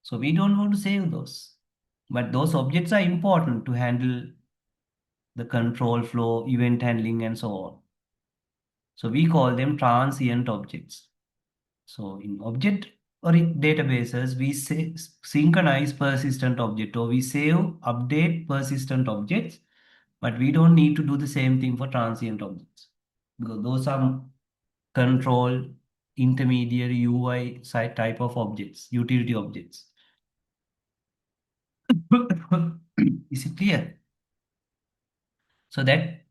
Speaker 1: So we don't want to save those, but those objects are important to handle the control flow, event handling, and so on. So we call them transient objects. So in object or in databases, we say synchronize persistent object, or we save, update persistent objects, but we don't need to do the same thing for transient objects because those are control, intermediary UI side type of objects, utility objects. Is it clear? So that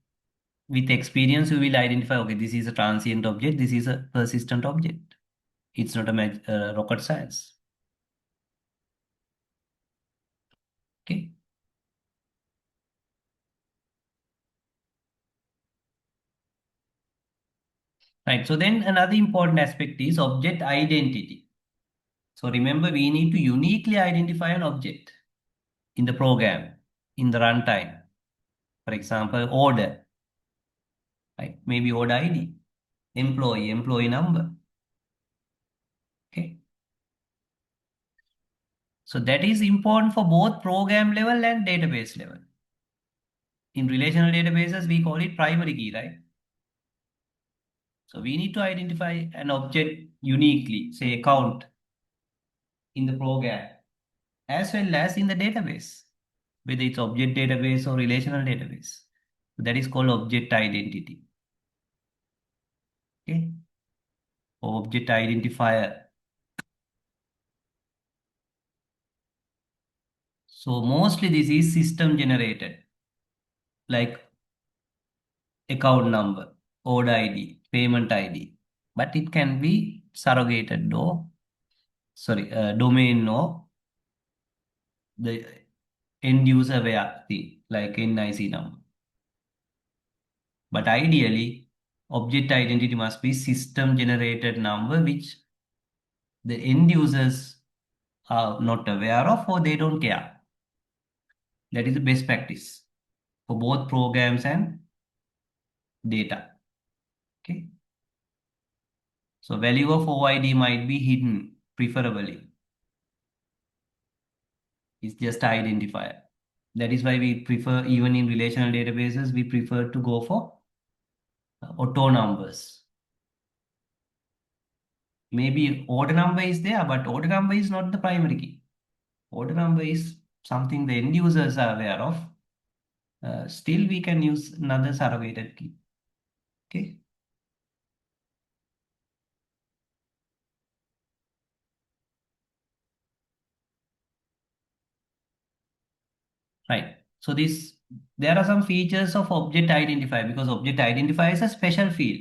Speaker 1: with experience, you will identify, okay, this is a transient object, this is a persistent object. It's not a rocket science. Okay. Right. So then another important aspect is object identity. So remember, we need to uniquely identify an object in the program, in the runtime. For example, order, right? Maybe order ID, employee number. Okay. So that is important for both program level and database level. In relational databases, we call it primary key, right? So we need to identify an object uniquely, say account in the program, as well as in the database, whether it's object database or relational database. That is called object identity. Okay. Or object identifier. So mostly this is system generated, like account number, order ID, payment ID. But it can be surrogated or domain or the end user where thing, like NIC number. But ideally, object identity must be system generated number which the end users are not aware of or they don't care. That is the best practice for both programs and data. Okay. So value of OID might be hidden, preferably. It's just identifier. That is why we prefer, even in relational databases, we prefer to go for auto numbers. Maybe order number is there, but order number is not the primary key. Order number is something the end users are aware of. Still, we can use another surrogated key. Okay. Right. So there are some features of object identifier because object identifier is a special field.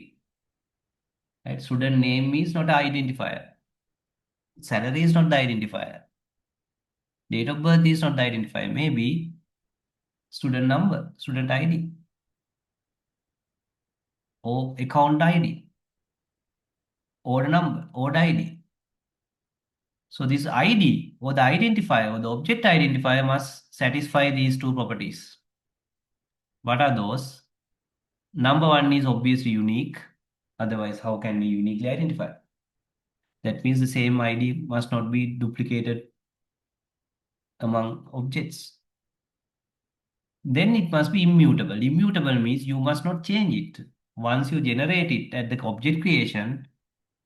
Speaker 1: Right. Student name is not an identifier. Salary is not the identifier. Date of birth is not the identifier. Maybe student number, student ID, or account ID, order number, order ID. So this ID or the identifier or the object identifier must satisfy these two properties. What are those? Number one is obviously unique. Otherwise, how can we uniquely identify? That means the same ID must not be duplicated among objects. Then it must be immutable. Immutable means you must not change it. Once you generate it at the object creation,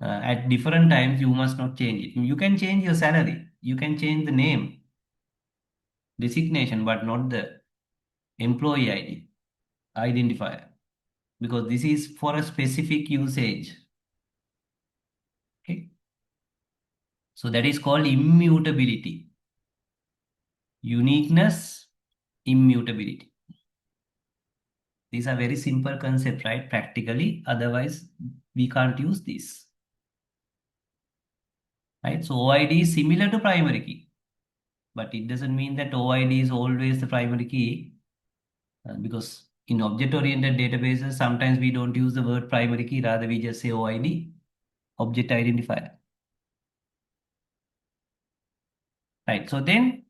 Speaker 1: at different times, you must not change it. You can change your salary. You can change the name, designation, but not the employee ID, identifier, because this is for a specific usage. Okay. So that is called immutability. Uniqueness, immutability. These are very simple concepts, right? Practically, otherwise we can't use this. Right? So OID is similar to primary key, but it doesn't mean that OID is always the primary key because in object-oriented databases, sometimes we don't use the word primary key, rather we just say OID, object identifier. Right. So then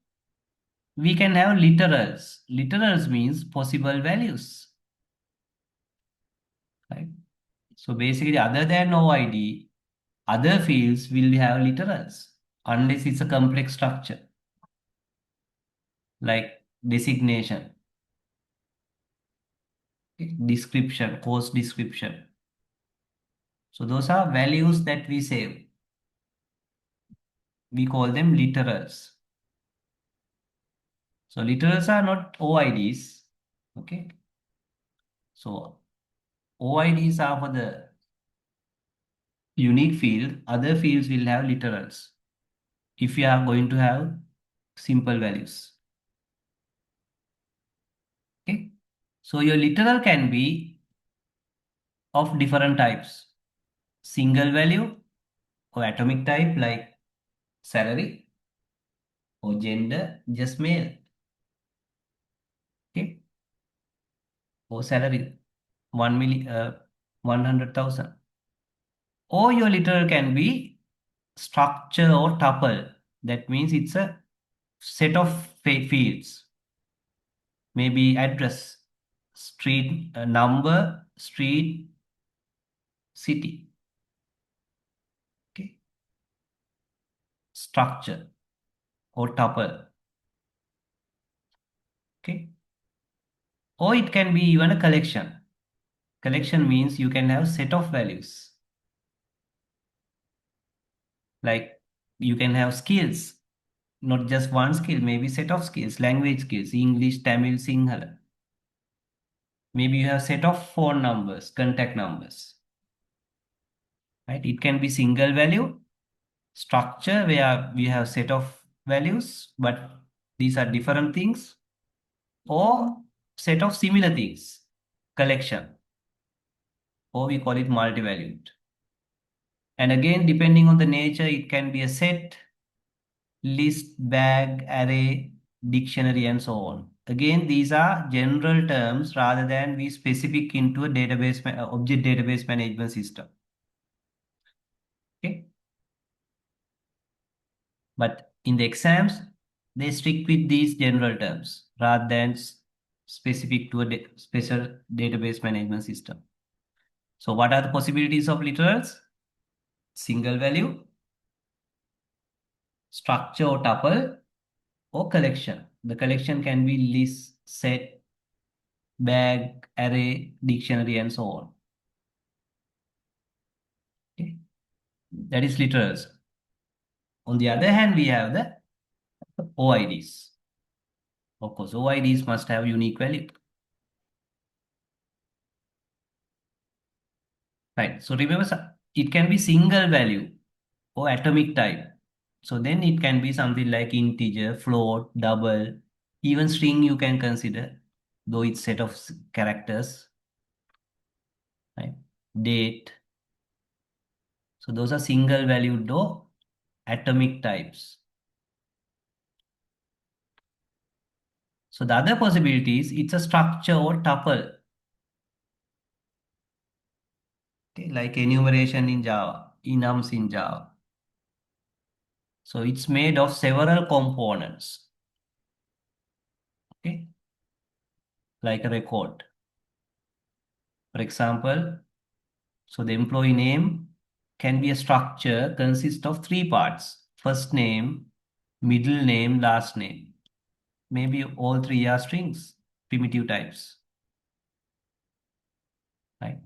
Speaker 1: we can have literals. Literals means possible values. Right. So basically, other than OID, other fields will have literals unless it's a complex structure like designation. Okay? Description, course description. So those are values that we save. We call them literals. So literals are not OIDs. Okay. So OIDs are for the unique field. Other fields will have literals if you are going to have simple values. Okay. So your literal can be of different types. Single value or atomic type like salary or gender, just male. Okay. Or salary, 100,000. Or your literal can be structure or tuple. That means it's a set of fields. Maybe address, street, number, street, city. Okay. Structure or tuple. Okay. Or it can be even a collection. Collection means you can have set of values. Like you can have skills, not just one skill, maybe set of skills, language skills, English, Tamil, Sinhala. Maybe you have set of phone numbers, contact numbers. Right? It can be single value, structure where we have set of values, but these are different things, or set of similar things, collection, or we call it multivalued. And again, depending on the nature, it can be a set, list, bag, array, dictionary, and so on. Again, these are general terms rather than be specific into a database object database management system. Okay. But in the exams, they stick with these general terms rather than specific to a special database management system. So what are the possibilities of literals? Single value, structure or tuple, or collection. The collection can be list, set, bag, array, dictionary, and so on. Okay. That is literals. On the other hand, we have the OIDs. Of course, OIDs must have unique value. Right. So remember, it can be single value or atomic type. So then it can be something like integer, float, double, even string you can consider, though it's set of characters, right? Date. So those are single valued though atomic types. So the other possibility is it's a structure or tuple, okay, like enumeration in Java, enums in Java. So it's made of several components, okay, like a record. For example, so the employee name can be a structure consist of three parts: first name, middle name, last name. Maybe all three are strings, primitive types, right?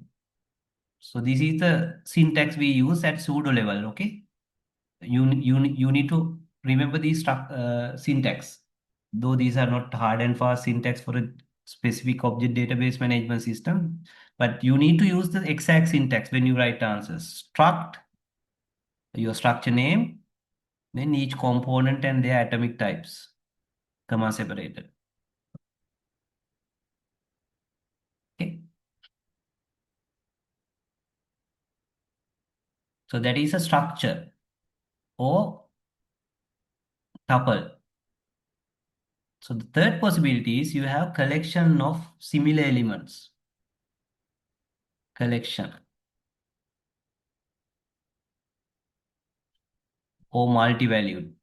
Speaker 1: So this is the syntax we use at pseudo level, okay? You need to remember these syntax, though these are not hard and fast syntax for a specific object database management system, but you need to use the exact syntax when you write answers. Struct, your structure name, then each component and their atomic types, comma separated. Okay. So that is a structure or tuple. So the third possibility is you have collection of similar elements. Collection or multi-valued.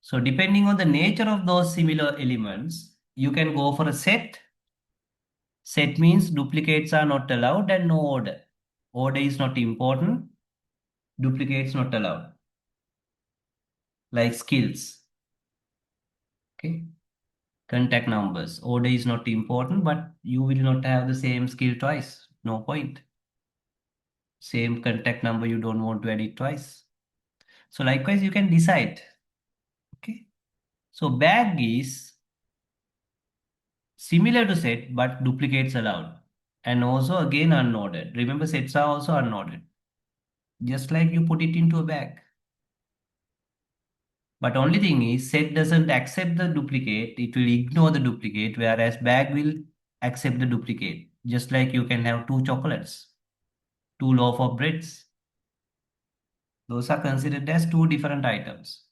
Speaker 1: So depending on the nature of those similar elements, you can go for a set. Set means duplicates are not allowed and no order. Order is not important. Duplicates not allowed. Like skills. Okay. Contact numbers. Order is not important, but you will not have the same skill twice. No point. Same contact number, you don't want to add it twice. So likewise, you can decide. Okay. So bag is similar to set, but duplicates allowed. And also again unordered. Remember, sets are also unordered. Just like you put it into a bag. But only thing is, set doesn't accept the duplicate. It will ignore the duplicate, whereas bag will accept the duplicate. Just like you can have two chocolates, two loaf of breads. Those are considered as two different items.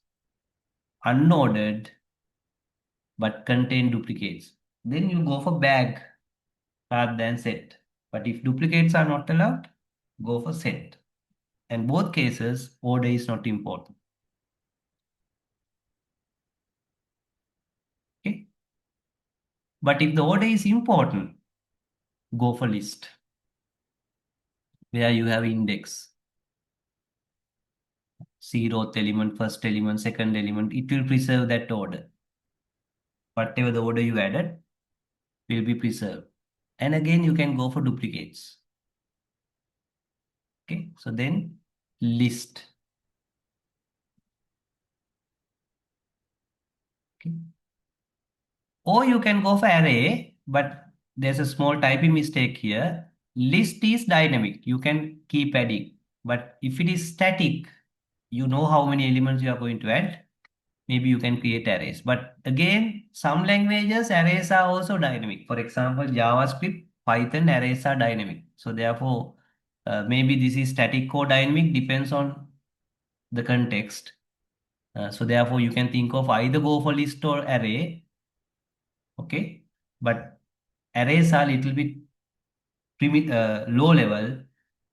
Speaker 1: Unordered, but contain duplicates. Then you go for bag rather than set. But if duplicates are not allowed, go for set. In both cases, order is not important. Okay. But if the order is important, go for list, where you have index. Zeroth element, first element, second element, it will preserve that order. Whatever the order you added will be preserved. And again, you can go for duplicates. Okay, so then list. Okay. Or you can go for array, but there's a small typing mistake here. List is dynamic. You can keep adding. But if it is static, you know how many elements you are going to add. Maybe you can create arrays. But again, some languages, arrays are also dynamic. For example, JavaScript, Python, arrays are dynamic. So therefore, maybe this is static or dynamic, depends on the context. So therefore, you can think of either go for list or array. Okay. But arrays are little bit low level,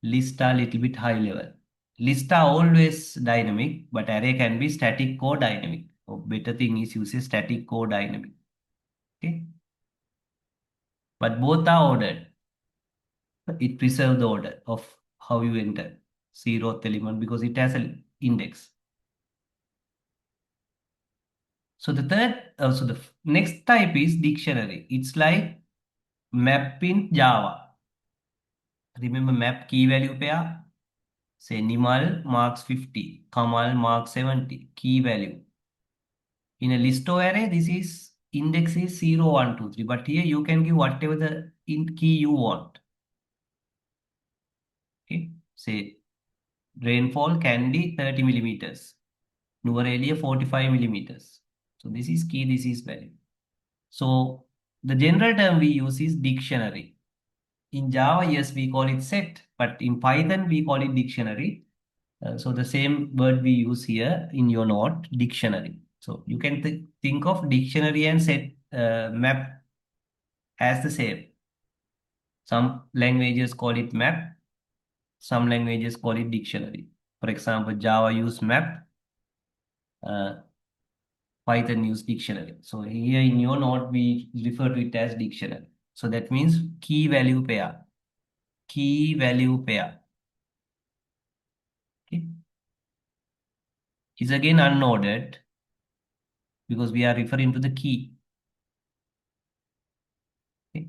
Speaker 1: lists are little bit high level. Lists are always dynamic, but array can be static or dynamic. So better thing is use a static or dynamic. Okay, but both are ordered. It preserves the order of how you enter zeroth element because it has an index. So the next type is dictionary. It's like map in Java. Remember map key value pair? Say Nimal marks 50, Kamal marks 70, key value. In a list array, this is index is 0, 1, 2, 3. But here you can give whatever the key you want. Okay. Say rainfall can be 30 millimeters. Nuvarelia 45 millimeters. So this is key, this is value. So the general term we use is dictionary. In Java, yes, we call it set, but in Python, we call it dictionary. So the same word we use here in your note, dictionary. So you can think of dictionary and set map as the same. Some languages call it map, some languages call it dictionary. For example, Java use map, uh, Python use dictionary. So here in your note, we refer to it as dictionary. So that means key value pair. Key value pair. Okay. Is again unordered because we are referring to the key. Okay.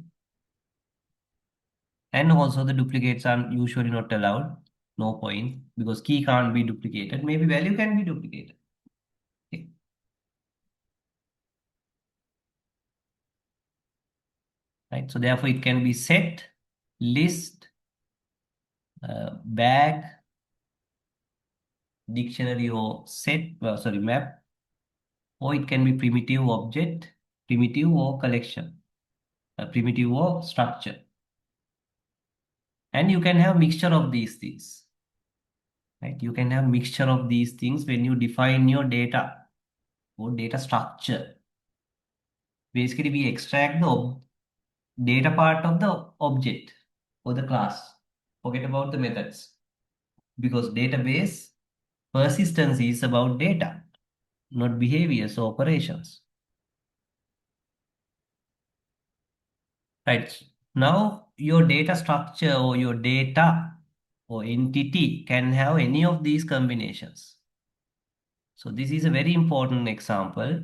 Speaker 1: And also the duplicates are usually not allowed. No point because key can't be duplicated. Maybe value can be duplicated. Okay. Right. So therefore it can be set, list, bag, dictionary or set, sorry, map, or it can be primitive object, primitive or collection, primitive or structure. And you can have mixture of these things. Right? You can have mixture of these things when you define your data or data structure. Basically, we extract the data part of the object or the class. Forget about the methods because database persistence is about data, not behaviors or operations. Right. Now, your data structure or your data or entity can have any of these combinations. So this is a very important example.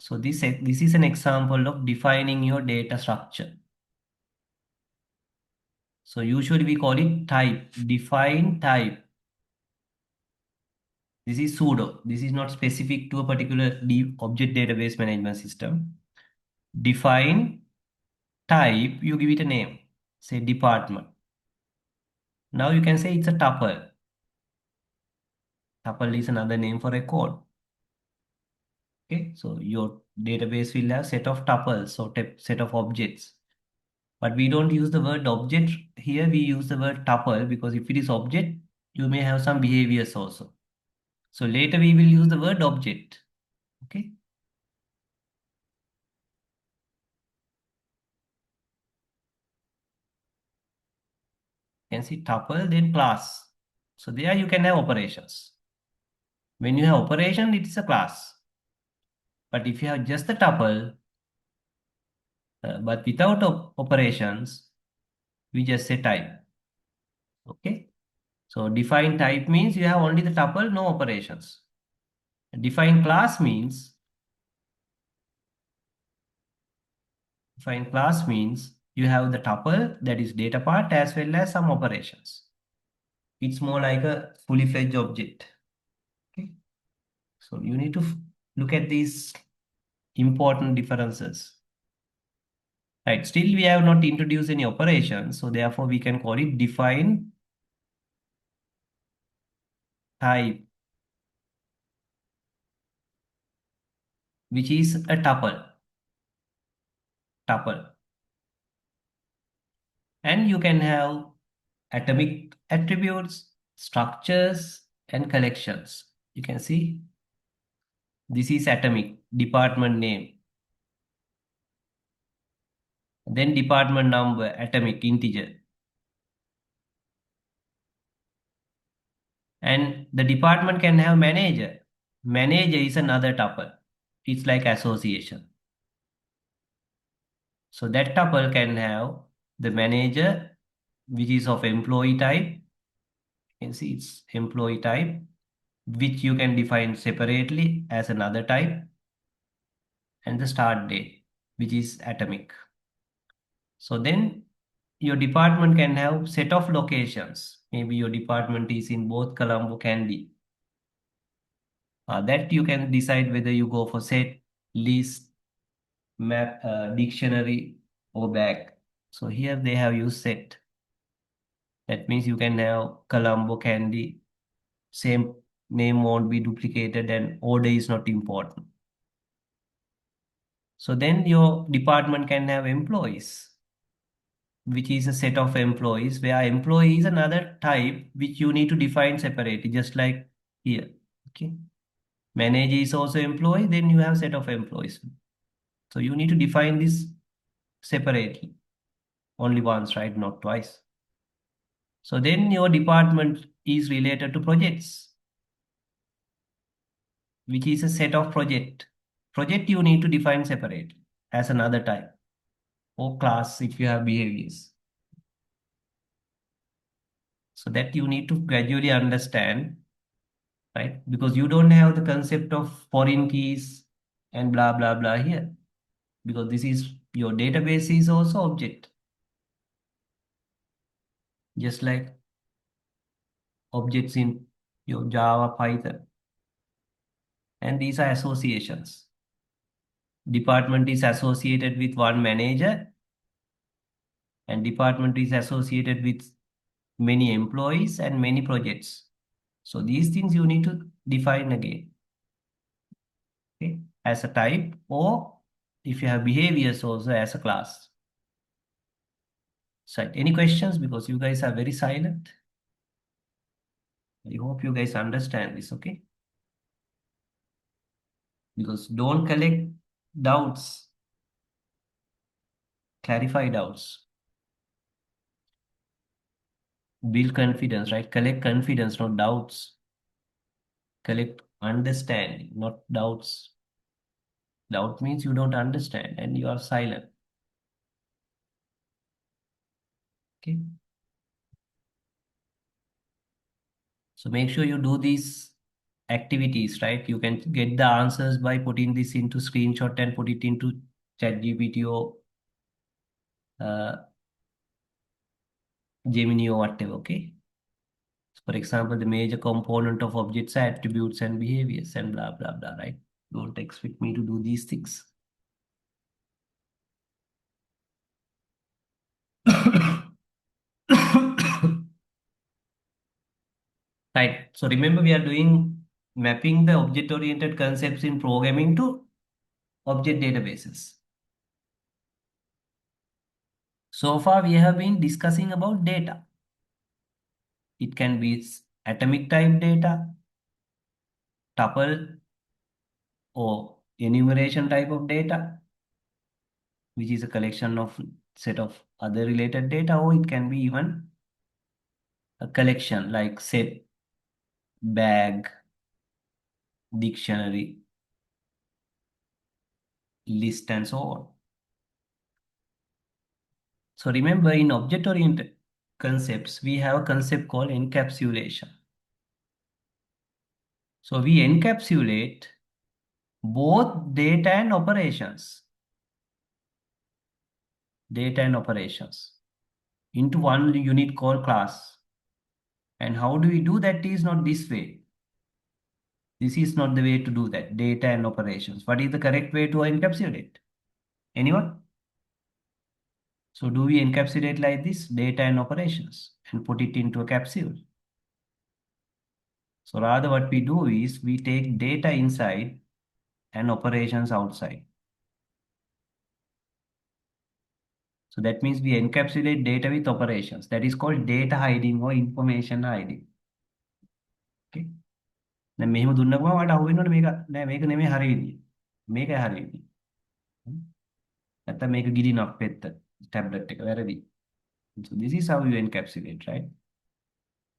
Speaker 1: So this is an example of defining your data structure. So usually we call it type, define type. This is pseudo. This is not specific to a particular object database management system. Define type, you give it a name, say department. Now you can say it's a tuple. Tuple is another name for a code. Okay, so your database will have set of tuples, so set of objects. But we don't use the word object here, we use the word tuple because if it is object, you may have some behaviors also. So later we will use the word object. Okay. You can see tuple, then class. So there you can have operations. When you have operation, it is a class. But if you have just the tuple, but without operations, we just say type. Okay. So define type means you have only the tuple, no operations. Define class means you have the tuple, that is data part, as well as some operations. It's more like a fully fledged object. Okay. So you need to look at these important differences. Right. Still, we have not introduced any operations, so therefore we can call it define type, which is a tuple. And you can have atomic attributes, structures, and collections. You can see this is atomic, department name. Then department number, atomic, integer. And the department can have manager. Manager is another tuple. It's like association. So that tuple can have the manager, which is of employee type. You can see it's employee type, which you can define separately as another type, and the start date, which is atomic. So then your department can have set of locations. Maybe your department is in both Colombo, Candy. That you can decide whether you go for set, list, map, dictionary, or bag. So here they have used set. That means you can have Colombo, Candy. Same name won't be duplicated and order is not important. So then your department can have employees, which is a set of employees where employee is another type which you need to define separately, just like here. Okay. Manager is also employee, then you have set of employees. So you need to define this separately. Only once, right? Not twice. So then your department is related to projects, which is a set of project. Project you need to define separately as another type or class if you have behaviors. So that you need to gradually understand, right? Because you don't have the concept of foreign keys and blah, blah, blah here. Because this is your database is also object. Just like objects in your Java, Python. And these are associations. Department is associated with one manager and department is associated with many employees and many projects. So these things you need to define again, okay, as a type, or if you have behaviors also as a class. So any questions? Because you guys are very silent. I hope you guys understand this, okay? Because don't collect doubts, clarify doubts, build confidence, right? Collect confidence, not doubts. Collect understanding, not doubts. Doubt means you don't understand and you are silent. Okay. So make sure you do these activities, right? You can get the answers by putting this into screenshot and put it into ChatGPT or uh, Gemini or whatever, okay? For example, the major component of objects are attributes and behaviors and blah, blah, blah, right? Don't expect me to do these things. Right. So remember, we are doing mapping the object-oriented concepts in programming to object databases. So far, we have been discussing about data. It can be atomic type data, tuple, or enumeration type of data, which is a collection of set of other related data, or it can be even a collection like set, bag, dictionary, list, and so on. So remember, in object-oriented concepts, we have a concept called encapsulation. So we encapsulate both data and operations into one unit called class. And how do we do that is not this way. This is not the way to do that, data and operations. What is the correct way to encapsulate? Anyone? So do we encapsulate like this, data and operations, and put it into a capsule? So rather what we do is we take data inside and operations outside. So that means we encapsulate data with operations. That is called data hiding or information hiding. Okay. දැන් මෙහෙම දුන්නම මට අහුවෙනවනේ මේක නෑ මේක නෙමෙයි හරි විදිය. මේකයි හරි විදිය. නැත්තම් මේක ගිලිනක් පෙත්ත ටැබ්ලට් එක වැරදි. So this is how you encapsulate, right?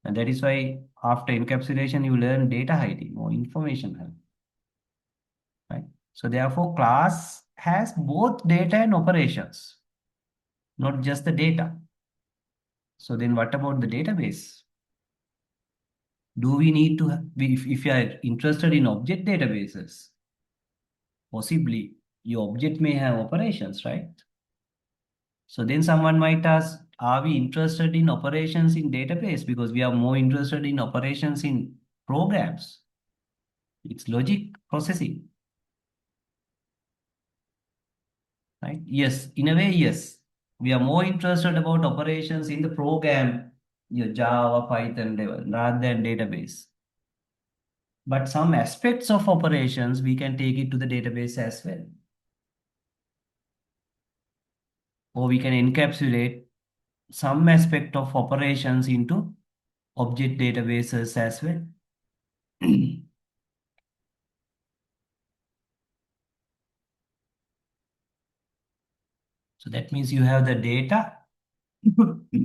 Speaker 1: And that is why after encapsulation you learn data hiding or information hiding. Right? So therefore class has both data and operations, not just the data. So then what about the database? Do we need to, if you are interested in object databases, possibly your object may have operations, right? So then someone might ask, are we interested in operations in database? Because we are more interested in operations in programs. It's logic processing. Right? Yes, in a way, yes. We are more interested about operations in the program, your Java, Python level, rather than database. But some aspects of operations, we can take it to the database as well. Or we can encapsulate some aspect of operations into object databases as well. So that means you have the data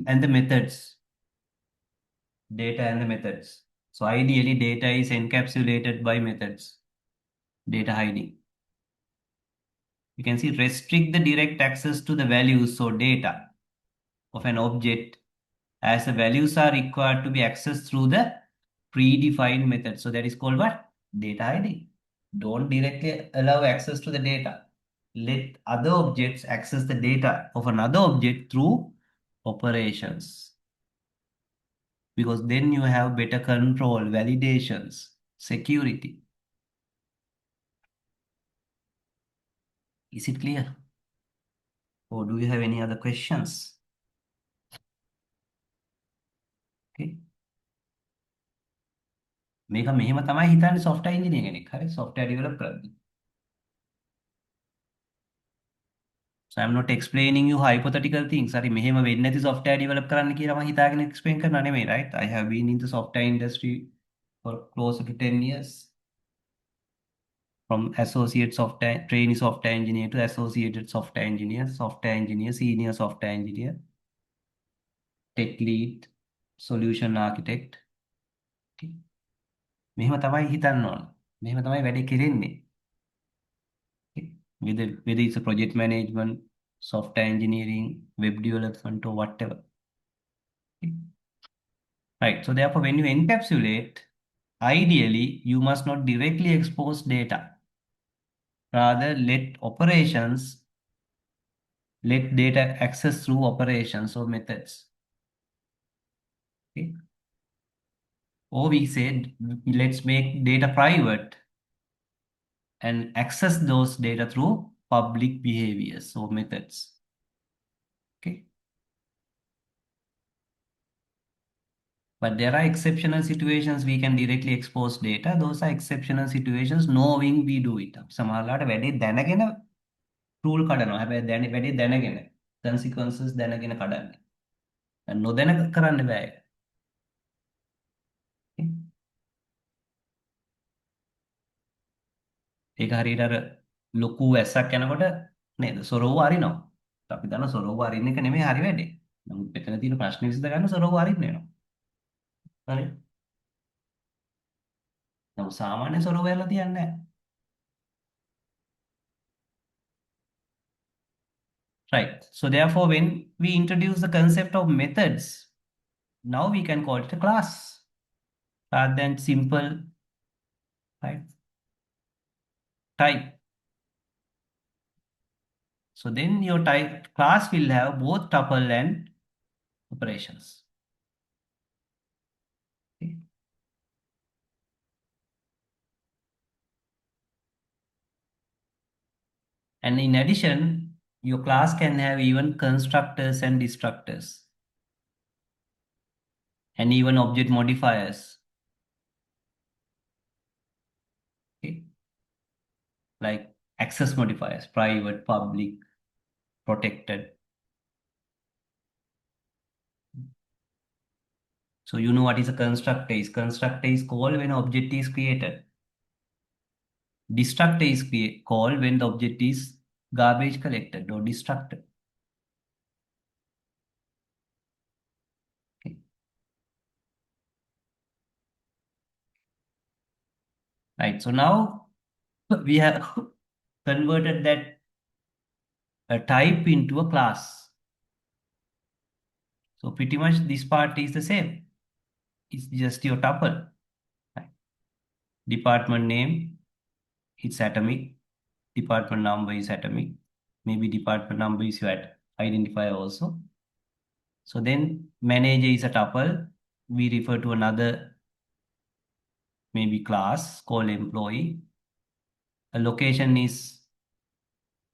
Speaker 1: and the methods. Data and the methods. So ideally, data is encapsulated by methods. Data hiding. You can see restrict the direct access to the values, so data of an object, as the values are required to be accessed through the predefined method. So that is called what? Data hiding. Don't directly allow access to the data. Let other objects access the data of another object through operations. Because then you have better control, validations, security. Is it clear? Or do you have any other questions? Okay. මේක මෙහෙම තමයි හිතන්නේ software engineer කෙනෙක්. හරි software develop කරද්දී. So I'm not explaining you hypothetical things. හරි මෙහෙම වෙන්නේ නැති software develop කරන්න කියලා මම හිතාගෙන explain කරනවා නෙමෙයි, right? I have been in the software industry for close to 10 years. From associate software, trainee software engineer to associated software engineer, senior software engineer, tech lead, solution architect. Okay. මෙහෙම තමයි හිතන්න ඕන. මෙහෙම තමයි වැඩේ කෙරෙන්නේ. Okay. Whether it's a project management, software engineering, web development, or whatever. Okay. Right. So therefore, when you encapsulate, Ideally, you must not directly expose data. Rather, let data access through operations or methods. Okay? Or we said, let's make data private and access those data through public behaviors or methods. Okay. But there are exceptional situations we can directly expose data. Those are exceptional situations knowing we do it. සමහරවිට වැඩි දැනගෙන rule කඩනවා. හැබැයි වැඩි දැනගෙන consequences දැනගෙන කඩන්නේ. නොදැන කරන්න බෑ. ඒක හරියට අර ලොකු ඇස්සක් යනකොට නේද? සොරව අරිනවා. අපි දන්න සොරව අරින්න එක නෙමෙයි හරි වැඩේ. නමුත් මෙතන තියෙන ප්‍රශ්නේ විසඳ ගන්න සොරව අරින්න වෙනවා. හරි. නමුත් සාමාන්‍ය සොරව වෙලා තියන්නේ නැහැ. Right. So therefore, when we introduce the concept of methods, now we can call it a class rather than simple, right, type. So then your type class will have both tuple and operations. Okay. And in addition, your class can have even constructors and destructors and even object modifiers. Okay. Like access modifiers, private, public, protected. So you know what is a constructor is. Constructor is called when object is created. Destructor is called when the object is garbage collected or destructed. Okay. Right. So now we have converted that a type into a class. So pretty much this part is the same. It's just your tuple. Right. Department name, it's atomic. Department number is atomic. Maybe department number is your identifier also. So then manager is a tuple. We refer to another maybe class called employee. A location is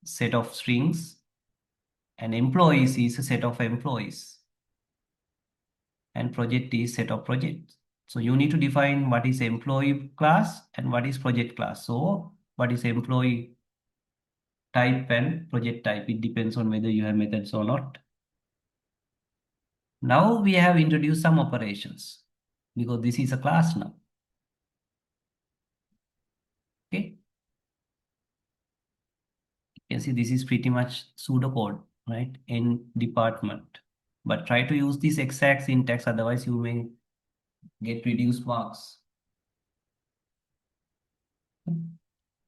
Speaker 1: set of strings and employees is a set of employees and project is set of projects. So you need to define what is employee class and what is project class. So what is employee type and project type? It depends on whether you have methods or not. Now we have introduced some operations because this is a class now. Okay. You can see this is pretty much pseudocode, right? In department. But try to use this exact syntax, otherwise you may get reduced marks.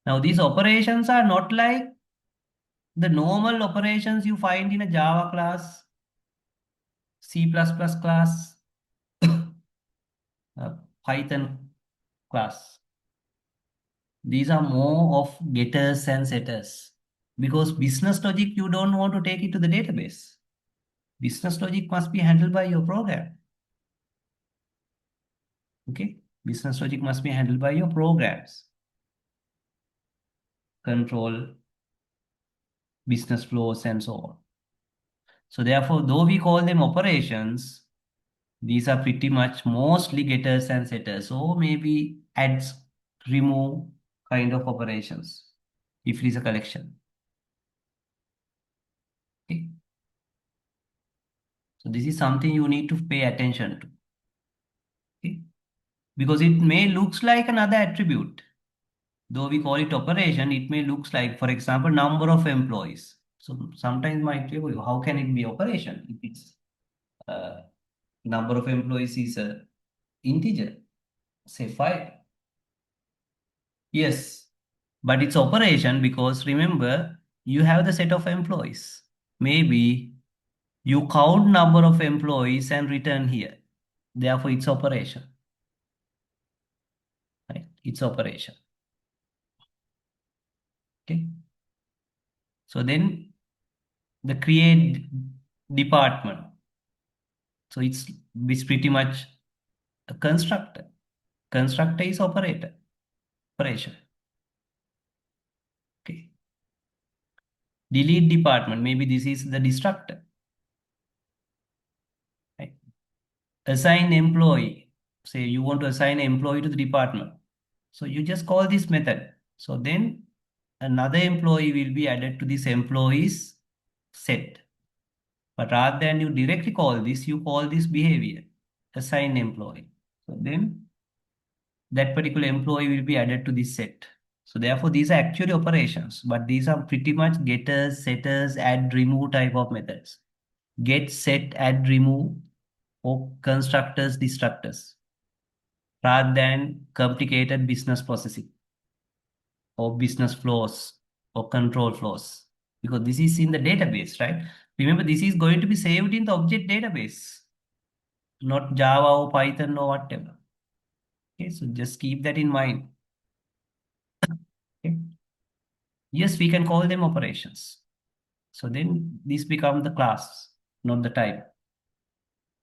Speaker 1: Now these operations are not like the normal operations you find in a Java class, C++ class, Python class. These are more of getters and setters because business logic, you don't want to take it to the database. Business logic must be handled by your program. Okay, business logic must be handled by your programs. Control, business flows, and so on. So therefore, though we call them operations, these are pretty much mostly getters and setters. So maybe adds, remove kind of operations if it is a collection. Okay. So this is something you need to pay attention to. Okay. Because it may looks like another attribute. Though we call it operation, it may looks like, for example, number of employees. So sometimes might be, how can it be operation if it's number of employees is a integer, say 5. Yes, but it's operation because remember you have the set of employees. Maybe you count number of employees and return here. Therefore, it's operation. its operation. Okay. So then the create department. So it's pretty much a constructor. Constructor is operation. Okay. Delete department. Maybe this is the destructor. Right? Assign employee. Say you want to assign an employee to the department. So you just call this method. So then another employee will be added to this employees set. But rather than you directly call this, you call this behavior, assign employee. So then that particular employee will be added to this set. So therefore, these are actually operations, but these are pretty much getters, setters, add, remove type of methods. Get, set, add, remove, or constructors, destructors, rather than complicated business processing or business flows or control flows. Because this is in the database, right? Remember, this is going to be saved in the object database, not Java or Python or whatever. Okay, so just keep that in mind. Okay. Yes, we can call them operations. So then this become the class, not the type.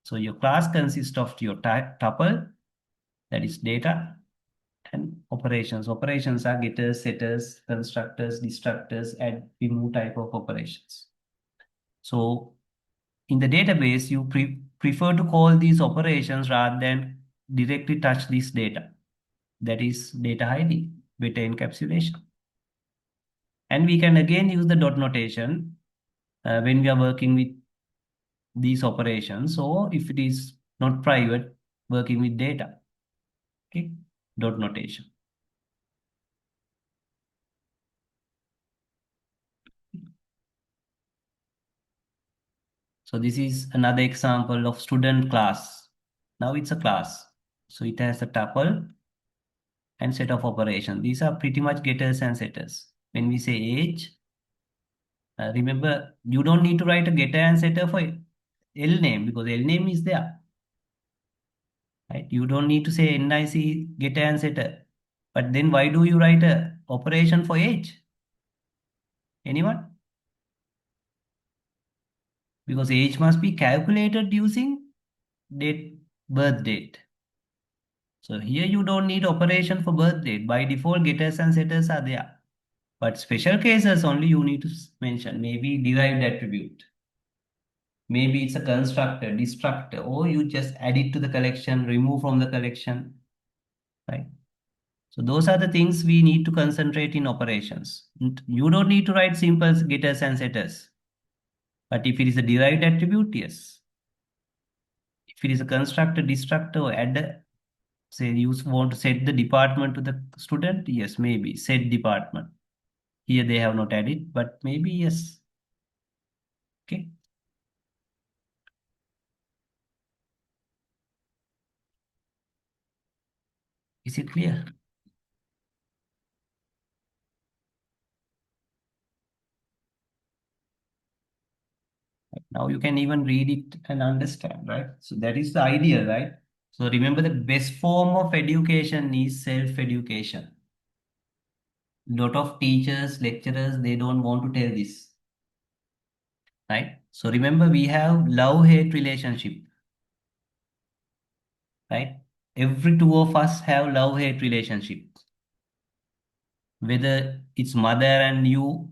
Speaker 1: So your class consists of your type tuple, that is data, and operations. Operations are getters, setters, constructors, destructors, add, remove type of operations. So in the database, you prefer to call these operations rather than directly touch this data. That is data hiding, beta encapsulation. And we can again use the dot notation when we are working with these operations. So if it is not private, working with data, okay, dot notation. So this is another example of student class. Now it's a class. So it has a tuple and set of operations. These are pretty much getters and setters. When we say age, remember, you don't need to write a getter and setter for L name because L name is there. Right? You don't need to say NIC getter and setter. But then why do you write a operation for age? Anyone? Because age must be calculated using birth date. So here you don't need operation for birth date. By default, getters and setters are there. But special cases only you need to mention. Maybe derived attribute. Maybe it's a constructor, destructor, or you just add it to the collection, remove from the collection, right? So those are the things we need to concentrate in operations. You don't need to write simple getters and setters. But if it is a derived attribute, yes. If it is a constructor, destructor, or adder, say you want to set the department to the student, yes, maybe set department. Here they have not added, but maybe yes. Okay. Is it clear? Now you can even read it and understand, right? So that is the idea, right? So remember the best form of education is self-education. Lot of teachers, lecturers, they don't want to tell this, right? So remember we have love-hate relationship, right? Every two of us have love-hate relationship. Whether it's mother and you,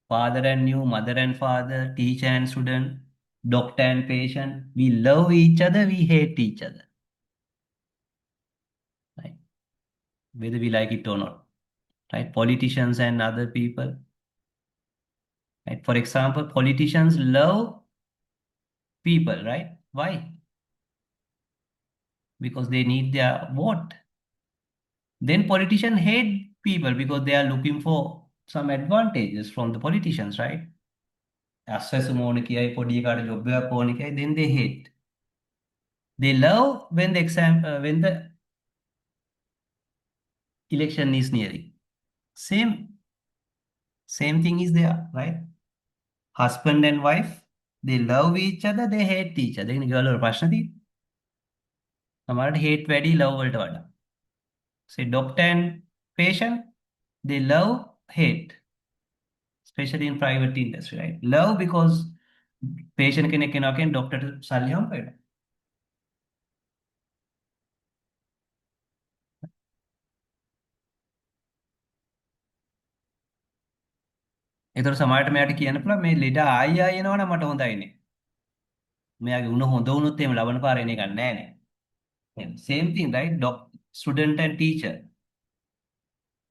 Speaker 1: father and you, mother and father, teacher and student, doctor and patient, we love each other, we hate each other, right? Whether we like it or not, right? Politicians and other people, right? For example, politicians love people, right? Why? Because they need their vote. Then politicians hate people because they are looking for some advantages from the politicians, right? Assassum ඕන කියයි පොඩි එකාට job එකක් ඕන කියයි, then they hate. They love when the when the election is nearing. Same thing is there, right? Husband and wife, they love each other, they hate each other. ඉතින් ඒගොල්ලෝ ප්‍රශ්න තියෙන්නේ. සමහරට hate වැඩි love වලට වඩා. Say doctor and patient, they love, hate, especially in private industry, right? Love because patient කෙනෙක් කෙනා කියන doctor සල්ලි හම්බ වෙනවා. ඒතර සමහරට මෙයාට කියන්න පුළුවන් මේ ලෙඩ ආයි ආයි එනවනම් මට හොඳයිනේ. මෙයාගේ උණ හොඳ වුණොත් එහෙම ලබන පාර එන එකක් නැහැ නේ. Same thing, right? Student and teacher.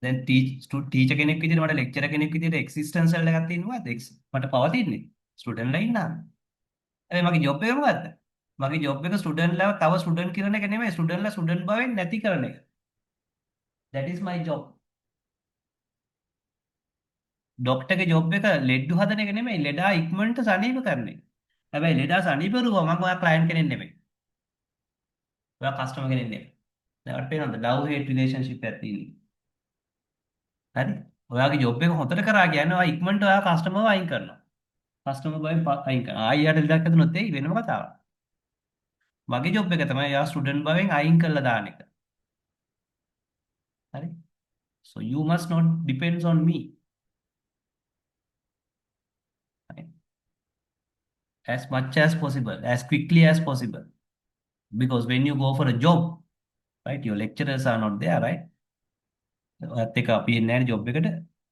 Speaker 1: Then teacher කෙනෙක් විදිහට මට lecturer කෙනෙක් විදිහට existential එකක් තියෙනවද? මට පවතින්නේ ස්ටුඩන්ට්ලා ඉන්නා. හැබැයි මගේ ජොබ් එක මොකද්ද? මගේ ජොබ් එක ස්ටුඩන්ට්ලා තව ස්ටුඩන්ට් කරන එක නෙමෙයි ස්ටුඩන්ට්ලා ස්ටුඩන්ට් බවෙන් නැති කරන එක. That is my job. ඩොක්ටර්ගේ ජොබ් එක ලෙඩ්ඩු හදන එක නෙමෙයි ලෙඩා ඉක්මනට සනීප කරන එක. හැබැයි ලෙඩා සනීප කරුවා මම ඔයා ක්ලයන්ට් කෙනෙක් නෙමෙයි. ඔයා කස්ටමර් කෙනෙක් නෙමෙයි. දැන් පේනවද? love hate relationship එකක් තියෙන්නේ. හරි? ඔයාගේ ජොබ් එක හොඳට කරා කියන්නේ ඔයා ඉක්මනට ඔයා කස්ටමර්ව අයින් කරනවා. කස්ටමර් බයෙන් අයින් කරනවා. ආයෙ යට ලෙඩක් හදුනොත් එයි වෙනම කතාවක්. මගේ ජොබ් එක තමයි එයා ස්ටුඩන්ට් බවෙන් අයින් කරලා දාන එක. හරි? So you must not depends on me. Right? As much as possible, as quickly as possible. Because when you go for a job, right, your lecturers are not there, right? ඔයත් එක අපි එන්නේ නැහැ ජොබ් එකට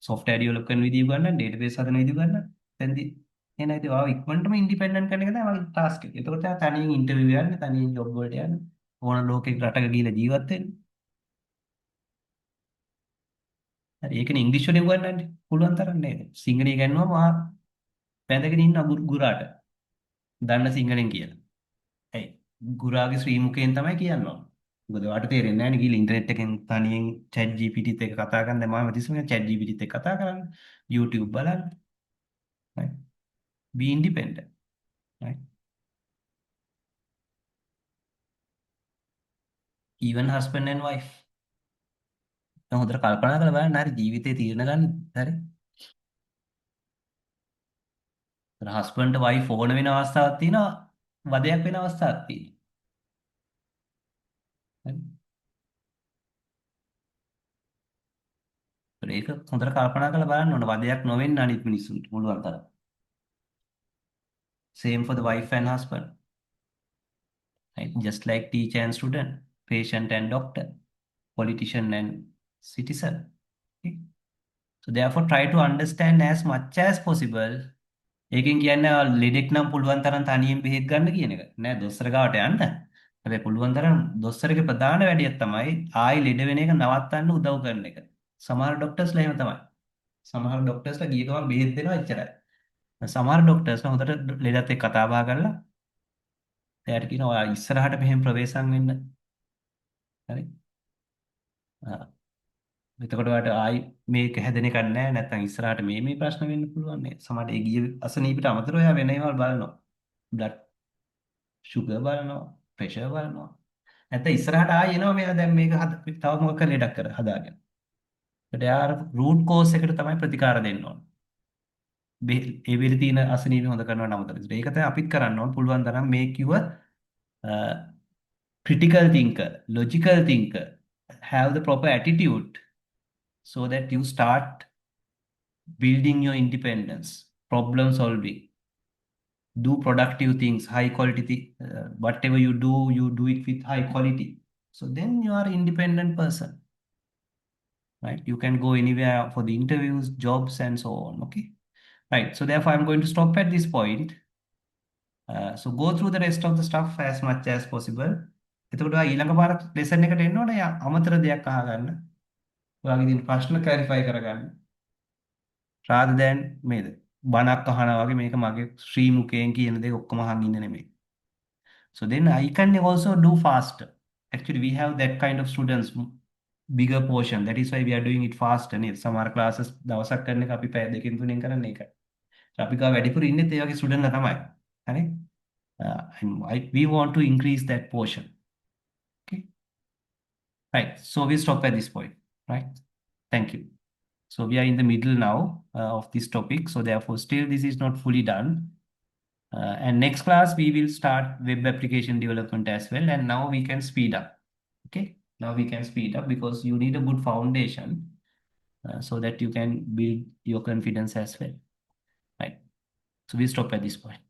Speaker 1: software develop කරන විදිය ගන්න, database හදන විදිය ගන්න. එතෙන්දී එන ඉතින් ඔයාව ඉක්මනටම ඉන්ඩිපෙන්ඩන්ට් කරන එක තමයි මගේ ටාස්ක් එක. ඒකට තමයි තනියෙන් ඉන්ටර්විව් යන්න, තනියෙන් ජොබ් වලට යන්න, ඕන ලෝකෙක රටක ගිහිල්ලා ජීවත් වෙන්න. හරි ඒකනේ ඉංග්‍රීසි වලින් උගන්වන්නේ. පුළුවන් තරම් නේද? සිංහලයේ ගන්නවා මහා පැඳගෙන ඉන්න ගුරාට. දන්න සිංහලෙන් කියලා. ඇයි? ගුරාගේ ශ්‍රී මුඛයෙන් තමයි කියන්න ඕන. මොකද ඔයාලට තේරෙන්නේ නැහැ නේ ගිහලා ඉන්ටර්නෙට් එකෙන් තනියෙන් chat GPT එක කතා කරන්න දැන් මම තිස්සම chat GPT එක කතා කරන්න YouTube බලන්න right be independent right even husband and wife දැන් හොඳට කල්පනා කරලා බලන්න හරි ජීවිතේ තීරණ ගන්න හරි husband wife ඕන වෙන අවස්ථාවක් තියෙනවා වදයක් වෙන අවස්ථාවක් තියෙනවා හරි ඒක හොඳට කල්පනා කරලා බලන්න ඕන වදයක් නොවෙන්න අනිත් මිනිස්සුන්ට පුළුවන් තරම් same for the wife and husband right? Just like teacher and student, patient and doctor, politician and citizen. Okay? So therefore, try to understand as much as possible. ඒකෙන් කියන්නේ ලෙඩෙක් නම් පුළුවන් තරම් තනියෙන් බෙහෙත් ගන්න කියන එක. නෑ දොස්තර ගාවට යන්න. හැබැයි පුළුවන් තරම් දොස්තරගේ ප්‍රධාන වැඩිය තමයි ආයි ලෙඩ වෙන එක නවත්තන්න උදව් කරන එක. සමහර ડોක්ටර්ස්ලා එහෙම තමයි. සමහර ડોක්ටර්ස්ලා ගිය ගමන් බෙහෙත් දෙනවා එච්චරයි. සමහර ડોක්ටර්ස්ලා හොඳට ලෙඩත් එක්ක කතා බහ කරලා එයාට කියනවා ඔයා ඉස්සරහට මෙහෙම ප්‍රවේශම් වෙන්න. හරි. ආ. එතකොට ඔයාලට ආයි මේක හැදෙන එකක් නැහැ නැත්නම් ඉස්සරහට මේ ප්‍රශ්න වෙන්න පුළුවන් නේ. සමහරට ඒ ගිය අසනීපිට අමතරව එයා වෙන ඒවා බලනවා. බ්ලඩ් ෂුගර් බලනවා, ප්‍රෙෂර් බලනවා. නැත්නම් ඉස්සරහට ආයි එනවා මෙයා දැන් මේක තව මොකක් හරි ලෙඩක් කර හදාගෙන. ඒකට එයා අර රූට් කෝස් එකට තමයි ප්‍රතිකාර දෙන්න ඕන. ඒ වෙලේ තියෙන අසනීපය හොඳ කරනවා නමුත් ඒක තමයි අපිත් කරන්න ඕන පුළුවන් තරම් මේ කිව්ව critical thinker, logical thinker, have the proper attitude so that you start building your independence, problem solving, do productive things, high quality, whatever you do it with high quality. So then you are independent person, right? You can go anywhere for the interviews, jobs, and so on, okay? Right, so therefore I'm going to stop at this point. So go through the rest of the stuff as much as possible. එතකොට ඔයා ඊළඟ පාර lesson එකට එන්න ඕනේ අමතර දෙයක් අහගන්න. ඔයාගේ තියෙන ප්‍රශ්න ක්ලැරිෆයි කරගන්න. rather than මේද බණක් අහනවා වගේ මේක මගේ ශ්‍රී මුඛයෙන් කියන දේ ඔක්කොම අහන් ඉන්න නෙමෙයි. So then I can also do faster. Actually we have that kind of students bigger portion. That is why we are doing it faster නේද? සමහර classes දවසක් කරන එක අපි පැය දෙකකින් තුනෙන් කරන්නේ ඒකයි. අපි ගාව වැඩිපුර ඉන්නේ ඒ වගේ ස්ටුඩන්ට්ලා තමයි. හරි? And we want to increase that portion. Okay. Right. So we stop at this point. Right. Thank you. So we are in the middle now of this topic. So therefore, still this is not fully done. And next class, we will start web application development as well. And now we can speed up. Okay. Now we can speed up because you need a good foundation so that you can build your confidence as well. Right. So we stop at this point.